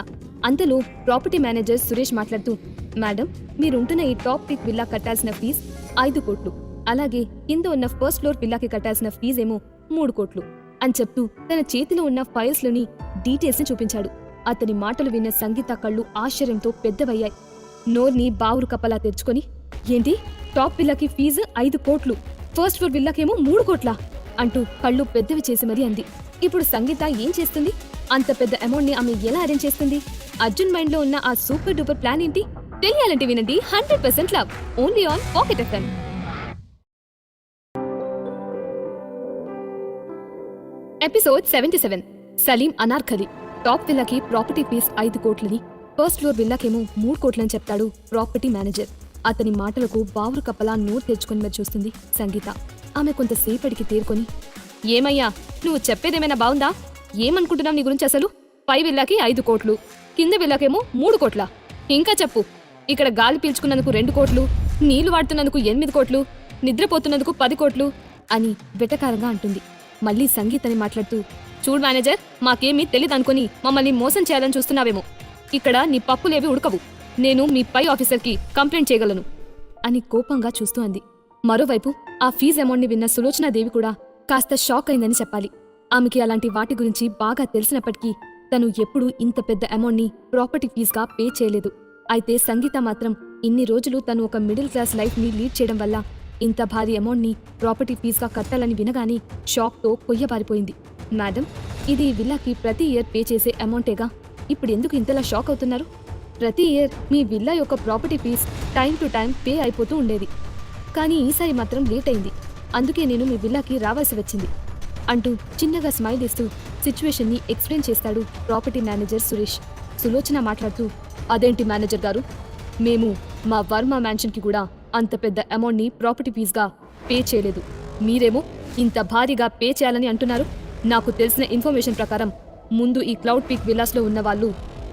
అంతలో ప్రాపర్టీ మేనేజర్ సురేష్ మాట్లాడుతూ, మేడం, మీరుంటున్న ఈ టాప్ పిక్ విల్లా కట్టాల్సిన ఫీజు 5 కోట్లు, అలాగే కింద ఉన్న ఫస్ట్ ఫ్లోర్ విల్లాకి కట్టాల్సిన ఫీజేమో 3 కోట్లు అని చెప్తూ తన చేతిలో ఉన్న ఫైల్స్లోని డీటెయిల్స్ ని చూపించాడు. అతని మాటలు విన్న సంగీత కళ్ళు ఆశ్చర్యంతో పెద్దవయ్యాయి. నోర్ని బావురు కప్పలా తెరుచుకొని, ఏంటి, టాప్ విల్లాకి ఫీజు 5 కోట్లు, ఫస్ట్ ఫ్లోర్ విల్లాకేమో 3 కోట్లా అంటూ కళ్ళు పెద్దవి చేసి మరీ అంది. ఇప్పుడు సంగీత ఏం చేస్తుంది? అంత పెద్ద అమౌంట్ ని ఆమె ఎలా అరేంజ్ చేస్తుంది? అర్జున్ మైండ్ లో ఉన్న ఆ సూపర్ డూపర్ ప్లాన్ ఏంటి? తెలియాలంటే వినండి 100% love only on pocket FM. Episode 77. Salim Anarkali. Top విల్లాకి ప్రాపర్టీ ఫీజ్ 5 కోట్లని, ఫస్ట్ ఫ్లోర్ విల్లాకేమో 3 కోట్లని చెప్తాడు ప్రాపర్టీ మేనేజర్. అతని మాటలకు బావురు కప్పలా నోరు తెచ్చుకొని మరి చూస్తుంది సంగీత. ఆమె కొంతసేపటికి తేరుకొని, ఏమయ్యా, నువ్వు చెప్పేదేమైనా బావుందా? ఏమనుకుంటున్నావు నీ గురించి అసలు? పై విల్లాకి 5 కోట్లు, కింద విల్లాకేమో 3 కోట్ల. ఇంకా చెప్పు, ఇక్కడ గాలి పీల్చుకున్నందుకు 2 కోట్లు, నీళ్లు వాడుతున్నందుకు 8 కోట్లు, నిద్రపోతున్నందుకు 10 కోట్లు అని వెటకారంగా అంటుంది. మళ్ళీ సంగీతని మాట్లాడుతూ, చూడు మేనేజర్, మాకేమీ తెలీదనుకొని మమ్మల్ని మోసం చేయాలని చూస్తున్నావేమో. ఇక్కడ నీ పప్పులేవి ఉడకవు, నేను మీ పై ఆఫీసర్కి కంప్లైంట్ చేయగలను అని కోపంగా చూస్తూ అంది. మరోవైపు ఆ ఫీజు అమౌంట్ని విన్న సులోచనాదేవి కూడా కాస్త షాక్ అయిందని చెప్పాలి. ఆమెకి అలాంటి వాటి గురించి బాగా తెలిసినప్పటికీ తను ఎప్పుడూ ఇంత పెద్ద అమౌంట్ని ప్రాపర్టీ ఫీజుగా పే చేయలేదు. అయితే సంగీత మాత్రం ఇన్ని రోజులు తను ఒక మిడిల్ క్లాస్ లైఫ్ని లీడ్ చేయడం వల్ల ఇంత భారీ అమౌంట్ని ప్రాపర్టీ ఫీజుగా కట్టాలని వినగానే షాక్తో కొయ్యబారిపోయింది. మేడం, ఇది విల్లాకి ప్రతి ఇయర్ పే చేసే అమౌంటేగా, ఇప్పుడు ఎందుకు ఇంతలా షాక్ అవుతున్నారు? ప్రతి ఇయర్ మీ విల్లా యొక్క property fees time to time pay అయిపోతూ ఉండేది, కానీ ఈసారి మాత్రం లేట్ అయింది, అందుకే నేను మీ విల్లాకి రావాల్సి వచ్చింది అంటూ చిన్నగా స్మైల్ ఇస్తూ సిచ్యువేషన్ని ఎక్స్ప్లెయిన్ చేస్తాడు ప్రాపర్టీ మేనేజర్ సురేష్. సులోచన మాట్లాడుతూ, అదేంటి మేనేజర్ గారు, మేము మా వర్మ మ్యాన్షన్కి కూడా అంత పెద్ద అమౌంట్ని ప్రాపర్టీ ఫీజుగా పే చేయలేదు, మీరేమో ఇంత భారీగా పే చేయాలని అంటున్నారు. నాకు తెలిసిన ఇన్ఫర్మేషన్ ప్రకారం ముందు ఈ క్లౌడ్ పీక్ విల్లాస్లో ఉన్న వాళ్ళు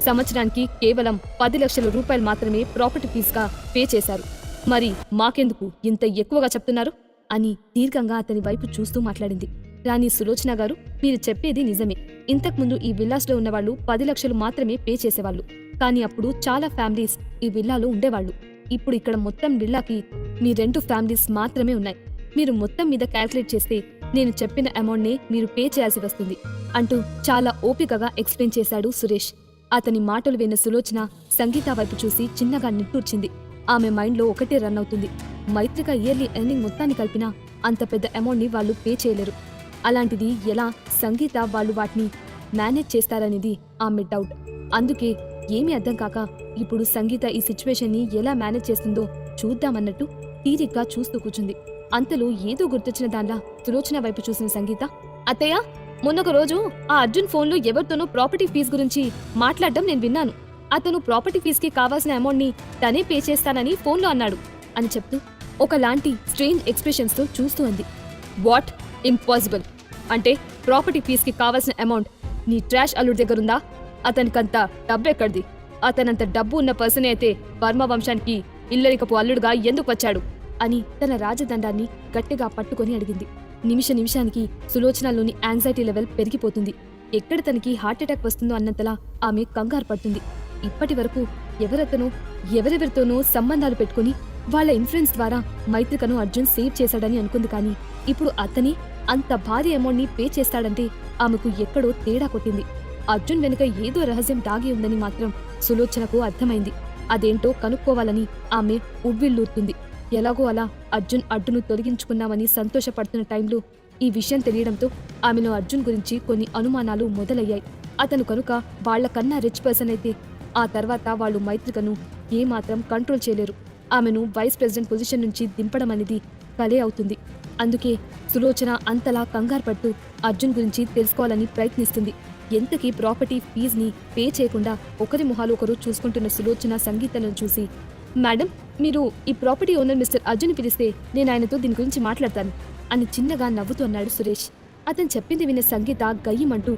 సంవత్సరానికి కేవలం 10 లక్షల రూపాయలు మాత్రమే ప్రాపర్టీ ఫీజుగా పే చేశారు. మరి మాకెందుకు ఇంత ఎక్కువగా చెప్తున్నారు అని దీర్ఘంగా అతని వైపు చూస్తూ మాట్లాడింది. రాణి సులోచన గారు, మీరు చెప్పేది నిజమే. ఇంతకుముందు ఈ విల్లాస్లో ఉన్నవాళ్లు 10 లక్షలు మాత్రమే పే చేసేవాళ్ళు, కానీ అప్పుడు చాలా ఫ్యామిలీస్ ఈ విల్లాలో ఉండేవాళ్లు. ఇప్పుడు ఇక్కడ మొత్తం విల్లాకి మీ 2 ఫ్యామిలీస్ మాత్రమే ఉన్నాయి. మీరు మొత్తం మీద క్యాల్కులేట్ చేస్తే నేను చెప్పిన అమౌంట్నే మీరు పే చేయాల్సి వస్తుంది అంటూ చాలా ఓపికగా ఎక్స్ప్లెయిన్ చేశాడు సురేష్. అతని మాటలు విన్న సులోచన సంగీత వైపు చూసి చిన్నగా నిట్టూర్చింది. ఆమె మైండ్లో ఒకటే రన్ అవుతుంది, మైత్రిక ఇయర్లీ ఎర్నింగ్ మొత్తాన్ని కలిపినా అంత పెద్ద అమౌంట్ని వాళ్ళు పే చేయలేరు. అలాంటిది ఎలా సంగీత వాళ్ళు వాటిని మేనేజ్ చేస్తారనేది ఆమె డౌట్. అందుకే ఏమీ అర్థం కాక ఇప్పుడు సంగీత ఈ సిచ్యువేషన్ని ఎలా మేనేజ్ చేస్తుందో చూద్దామన్నట్టు తీరిగ్గా చూస్తూ కూర్చుంది. అంతలో ఏదో గుర్తొచ్చిన దానిలా సులోచన వైపు చూసిన సంగీత, అత్తయ్య, మొన్నొక రోజు ఆ అర్జున్ ఫోన్లో ఎవరితోనో ప్రాపర్టీ ఫీజు గురించి మాట్లాడడం నేను విన్నాను. అతను ప్రాపర్టీ ఫీజుకి కావాల్సిన అమౌంట్ని తనే పే చేస్తానని ఫోన్లో అన్నాడు అని చెప్తూ ఒకలాంటి స్ట్రేంజ్ ఎక్స్ప్రెషన్స్తో చూస్తూ అంది. వాట్? ఇంపాసిబుల్. అంటే ప్రాపర్టీ ఫీజుకి కావాల్సిన అమౌంట్ నీ ట్రాష్ అల్లుడి దగ్గరుందా? అతనికంత డబ్బు ఎక్కడిది? అతనంత డబ్బు ఉన్న పర్సన్ అయితే వర్మ వంశానికి ఇల్లరికపు అల్లుడుగా ఎందుకు వచ్చాడు అని తన రాజదండాన్ని గట్టిగా పట్టుకొని అడిగింది. నిమిషానికి సులోచనలోని యాంగ్జైటీ లెవెల్ పెరిగిపోతుంది. ఎక్కడ తనకి హార్ట్అటాక్ వస్తుందో అన్నంతలా ఆమె కంగారు పడుతుంది. ఇప్పటి వరకు ఎవరెవరితోనో సంబంధాలు పెట్టుకుని వాళ్ల ఇన్ఫ్లుయెన్స్ ద్వారా మైత్రికను అర్జున్ సేవ్ చేశాడని అనుకుంది. కానీ ఇప్పుడు అతనే అంత భారీ అమౌంట్ ని పే చేస్తాడంటే ఆమెకు ఎక్కడో తేడా కొట్టింది. అర్జున్ వెనుక ఏదో రహస్యం దాగి ఉందని మాత్రం సులోచనకు అర్థమైంది. అదేంటో కనుక్కోవాలని ఆమె ఉవ్విళ్ళూరుతుంది. ఎలాగో అలా అర్జున్ అడ్డును తొలగించుకున్నామని సంతోషపడుతున్న టైంలో ఈ విషయం తెలియడంతో ఆమెను అర్జున్ గురించి కొన్ని అనుమానాలు మొదలయ్యాయి. అతను కనుక వాళ్లకన్నా రిచ్ పర్సన్ అయితే ఆ తర్వాత వాళ్ళు మైత్రికను ఏమాత్రం కంట్రోల్ చేయలేరు. ఆమెను వైస్ ప్రెసిడెంట్ పొజిషన్ నుంచి దింపడం అనేది కలే అవుతుంది. అందుకే సులోచన అంతలా కంగారు పడుతూ అర్జున్ గురించి తెలుసుకోవాలని ప్రయత్నిస్తుంది. ఎంతకీ ప్రాపర్టీ ఫీజుని పే చేయకుండా ఒకరి మొహాలు ఒకరు చూసుకుంటున్న సులోచన సంగీతలను చూసి, మేడం, మీరు ఈ ప్రాపర్టీ ఓనర్ మిస్టర్ అర్జున్ పిలిస్తే నేను ఆయనతో దీని గురించి మాట్లాడతాను అని చిన్నగా నవ్వుతూ అన్నాడు సురేష్. అతను చెప్పింది విన్న సంగీత గయ్యమంటూ,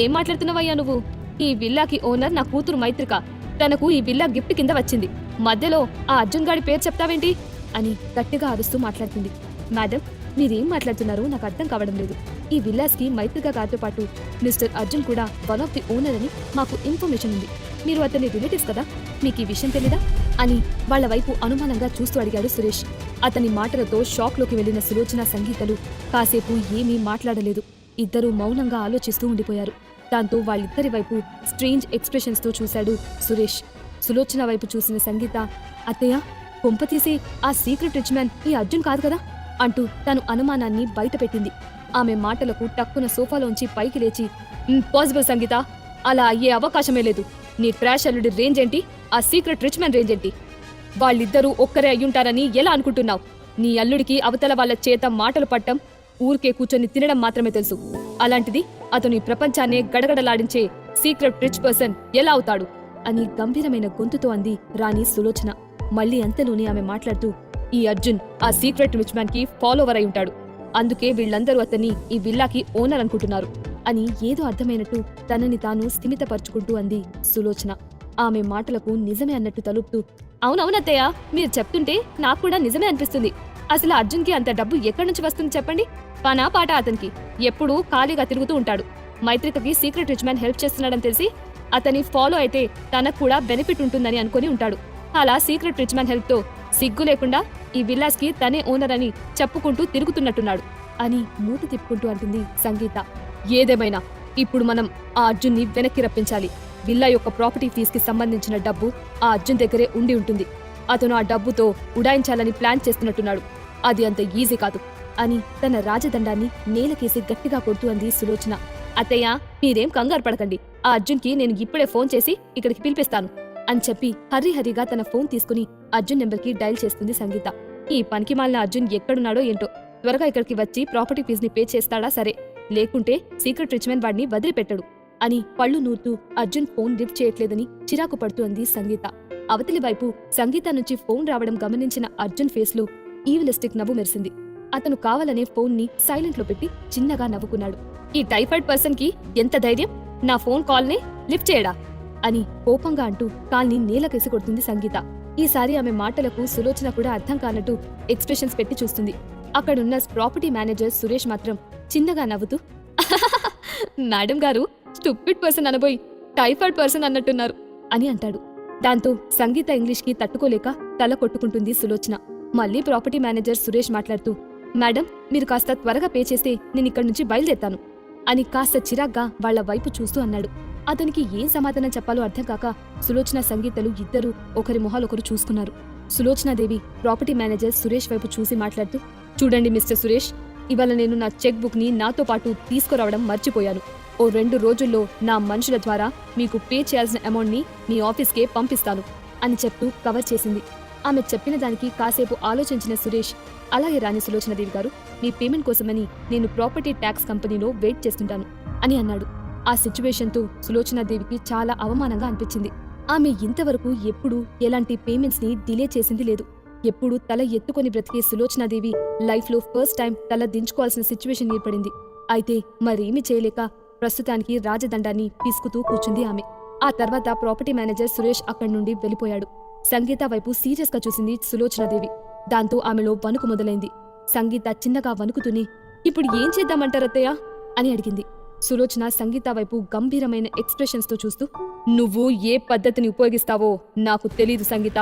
ఏం మాట్లాడుతున్నావయ్యా నువ్వు? ఈ విల్లాకి ఓనర్ నా కూతురు మైత్రిక. తనకు ఈ విల్లా గిఫ్ట్ కింద వచ్చింది. మధ్యలో ఆ అర్జున్ గాడి పేరు చెప్తావేంటి అని గట్టిగా అరుస్తూ మాట్లాడుతుంది. మేడం, మీరేం మాట్లాడుతున్నారో నాకు అర్థం కావడం లేదు. ఈ విల్లాస్కి మైత్రిక గారితో పాటు మిస్టర్ అర్జున్ కూడా వన్ ఆఫ్ ది ఓనర్ అని మాకు ఇన్ఫర్మేషన్ ఉంది. మీరు అతని రిలేటివ్స్ కదా, మీకు ఈ విషయం తెలీదా అని వాళ్ల వైపు అనుమానంగా చూస్తూ అడిగాడు సురేష్. అతని మాటలతో షాక్లోకి వెళ్లిన సులోచన సంగీతలు కాసేపు ఏమీ మాట్లాడలేదు. ఇద్దరూ మౌనంగా ఆలోచిస్తూ ఉండిపోయారు. దాంతో వాళ్ళిద్దరి వైపు స్ట్రేంజ్ ఎక్స్ప్రెషన్స్ తో చూశాడు సురేష్. సులోచన వైపు చూసిన సంగీత, అత్తయ్య, కొంపతీసి ఆ సీక్రెట్ రిచ్ మ్యాన్ ఈ అర్జున్ కాదు కదా అంటూ తను అనుమానాన్ని బయటపెట్టింది. ఆమె మాటలకు టక్కున సోఫాలోంచి పైకి లేచి, పాసిబుల్ సంగీత, అలా అయ్యే అవకాశమే లేదు. నీ ట్రాష్ అల్లుడి రేంజ్ ఏంటి, ఆ సీక్రెట్ రిచ్ మ్యాన్ రేంజ్ ఏంటి? వాళ్ళిద్దరూ ఒక్కరే అయ్యుంటారని ఎలా అనుకుంటున్నావు? నీ అల్లుడికి అవతల వాళ్ళ చేత మాటలు పట్టం, ఊరికే కూర్చొని తినడం మాత్రమే తెలుసు. అలాంటిది అతను ఈ ప్రపంచాన్నే గడగడలాడించే సీక్రెట్ రిచ్ పర్సన్ ఎలా అవుతాడు అని గంభీరమైన గొంతుతో అంది రాణి సులోచన. మళ్లీ అంతలోనే ఆమె మాట్లాడుతూ, ఈ అర్జున్ ఆ సీక్రెట్ రిచ్ మ్యాన్ కి ఫాలోవర్ అయి ఉంటాడు. అందుకే వీళ్ళందరూ అతన్ని ఈ విల్లాకి ఓనర్ అనుకుంటున్నారు అని ఏదో అర్థమైనట్టు తనని తాను స్థిమితపరుచుకుంటూ అంది సులోచన. ఆమె మాటలకు నిజమే అన్నట్టు తలుపుతూ, అవునవునత్తయ్య, మీరు చెప్తుంటే నాకు కూడా నిజమే అనిపిస్తుంది. అసలు అర్జున్కి అంత డబ్బు ఎక్కడి నుంచి వస్తుంది చెప్పండి? పనా పాట అతనికి ఎప్పుడూ ఖాళీగా తిరుగుతూ ఉంటాడు. మైత్రికకి సీక్రెట్ రిచ్ మ్యాన్ హెల్ప్ చేస్తున్నాడని తెలిసి అతని ఫాలో అయితే తనకు కూడా బెనిఫిట్ ఉంటుందని అనుకుని ఉంటాడు. అలా సీక్రెట్ రిచ్ మ్యాన్ హెల్ప్ తో సిగ్గు లేకుండా ఈ విల్లాస్ కి తనే ఓనర్ అని చెప్పుకుంటూ తిరుగుతున్నట్టున్నాడు అని మూతి తిప్పుకుంటూ అంటుంది సంగీత. ఏదేమైనా ఇప్పుడు మనం ఆ అర్జున్ని వెనక్కి రప్పించాలి. విల్లా యొక్క ప్రాపర్టీ ఫీజుకి సంబంధించిన డబ్బు ఆ అర్జున్ దగ్గరే ఉండి ఉంటుంది. అతను ఆ డబ్బుతో ఉడాయించాలని ప్లాన్ చేస్తున్నట్టున్నాడు. అది అంత ఈజీ కాదు అని తన రాజదండాన్ని నేలకేసి గట్టిగా కొడుతూ అంది సులోచన. అత్తయ్య, మీరేం కంగారు పడకండి. ఆ అర్జున్కి నేను ఇప్పుడే ఫోన్ చేసి ఇక్కడికి పిలిపిస్తాను అని చెప్పి హరిగా తన ఫోన్ తీసుకుని అర్జున్ నెంబర్కి డైల్ చేస్తుంది సంగీత. ఈ పనికిమాలిన అర్జున్ ఎక్కడున్నాడో ఏంటో, త్వరగా ఇక్కడికి వచ్చి ప్రాపర్టీ ఫీజుని పే చేస్తాడా సరే, లేకుంటే సీక్రెట్ రిచ్ మ్యాన్ వాడిని వదిలిపెట్టడు అని పళ్ళు నూరుతూ అర్జున్ ఫోన్ లిఫ్ట్ చేయట్లేదని చిరాకు పడుతూ అంది సంగీత. అవతలి వైపు సంగీత నుంచి ఫోన్ రావడం గమనించిన అర్జున్ ఫేస్ లో ఈవిలిస్టిక్ నవ్వు మెరిసింది. అతను కావాలనే ఫోన్ ని సైలెంట్ లో పెట్టి చిన్నగా నవ్వుకున్నాడు. ఈ టైఫాయిడ్ పర్సన్ కి ఎంత ధైర్యం నా ఫోన్ కాల్ ని లిఫ్ట్ చేయడా అని కోపంగా అంటూ కాల్ని నేలకేసి కొడుతుంది సంగీత. ఈసారి ఆమె మాటలకు సులోచన కూడా అర్థం కానట్టు ఎక్స్ప్రెషన్స్ పెట్టి చూస్తుంది. అక్కడున్న ప్రాపర్టీ మేనేజర్ సురేష్ మాత్రం చిన్నగా నవ్వుతూ, మేడం గారు స్టూపిడ్ పర్సన్ అనబోయి టైఫాయిడ్ పర్సన్ అన్నట్టున్నారు అని అంటాడు. దాంతో సంగీత ఇంగ్లీష్ కి తట్టుకోలేక తల కొట్టుకుంటుంది సులోచన. మళ్లీ ప్రాపర్టీ మేనేజర్ సురేష్ మాట్లాడుతూ, మేడం, మీరు కాస్త త్వరగా పే చేస్తే నేను ఇక్కడి నుంచి బయలుదేరుతాను అని కాస్త చిరాగ్గా వాళ్ల వైపు చూస్తూ అన్నాడు. అతనికి ఏం సమాధానం చెప్పాలో అర్థం కాక సులోచన సంగీతలు ఇద్దరూ ఒకరి మొహాలొకరు చూసుకున్నారు. సులోచనాదేవి ప్రాపర్టీ మేనేజర్ సురేష్ వైపు చూసి మాట్లాడుతూ, చూడండి మిస్టర్ సురేష్, ఇవాళ నేను నా చెక్ బుక్ ని నాతో పాటు తీసుకురావడం మర్చిపోయాను. ఓ 2 రోజుల్లో నా మనుషుల ద్వారా మీకు పే చేయాల్సిన అమౌంట్ ని మీ ఆఫీస్కే పంపిస్తాను అని చెప్తూ కవర్ చేసింది. ఆమె చెప్పిన దానికి కాసేపు ఆలోచించిన సురేష్, అలాగే రాణి సులోచనాదేవి గారు, మీ పేమెంట్ కోసమని నేను ప్రాపర్టీ ట్యాక్స్ కంపెనీలో వెయిట్ చేస్తుంటాను అని అన్నాడు. ఆ సిచ్యువేషన్తో సులోచనాదేవికి చాలా అవమానంగా అనిపించింది. ఆమె ఇంతవరకు ఎప్పుడూ ఎలాంటి పేమెంట్స్ ని డిలే చేసింది లేదు. ఎప్పుడూ తల ఎత్తుకొని బ్రతికే సులోచనాదేవి లైఫ్ లో ఫస్ట్ టైం తల దించుకోవాల్సిన సిచ్యువేషన్ ఏర్పడింది. అయితే మరేమీ చేయలేక ప్రస్తుతానికి రాజదండాన్ని పీసుకుతూ కూర్చుంది ఆమె. ఆ తర్వాత ప్రాపర్టీ మేనేజర్ సురేష్ అక్కడి నుండి వెళ్లిపోయాడు. సంగీత వైపు సీరియస్గా చూసింది సులోచనాదేవి. దాంతో ఆమెలో వణుకు మొదలైంది. సంగీత చిన్నగా వణుకుతూనే, ఇప్పుడు ఏం చేద్దామంటారత్తయ్య అని అడిగింది. సులోచన సంగీత వైపు గంభీరమైన ఎక్స్ప్రెషన్స్తో చూస్తూ, నువ్వు ఏ పద్ధతిని ఉపయోగిస్తావో నాకు తెలీదు సంగీత.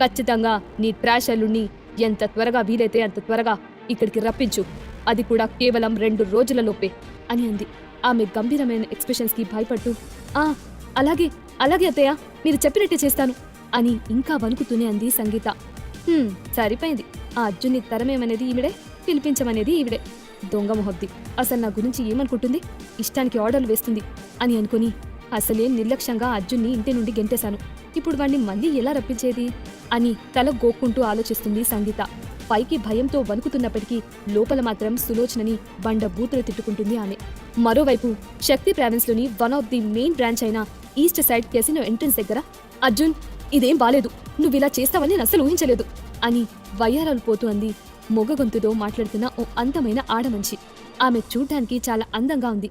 ఖచ్చితంగా నీ ట్రాష్ అల్లుణ్ణి ఎంత త్వరగా వీలైతే అంత త్వరగా ఇక్కడికి రప్పించు. అది కూడా కేవలం 2 రోజులలోపే అని అంది. ఆమె గంభీరమైన ఎక్స్ప్రెషన్స్కి భయపడుతూ, అలాగే అలాగే అత్తయ్య, మీరు చెప్పినట్టే చేస్తాను అని ఇంకా వణుకుతూనే అంది సంగీత. సరిపోయింది. ఆ అర్జున్ని తరమేమనేది ఈవిడే, పిలిపించమనేది ఈవిడే. దొంగ మొహద్ది అసలు నా గురించి ఏమనుకుంటుంది, ఇష్టానికి ఆర్డర్లు వేస్తుంది అని అనుకుని అసలే నిర్లక్ష్యంగా అర్జున్ని ఇంటి నుండి గెంటేశాను. ఇప్పుడు వాణ్ణి మళ్ళీ ఎలా రప్పించేది అని తల గోక్కుంటూ ఆలోచిస్తుంది సంగీత. పైకి భయంతో వణుకుతున్నప్పటికీ లోపల మాత్రం సులోచనని బండ బూతులు తిట్టుకుంటుంది ఆమె. మరోవైపు శక్తి ప్రావిన్స్లోని one of the main branch అయిన ఈస్ట్ సైడ్ కెసినో ఎంట్రన్స్ దగ్గర, అర్జున్ ఇదేం బాలేదు, నువ్విలా చేస్తావని నేను అస్సలు ఊహించలేదు అని వయ్యారాలు పోతూ అంది మొగ గొంతుతో మాట్లాడుతున్న ఓ అందమైన ఆడమనిషి. ఆమె చూడ్డానికి చాలా అందంగా ఉంది.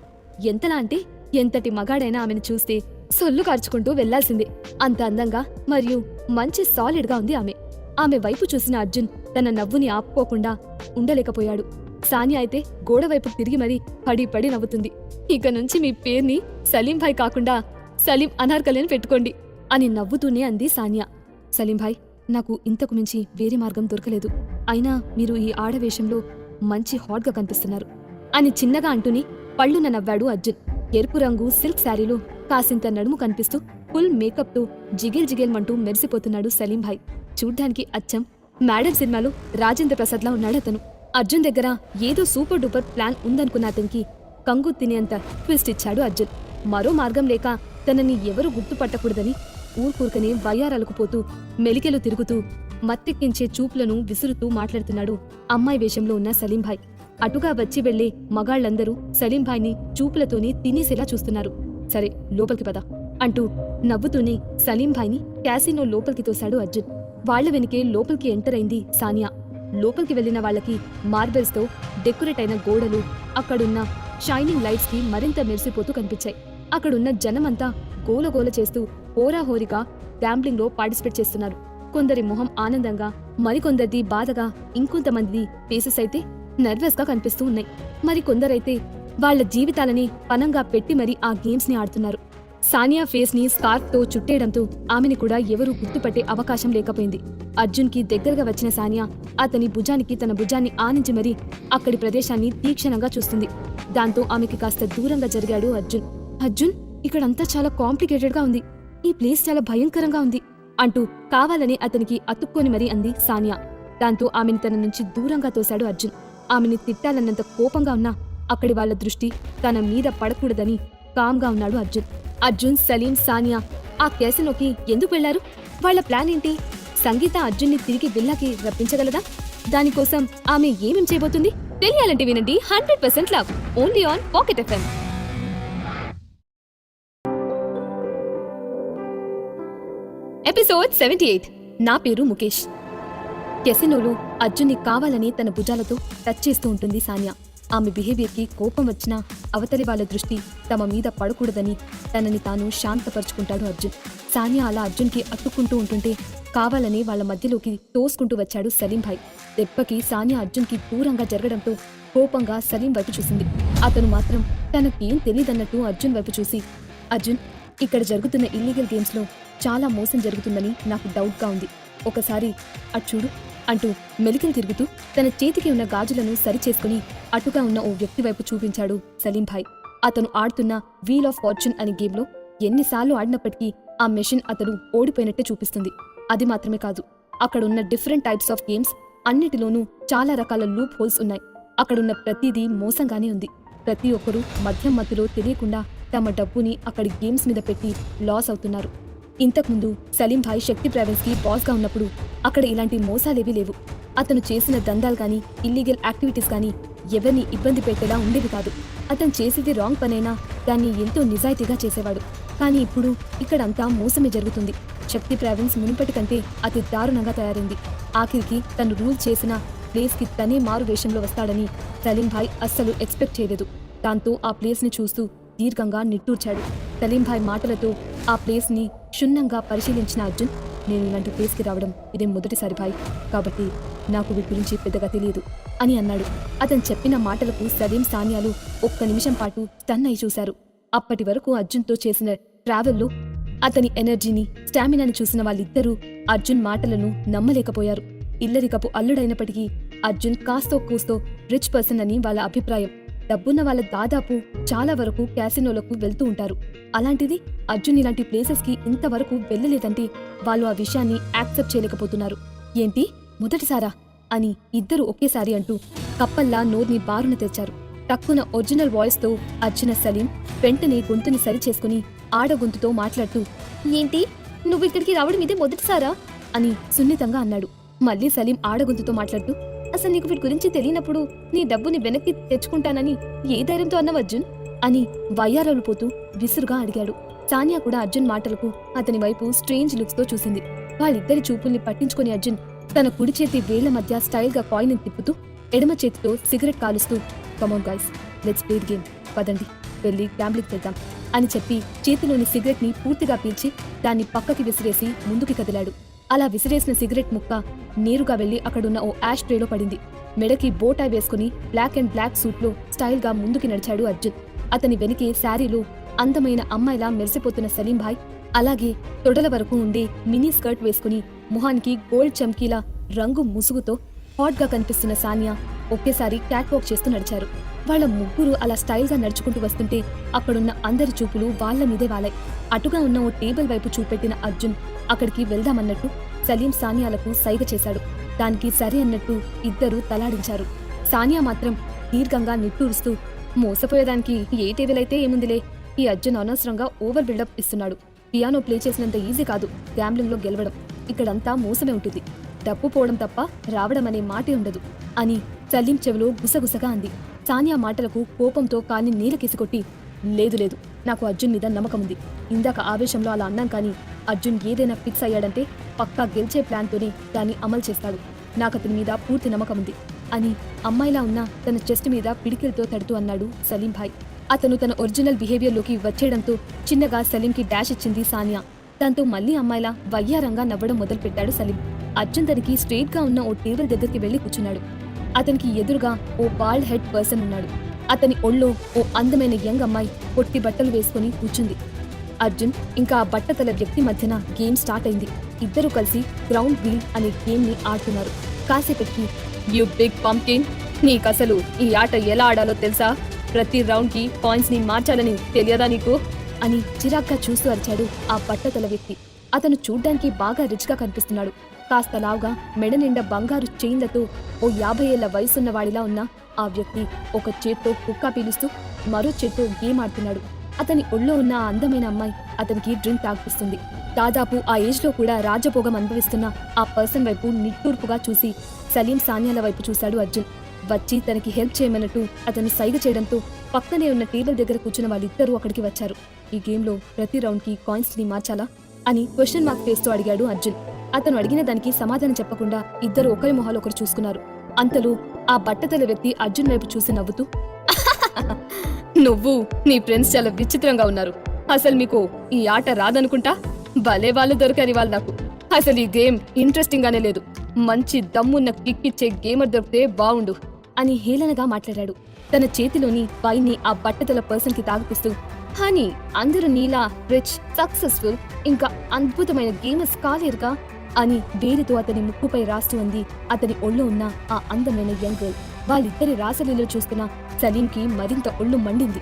ఎంతలా అంటే ఎంతటి మగాడైనా ఆమెను చూస్తే సొల్లు కార్చుకుంటూ వెళ్లాల్సిందే. అంత అందంగా మరియు మంచి సాలిడ్గా ఉంది ఆమె. ఆమె వైపు చూసిన అర్జున్ తన నవ్వుని ఆపుకోకుండా ఉండలేకపోయాడు. సానియా అయితే గోడవైపు తిరిగి మరీ పడి పడి నవ్వుతుంది. ఇక నుంచి మీ పేరుని సలీంభాయ్ కాకుండా సలీం అనార్కలి అని పెట్టుకోండి అని నవ్వుతూనే అంది సానియా. సలీంభాయ్, నాకు ఇంతకు మించి వేరే మార్గం దొరకలేదు. అయినా మీరు ఈ ఆడవేషంలో మంచి హాట్గా కనిపిస్తున్నారు అని చిన్నగా అంటూని పళ్ళున నవ్వాడు అర్జున్. ఎరుపు రంగు సిల్క్ శారీలో కాసింత నడుము కనిపిస్తూ ఫుల్ మేకప్తో జిగేల్ జిగేల్మంటూ మెరిసిపోతున్నాడు సలీంభాయ్. చూడ్డానికి అచ్చం మేడం సినిమాలో రాజేంద్ర ప్రసాద్లా ఉన్నాడు అతను. అర్జున్ దగ్గర ఏదో సూపర్ డూపర్ ప్లాన్ ఉందనుకున్న అతనికి కంగు తినేంత ట్విస్ట్ ఇచ్చాడు అర్జున్. మరో మార్గం లేక తనని ఎవరూ గుర్తుపట్టకూడదని ఊరుకూరుకనే వయ్యారాలకు పోతూ మెలికెలు తిరుగుతూ మత్తెక్కించే చూపులను విసురుతూ మాట్లాడుతున్నాడు అమ్మాయి వేషంలో ఉన్న సలీంభాయ్. అటుగా వచ్చి వెళ్లే మగాళ్లందరూ సలీంభాయ్ని చూపులతోనే తినేసేలా చూస్తున్నారు. సరే లోపలికి పద అంటూ నవ్వుతూనే సలీంభాయ్ని క్యాసినో లోపలికి తోశాడు అర్జున్. వాళ్ల వెనుకే లోపలికి ఎంటర్ అయింది సానియా. లోపలికి వెళ్లిన వాళ్లకి మార్బెల్స్తో డెకరేట్ అయిన గోడలు, అక్కడున్న షైనింగ్ లైట్స్ కి మరింత మెరిసిపోతూ కనిపించాయి. అక్కడున్న జనమంతా గోలగోల చేస్తూ హోరాహోరిగా గ్యాంబ్లింగ్ లో పార్టిసిపేట్ చేస్తున్నారు. కొందరి మొహం ఆనందంగా, మరికొందరిది బాధగా, ఇంకొంతమంది ఫేసెస్ అయితే నర్వస్ గా కనిపిస్తూ ఉన్నాయి. మరి కొందరైతే వాళ్ల జీవితాలని పనంగా పెట్టి మరీ ఆ గేమ్స్ ని ఆడుతున్నారు. సానియా ఫేస్ ని స్కార్ఫ్ తో చుట్టేయడంతో ఆమెని కూడా ఎవరూ గుర్తుపట్టే అవకాశం లేకపోయింది. అర్జున్ కి దగ్గరగా వచ్చిన సానియా అతని భుజానికి తన భుజాన్ని ఆనించి మరీ అక్కడి ప్రదేశాన్ని తీక్షణంగా చూస్తుంది. దాంతో ఆమెకి కాస్త దూరంగా జరిగాడు అర్జున్. అర్జున్, ఇక్కడంతా చాలా కాంప్లికేటెడ్ గా ఉంది, ఈ ప్లేస్ చాలా భయంకరంగా ఉంది అంటూ కావాలని అతనికి అతుక్కొని మరీ అంది సానియా. దాంతో ఆమెని తన నుంచి దూరంగా తోశాడు అర్జున్. ఆమెని తిట్టాలన్నంత కోపంగా ఉన్నా అక్కడి వాళ్ల దృష్టి తన మీద పడకూడదని కామ్గా ఉన్నాడు అర్జున్. అర్జున్, సలీం, సానియా ఆ క్యాసినోకి ఎందుకు వెళ్లారు? వాళ్ల ప్లాన్ ఏంటి? సంగీత అర్జున్ని తిరిగి విల్లాకి రప్పించగలదా? దానికోసం ఆమె ఏమేం చేయబోతుంది? తెలియాలంటే వినండి 100% love only on pocket FM. Episode 78. నా పేరు ముఖేష్. కెసినోలో అర్జున్ని కావాలని తన భుజాలతో టచ్ చేస్తూ ఉంటుంది సానియా. ఆమె బిహేవియర్కి కోపం వచ్చినా అవతలి వాళ్ళ దృష్టి తమ మీద పడకూడదని తనని తాను శాంతపరుచుకుంటాడు అర్జున్. సానియా అలా అర్జున్కి అతుక్కుంటూ ఉంటుంటే కావాలని వాళ్ల మధ్యలోకి తోసుకుంటూ వచ్చాడు సలీంభాయ్. దెబ్బకి సానియా అర్జున్కి దూరంగా జరగడంతో కోపంగా సలీం వైపు చూసింది. అతను మాత్రం తనకేం తెలీదన్నట్టు అర్జున్ వైపు చూసి, అర్జున్, ఇక్కడ జరుగుతున్న ఇల్లీగల్ గేమ్స్లో చాలా మోసం జరుగుతుందని నాకు డౌట్గా ఉంది. ఒకసారి అటు చూడు అంటూ మెలికలు తిరుగుతూ తన చేతికి ఉన్న గాజులను సరిచేసుకుని అటుగా ఉన్న ఓ వ్యక్తి వైపు చూపించాడు సలీంభాయ్. అతను ఆడుతున్న వీల్ ఆఫ్ ఫార్చ్యూన్ అనే గేమ్లో ఎన్నిసార్లు ఆడినప్పటికీ ఆ మెషిన్ అతడు ఓడిపోయినట్టే చూపిస్తుంది. అది మాత్రమే కాదు, అక్కడున్న డిఫరెంట్ టైప్స్ ఆఫ్ గేమ్స్ అన్నిటిలోనూ చాలా రకాల లూప్ హోల్స్ ఉన్నాయి. అక్కడున్న ప్రతిదీ మోసంగానే ఉంది. ప్రతి ఒక్కరూ మధ్యలో తెలియకుండా తమ డబ్బుని అక్కడి గేమ్స్ మీద పెట్టి లాస్ అవుతున్నారు. ఇంతకుముందు సలీంభాయ్ శక్తి ప్రావిన్స్కి బాస్గా ఉన్నప్పుడు అక్కడ ఇలాంటి మోసాలేవీ లేవు. అతను చేసిన దందాలు కానీ ఇల్లీగల్ యాక్టివిటీస్ కానీ ఎవరిని ఇబ్బంది పెట్టేలా ఉండేవి కాదు. అతను చేసేది రాంగ్ పనైనా దాన్ని ఎంతో నిజాయితీగా చేసేవాడు. కానీ ఇప్పుడు ఇక్కడంతా మోసమే జరుగుతుంది. శక్తి ప్రావిన్స్ మునుపటి కంటే అతి దారుణంగా తయారైంది. ఆఖరికి తను రూల్ చేసిన ప్లేస్కి తనే మారు వేషంలో వస్తాడని సలీంభాయ్ అస్సలు ఎక్స్పెక్ట్ చేయలేదు. దాంతో ఆ ప్లేస్ని చూస్తూ దీర్ఘంగా నిట్టూర్చాడు. సలీంభాయ్ మాటలతో ఆ ప్లేస్ని క్షుణ్ణంగా పరిశీలించిన అర్జున్ నేను ఇలాంటి ప్లేస్కి రావడం ఇదే మొదటిసారి భాయ్, కాబట్టి నాకు వీటి గురించి పెద్దగా తెలియదు అని అన్నాడు. అతను చెప్పిన మాటలకు సలీం సానియాలు ఒక్క నిమిషం పాటు స్టన్ అయి చూశారు. అప్పటి వరకు అర్జున్తో చేసిన ట్రావెల్లో అతని ఎనర్జీని, స్టామినాని చూసిన వాళ్ళిద్దరూ అర్జున్ మాటలను నమ్మలేకపోయారు. ఇల్లరికపు అల్లుడైనప్పటికీ అర్జున్ కాస్తో కూస్తో రిచ్ పర్సన్ అని వాళ్ళ అభిప్రాయం. డబ్బున్న వాళ్ళ దాదాపు చాలా వరకు క్యాసినోలకు వెళ్తూ ఉంటారు. అలాంటిది అర్జున్ ఇలాంటి ప్లేసెస్కి ఇంతవరకు వెళ్ళలేదంటే వాళ్ళు ఆ విషయాన్ని యాక్సెప్ట్ చేయలేకపోతున్నారు. ఏంటి మొదటిసారా అని ఇద్దరు ఒకేసారి అంటూ కప్పల్లా నోర్ని బారున తెచ్చారు. టక్కున ఒరిజినల్ వాయిస్తో అర్జున సలీం వెంటనే గొంతుని సరిచేసుకుని ఆడగొంతుతో మాట్లాడుతూ, ఏంటి నువ్వు ఇక్కడికి రావడం ఇదే మొదటిసారా అని సున్నితంగా అన్నాడు. మళ్ళీ సలీం ఆడగొంతుతో మాట్లాడుతూ, అసలు నీకు వీటి గురించి తెలియనప్పుడు నీ డబ్బుని వెనక్కి తెచ్చుకుంటానని ఏ ధైర్యంతో అన్నావు అర్జున్ అని వయ్యారాలు పోతూ విసురుగా అడిగాడు. సానియా కూడా అర్జున్ మాటలకు అతని వైపు స్ట్రేంజ్ లుక్స్ తో చూసింది. వాళ్ళిద్దరి చూపుల్ని పట్టించుకుని అర్జున్ తన కుడి చేతి వేళ్ల మధ్య స్టైల్ గా కాయిన్ తిప్పుతూ ఎడమ చేతితో సిగరెట్ కాలుస్తూ, come on guys, let's play the game, పదండి వెళ్ళి గ్యాంబ్లింగ్ చేద్దాం అని చెప్పి చేతిలోని సిగరెట్ ని పూర్తిగా పీల్చి దాన్ని పక్కకి విసిరేసి ముందుకి కదిలాడు. అలా విసిరేసిన సిగరెట్ ముక్క నేరుగా వెళ్లి అక్కడున్న ఓ యాష్ ట్రేలో పడింది. మెడకి బోటాయ్ వేసుకుని బ్లాక్ అండ్ బ్లాక్ సూట్లో స్టైల్ గా ముందుకి నడిచాడు అర్జున్. అతని వెనకే శారీలో అందమైన అమ్మాయిలా మెరిసిపోతున్న సలీం భాయ్, అలాగే తొడల వరకు ఉండే మినీ స్కర్ట్ వేసుకుని మొహానికి గోల్డ్ చమ్కీలా రంగు ముసుగుతో హాట్ గా కనిపిస్తున్న సానియా ఒకేసారి క్యాట్ వాక్ చేస్తూ నడిచారు. వాళ్ళ ముగ్గురు అలా స్టైల్ గా నడుచుకుంటూ వస్తుంటే అక్కడున్న అందరి చూపులు వాళ్ల మీదే వాలాయి. అటుగా ఉన్న ఓ టేబుల్ వైపు చూపెట్టిన అర్జున్ అక్కడికి వెళ్దామన్నట్టు సలీం సానియాలకు సైగ చేశాడు. దానికి సరే అన్నట్టు ఇద్దరూ తలాడించారు. సానియా మాత్రం దీర్ఘంగా నిట్టూరుస్తూ, మోసపోయేదానికి ఏ టేబుల్ అయితే ఏముందిలే, ఈ అర్జున్ అనవసరంగా ఓవర్ బిల్డప్ ఇస్తున్నాడు. పియానో ప్లే చేసినంత ఈజీ కాదు గ్యాంబ్లింగ్ లో గెలవడం, ఇక్కడంతా మోసమే ఉంటుంది, డబ్బు పోవడం తప్ప రావడం అనే మాటే ఉండదు అని సలీం చెవిలో గుసగుసగా అంది. సానియా మాటలకు కోపంతో కాన్ని నీలకేసి కొట్టి, లేదు లేదు, నాకు అర్జున్ మీద నమ్మకం ఉంది. ఇందాక ఆవేశంలో అలా అన్నాం, కానీ అర్జున్ ఏదైనా ఫిక్స్ అయ్యాడంటే పక్కా గెలిచే ప్లాన్తోనే దాన్ని అమలు చేస్తాడు. నాకతని మీద పూర్తి నమ్మకం ఉంది అని అమ్మాయిలా ఉన్న తన చెస్ట్ మీద పిడికిలతో తడుతూ అన్నాడు సలీం భాయ్. అతను తన ఒరిజినల్ బిహేవియర్లోకి వచ్చేయడంతో చిన్నగా సలీంకి డాష్ ఇచ్చింది సానియా. దాంతో మళ్లీ అమ్మాయిలా వయ్యారంగా నవ్వడం మొదలుపెట్టాడు సలీం. అర్జున్ తనకి స్ట్రెయిట్ గా ఉన్న ఓ టేబుల్ దగ్గరికి వెళ్లి కూర్చున్నాడు. అతనికి ఎదురుగా ఓ బాల్డ్ హెడ్ పర్సన్ ఉన్నాడు. అతని ఒళ్ళో ఓ అందమైన యంగ్ అమ్మాయి పొట్టి బట్టలు వేసుకుని కూర్చుంది. అర్జున్ ఇంకా ఆ బట్టతల వ్యక్తి మధ్యన గేమ్ స్టార్ట్ అయింది. ఇద్దరూ కలిసి గ్రౌండ్ వీల్ అనే గేమ్ ని ఆడుతున్నారు. కాసేపటికి, యు బిగ్ పంప్కిన్, నీకసలు ఈ ఆట ఎలా ఆడాలో తెలుసా? ప్రతి రౌండ్ కి పాయింట్స్ ని మార్చాలని తెలియదా నీకు అని చిరాగ్గా చూస్తూ అరిచాడు ఆ బట్టతల వ్యక్తి. అతను చూడ్డానికి బాగా రిచ్ గా కనిపిస్తున్నాడు. కాస్త లావుగా, మెడ నిండా బంగారు చైన్లతో ఓ 50 ఏళ్ల వయసున్న వాడిలా ఉన్న ఆ వ్యక్తి ఒక చేత్తో కుక్క పీలుస్తూ మరో చేత్తో గేమ్ ఆడుతున్నాడు. అతని ఒళ్ళో ఉన్న ఆ అందమైన అమ్మాయి అతనికి డ్రింక్ తాగిపిస్తుంది. దాదాపు ఆ ఏజ్ లో కూడా రాజభోగం అనుభవిస్తున్న ఆ పర్సన్ వైపు నిట్టూర్పుగా చూసి సలీం సానియాల వైపు చూశాడు అర్జున్. వచ్చి తనకి హెల్ప్ చేయమన్నట్టు అతను సైగ చేయడంతో పక్కనే ఉన్న టేబుల్ దగ్గర కూర్చున్న వాళ్ళిద్దరూ అక్కడికి వచ్చారు. ఈ గేమ్లో ప్రతి రౌండ్ కి కాయిన్స్ ని మార్చాలా అని క్వశ్చన్ మార్క్ ఫేస్తో అడిగాడు అర్జున్. అతను అడిగిన దానికి సమాధానం చెప్పకుండా ఇద్దరు ఒకరి మొహాలు ఒకరు చూసుకున్నారు. అంతలో ఆ బట్టతల వ్యక్తి అర్జున్ వైపు చూసి నవ్వుతూ, నువ్వు నీ ఫ్రెండ్స్ చాలా విచిత్రంగా ఉన్నారు. అసలు మీకు ఈ ఆట రాదనుకుంటా. భలే వాళ్ళు దొరికారు వాళ్ళు నాకు. అసలు ఈ గేమ్ ఇంట్రెస్టింగ్ గానే లేదు. మంచి దమ్మున్న కిక్ ఇచ్చే గేమర్ దొరికితే బావుండు అని హేళనగా మాట్లాడాడు. తన చేతిలోని వైన్ ని ఆ బట్టతల పర్సన్ కి తాగిపిస్తూ, హనీ, అందరూ నీలా రిచ్, సక్సెస్ఫుల్, ఇంకా అద్భుతమైన గేమర్స్ కాలేరుగా అని వేలితో అతని ముక్కుపై రాస్తూ అంది అతని ఒళ్ళో ఉన్న ఆ అందమైన యంగ్ గర్ల్. వాళ్ళిద్దరి రాసలీలో చూస్తున్న సలీంకి మరింత ఒళ్ళు మండింది.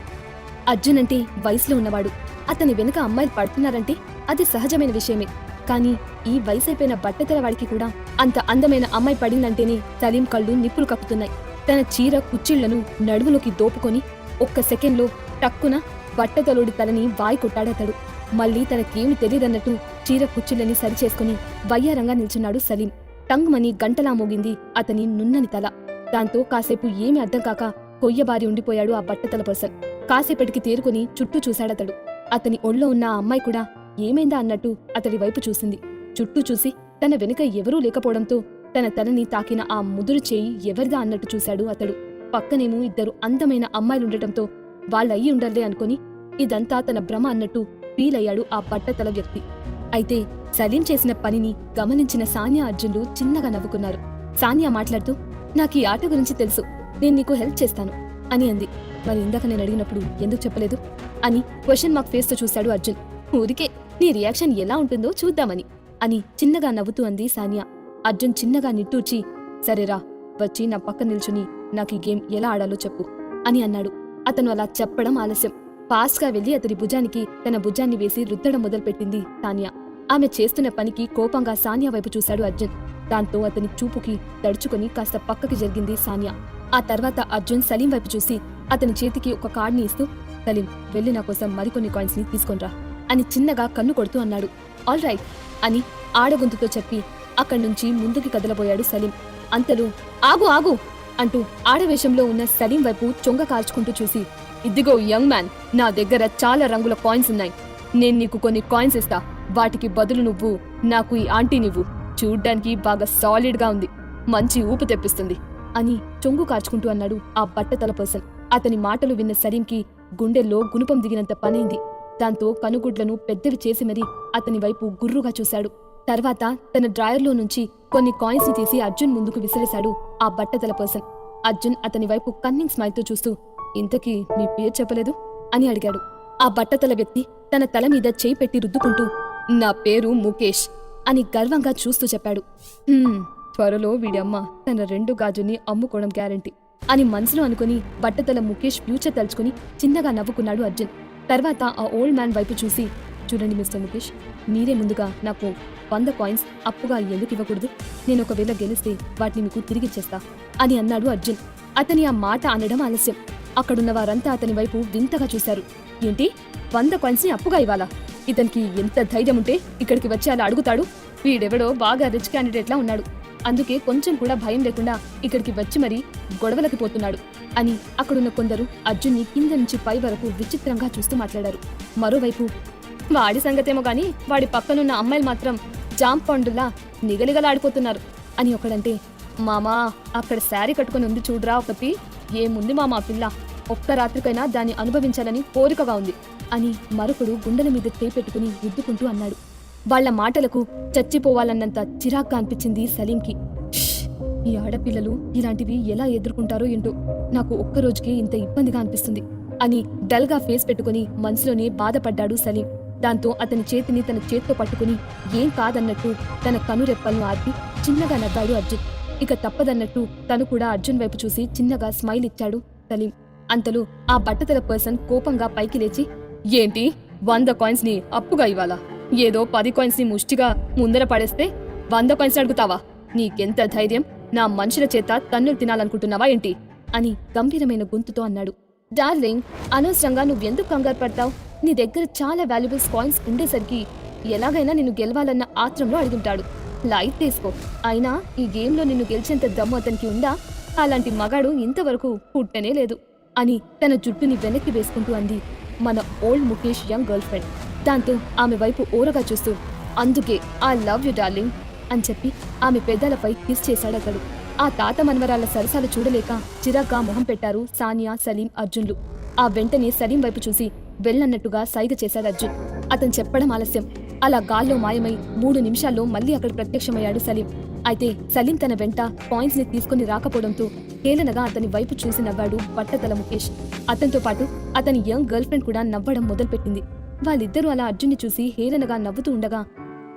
అర్జున్ అంటే వయసులో ఉన్నవాడు. అతని వెనుక అమ్మాయిలు పడుతున్నారంటే అది సహజమైన విషయమే. కానీ ఈ వయసైపోయిన బట్టతల వాడికి కూడా అంత అందమైన అమ్మాయి పడిందంటేనే సలీం కళ్ళు నిప్పులు కప్పుతున్నాయి. తన చీర కుచ్చిళ్లను నడుములోకి దోపుకొని ఒక్క సెకండ్లో టక్కున బట్టతలుడి తలని వాయి కొట్టాడతడు. మళ్లీ తనకేమి తెలియదన్నట్టు చీర కుచ్చిళ్ళని సరిచేసుకుని వయ్యారంగా నిల్చున్నాడు సలీం. టంగుమని గంటలా మోగింది అతని నున్నని తల. దాంతో కాసేపు ఏమీ అర్థం కాక కొయ్యబారి ఉండిపోయాడు ఆ బట్టతల పర్సన్. కాసేపటికి తేరుకుని చుట్టూ చూశాడతడు. అతని ఒళ్ళో ఉన్న ఆ అమ్మాయి కూడా ఏమైందా అన్నట్టు అతడి వైపు చూసింది. చుట్టూ చూసి తన వెనుక ఎవరూ లేకపోవడంతో తన తలని తాకిన ఆ ముదురు చేయి ఎవరిదా అన్నట్టు చూశాడు అతడు. పక్కనేమో ఇద్దరు అందమైన అమ్మాయిలుండటంతో వాళ్ళయ్యి ఉండర్లే అనుకుని ఇదంతా తన భ్రమ అన్నట్టు ఫీల్ అయ్యాడు ఆ బట్టతల వ్యక్తి. అయితే సలీం చేసిన పనిని గమనించిన సానియా అర్జున్లు చిన్నగా నవ్వుకున్నారు. సానియా మాట్లాడుతూ, నాకు ఈ ఆట గురించి తెలుసు, నేను నీకు హెల్ప్ చేస్తాను అని అంది. మరి ఇందాక నేను అడిగినప్పుడు ఎందుకు చెప్పలేదు అని క్వశ్చన్ మార్క్ ఫేస్తో చూశాడు అర్జున్. ఊరికే నీ రియాక్షన్ ఎలా ఉంటుందో చూద్దామని అని చిన్నగా నవ్వుతూ అంది సానియా. అర్జున్ చిన్నగా నిట్టూర్చి, సరేరా, వచ్చి నా పక్కన నిల్చుని నాకు ఈ గేమ్ ఎలా ఆడాలో చెప్పు అని అన్నాడు. అతను అలా చెప్పడం ఆలస్యం. ఫాస్ట్గా వెళ్లి అతని భుజానికి తన భుజాన్ని వేసి రుద్దడం మొదలుపెట్టింది సానియా. ఆమె చేస్తున్న పనికి కోపంగా సానియా వైపు చూశాడు అర్జున్. దాంతో అతని చూపుకి తడుచుకుని కాస్త పక్కకి జరిగింది సానియా. ఆ తర్వాత అర్జున్ సలీం వైపు చూసి అతని చేతికి ఒక కార్డ్ని ఇస్తూ, సలీం, వెళ్ళి నా కోసం మరికొన్ని కాయిన్స్ ని తీసుకొనిరా అని చిన్నగా కన్ను కొడుతూ అన్నాడు. ఆల్ రైట్ అని ఆడగొంతుతో చెప్పి అక్కడి నుంచి ముందుకి కదలబోయాడు సలీం. అంతలో ఆగు ఆగు అంటూ ఆడవేషంలో ఉన్న సలీం వైపు చొంగ కార్చుకుంటూ చూసి, ఇదిగో యంగ్ మ్యాన్, నా దగ్గర చాలా రంగుల కాయిన్స్ ఉన్నాయి. నేను నీకు కొన్ని కాయిన్స్ ఇస్తా. వాటికి బదులు నువ్వు నాకు ఈ ఆంటీనివ్వు. చూడ్డానికి బాగా సాలిడ్ గా ఉంది, మంచి ఊపు తెప్పిస్తుంది అని చొంగు కార్చుకుంటూ అన్నాడు ఆ బట్టతల పర్సన్. అతని మాటలు విన్న సలీంకి గుండెల్లో గుణపం దిగినంత పనైంది. దాంతో కనుగుడ్లను పెద్దవి చేసి మరీ అతని వైపు గుర్రుగా చూశాడు. తర్వాత తన డ్రాయర్లో నుంచి కొన్ని కాయిన్స్ ని తీసి అర్జున్ ముందుకు విసిరేశాడు ఆ బట్టతల పర్సన్. అర్జున్ అతని వైపు కన్నింగ్ స్మైల్తో చూస్తూ, ఇంతకీ నీ పేరు చెప్పలేదు అని అడిగాడు. ఆ బట్టతల వ్యక్తి తన తల మీద చేయి పెట్టి రుద్దుకుంటూ, నా పేరు ముఖేష్ అని గర్వంగా చూస్తూ చెప్పాడు. త్వరలో వీడమ్మ తన 2 గాజుని అమ్ముకోవడం గ్యారంటీ అని మనసులో అనుకుని బట్టతల ముఖేష్ ఫ్యూచర్ తలుచుకుని చిన్నగా నవ్వుకున్నాడు అర్జున్. తర్వాత ఆ ఓల్డ్ మ్యాన్ వైపు చూసి, చూడండి మిస్టర్ ముఖేష్, మీరే ముందుగా నాకు 100 కాయిన్స్ అప్పుగా ఎందుకు ఇవ్వకూడదు? నేను ఒకవేళ గెలిస్తే వాటిని మీకు తిరిగిచ్చేస్తా అని అన్నాడు అర్జున్. అతని ఆ మాట అనడం ఆలస్యం. అక్కడున్న వారంతా అతని వైపు వింతగా చూశారు. ఏంటి, 100 కాయిన్స్ ని అప్పుగా ఇవ్వాలా? ఇతనికి ఎంత ధైర్యం ఉంటే ఇక్కడికి వచ్చి అలా అడుగుతాడు? వీడెవడో బాగా రిచ్ క్యాండిడేట్లా ఉన్నాడు, అందుకే కొంచెం కూడా భయం లేకుండా ఇక్కడికి వచ్చి మరీ గొడవలకి పోతున్నాడు అని అక్కడున్న కొందరు అర్జున్ని కింద నుంచి పై వరకు విచిత్రంగా చూస్తూ మాట్లాడారు. మరోవైపు, వాడి సంగతేమో గాని వాడి పక్కనున్న అమ్మాయిలు మాత్రం జాంప్ పండులా నిగలిగలాడిపోతున్నారు అని ఒకడంటే, మామా, అక్కడ శారీ కట్టుకుని ఉంది చూడరా ఒకటి, ఏముంది మామా పిల్ల, ఒక్క రాత్రికైనా దాన్ని అనుభవించాలని కోరికగా ఉంది అని మరొకడు గుండెల మీద చేపెట్టుకుని రుద్దుకుంటూ అన్నాడు. వాళ్ల మాటలకు చచ్చిపోవాలన్నంత చిరాగ్గా అనిపించింది సలీంకి. ఈ ఆడపిల్లలు ఇలాంటివి ఎలా ఎదుర్కొంటారో ఏంటో, నాకు ఒక్కరోజుకే ఇంత ఇబ్బందిగా అనిపిస్తుంది అని డల్గా ఫేస్ పెట్టుకుని మనసులోనే బాధపడ్డాడు సలీం. దాంతో అతని చేతిని తన చేత్తో పట్టుకుని ఏం కాదన్నట్టు తన కనురెప్పలను ఆర్పి చిన్నగా నవ్వాడు అర్జున్. ఇక తప్పదన్నట్టు తను కూడా అర్జున్ వైపు చూసి చిన్నగా స్మైల్ ఇచ్చాడు సలీం. అంతలో ఆ బట్టతల పర్సన్ కోపంగా పైకి లేచి, ఏంటి, 100 కాయిన్స్ ని అప్పుగా ఇవ్వాలా? ఏదో 10 కాయిన్స్ ని ముష్టిగా ముందర పడేస్తే 100 కాయిన్స్ అడుగుతావా? నీకెంత ధైర్యం? నా మనుషుల చేత తన్నులు తినాలనుకుంటున్నావా ఏంటి అని గంభీరమైన గొంతుతో అన్నాడు. డార్లింగ్, అనవసరంగా నువ్వెందుకు కంగారు పడతావు? నీ దగ్గర చాలా వాల్యుబుల్స్ కాయిన్స్ ఉండేసరికి ఎలాగైనా నిన్ను గెలవాలన్న ఆత్రంలో అడుగుంటాడు. లైట్ తీసుకో. అయినా ఈ గేమ్లో నిన్ను గెలిచేంత దమ్ము అతనికి ఉందా? అలాంటి మగాడు ఇంతవరకు పుట్టనే లేదు అని తన జుట్టుని వెనక్కి వేసుకుంటూ అంది మన old Mukesh young girl friend. దాంతో ఆమె వైపు ఓరగా చూస్తూ, అందుకే ఐ లవ్ యు డార్లింగ్ అని చెప్పి ఆమె పెదాలపై కిస్ చేశాడు అతడు. ఆ తాత మనవరాళ్ల సరసాలు చూడలేక చిరాగ్గా మొహం పెట్టారు సానియా, సలీం, అర్జున్లు. ఆ వెంటనే సలీం వైపు చూసి వెళ్ళన్నట్టుగా సైగ చేశాడు అర్జున్. అతను చెప్పడం ఆలస్యం. అలా గాల్లో మాయమై 3 నిమిషాల్లో మళ్లీ అక్కడ ప్రత్యక్షమయ్యాడు సలీం. అయితే సలీం తన వెంట కాయిన్స్ ని తీసుకుని రాకపోవడంతో హేళనగా అతని వైపు చూసి నవ్వాడు బట్టతల ముఖేష్. అతనితో పాటు అతని యంగ్ గర్ల్ ఫ్రెండ్ కూడా నవ్వడం మొదలుపెట్టింది. వాళ్ళిద్దరూ అలా అర్జున్ని చూసి హేళనగా నవ్వుతూ ఉండగా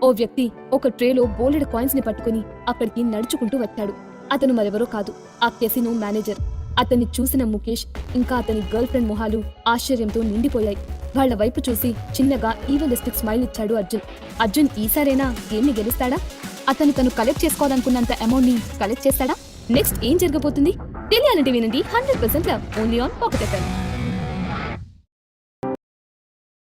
ఓ వ్యక్తి ఒక ట్రేలో బోలెడు కాయిన్స్ ని పట్టుకుని అక్కడికి నడుచుకుంటూ వచ్చాడు. అతను మరెవరో కాదు, ఆ కెసినో మేనేజర్. అతన్ని చూసిన ముఖేష్ ఇంకా అతని గర్ల్ ఫ్రెండ్ మొహాలు ఆశ్చర్యంతో నిండిపోయాయి. వాళ్ల వైపు చూసి చిన్నగా ఈవెలిస్టిక్ స్మైల్ ఇచ్చాడు అర్జున్. అర్జున్ ఈసారైనా గేమ్ ని గెలుస్తాడా? తను కలెక్ట్ చేసుకోవాలనుకున్నంత అమౌంట్ ని కలెక్ట్ చేస్తాడా? నెక్స్ట్ ఏం జరగబోతుంది తెలియాలంటే వినండి 100% love only on pocket FM.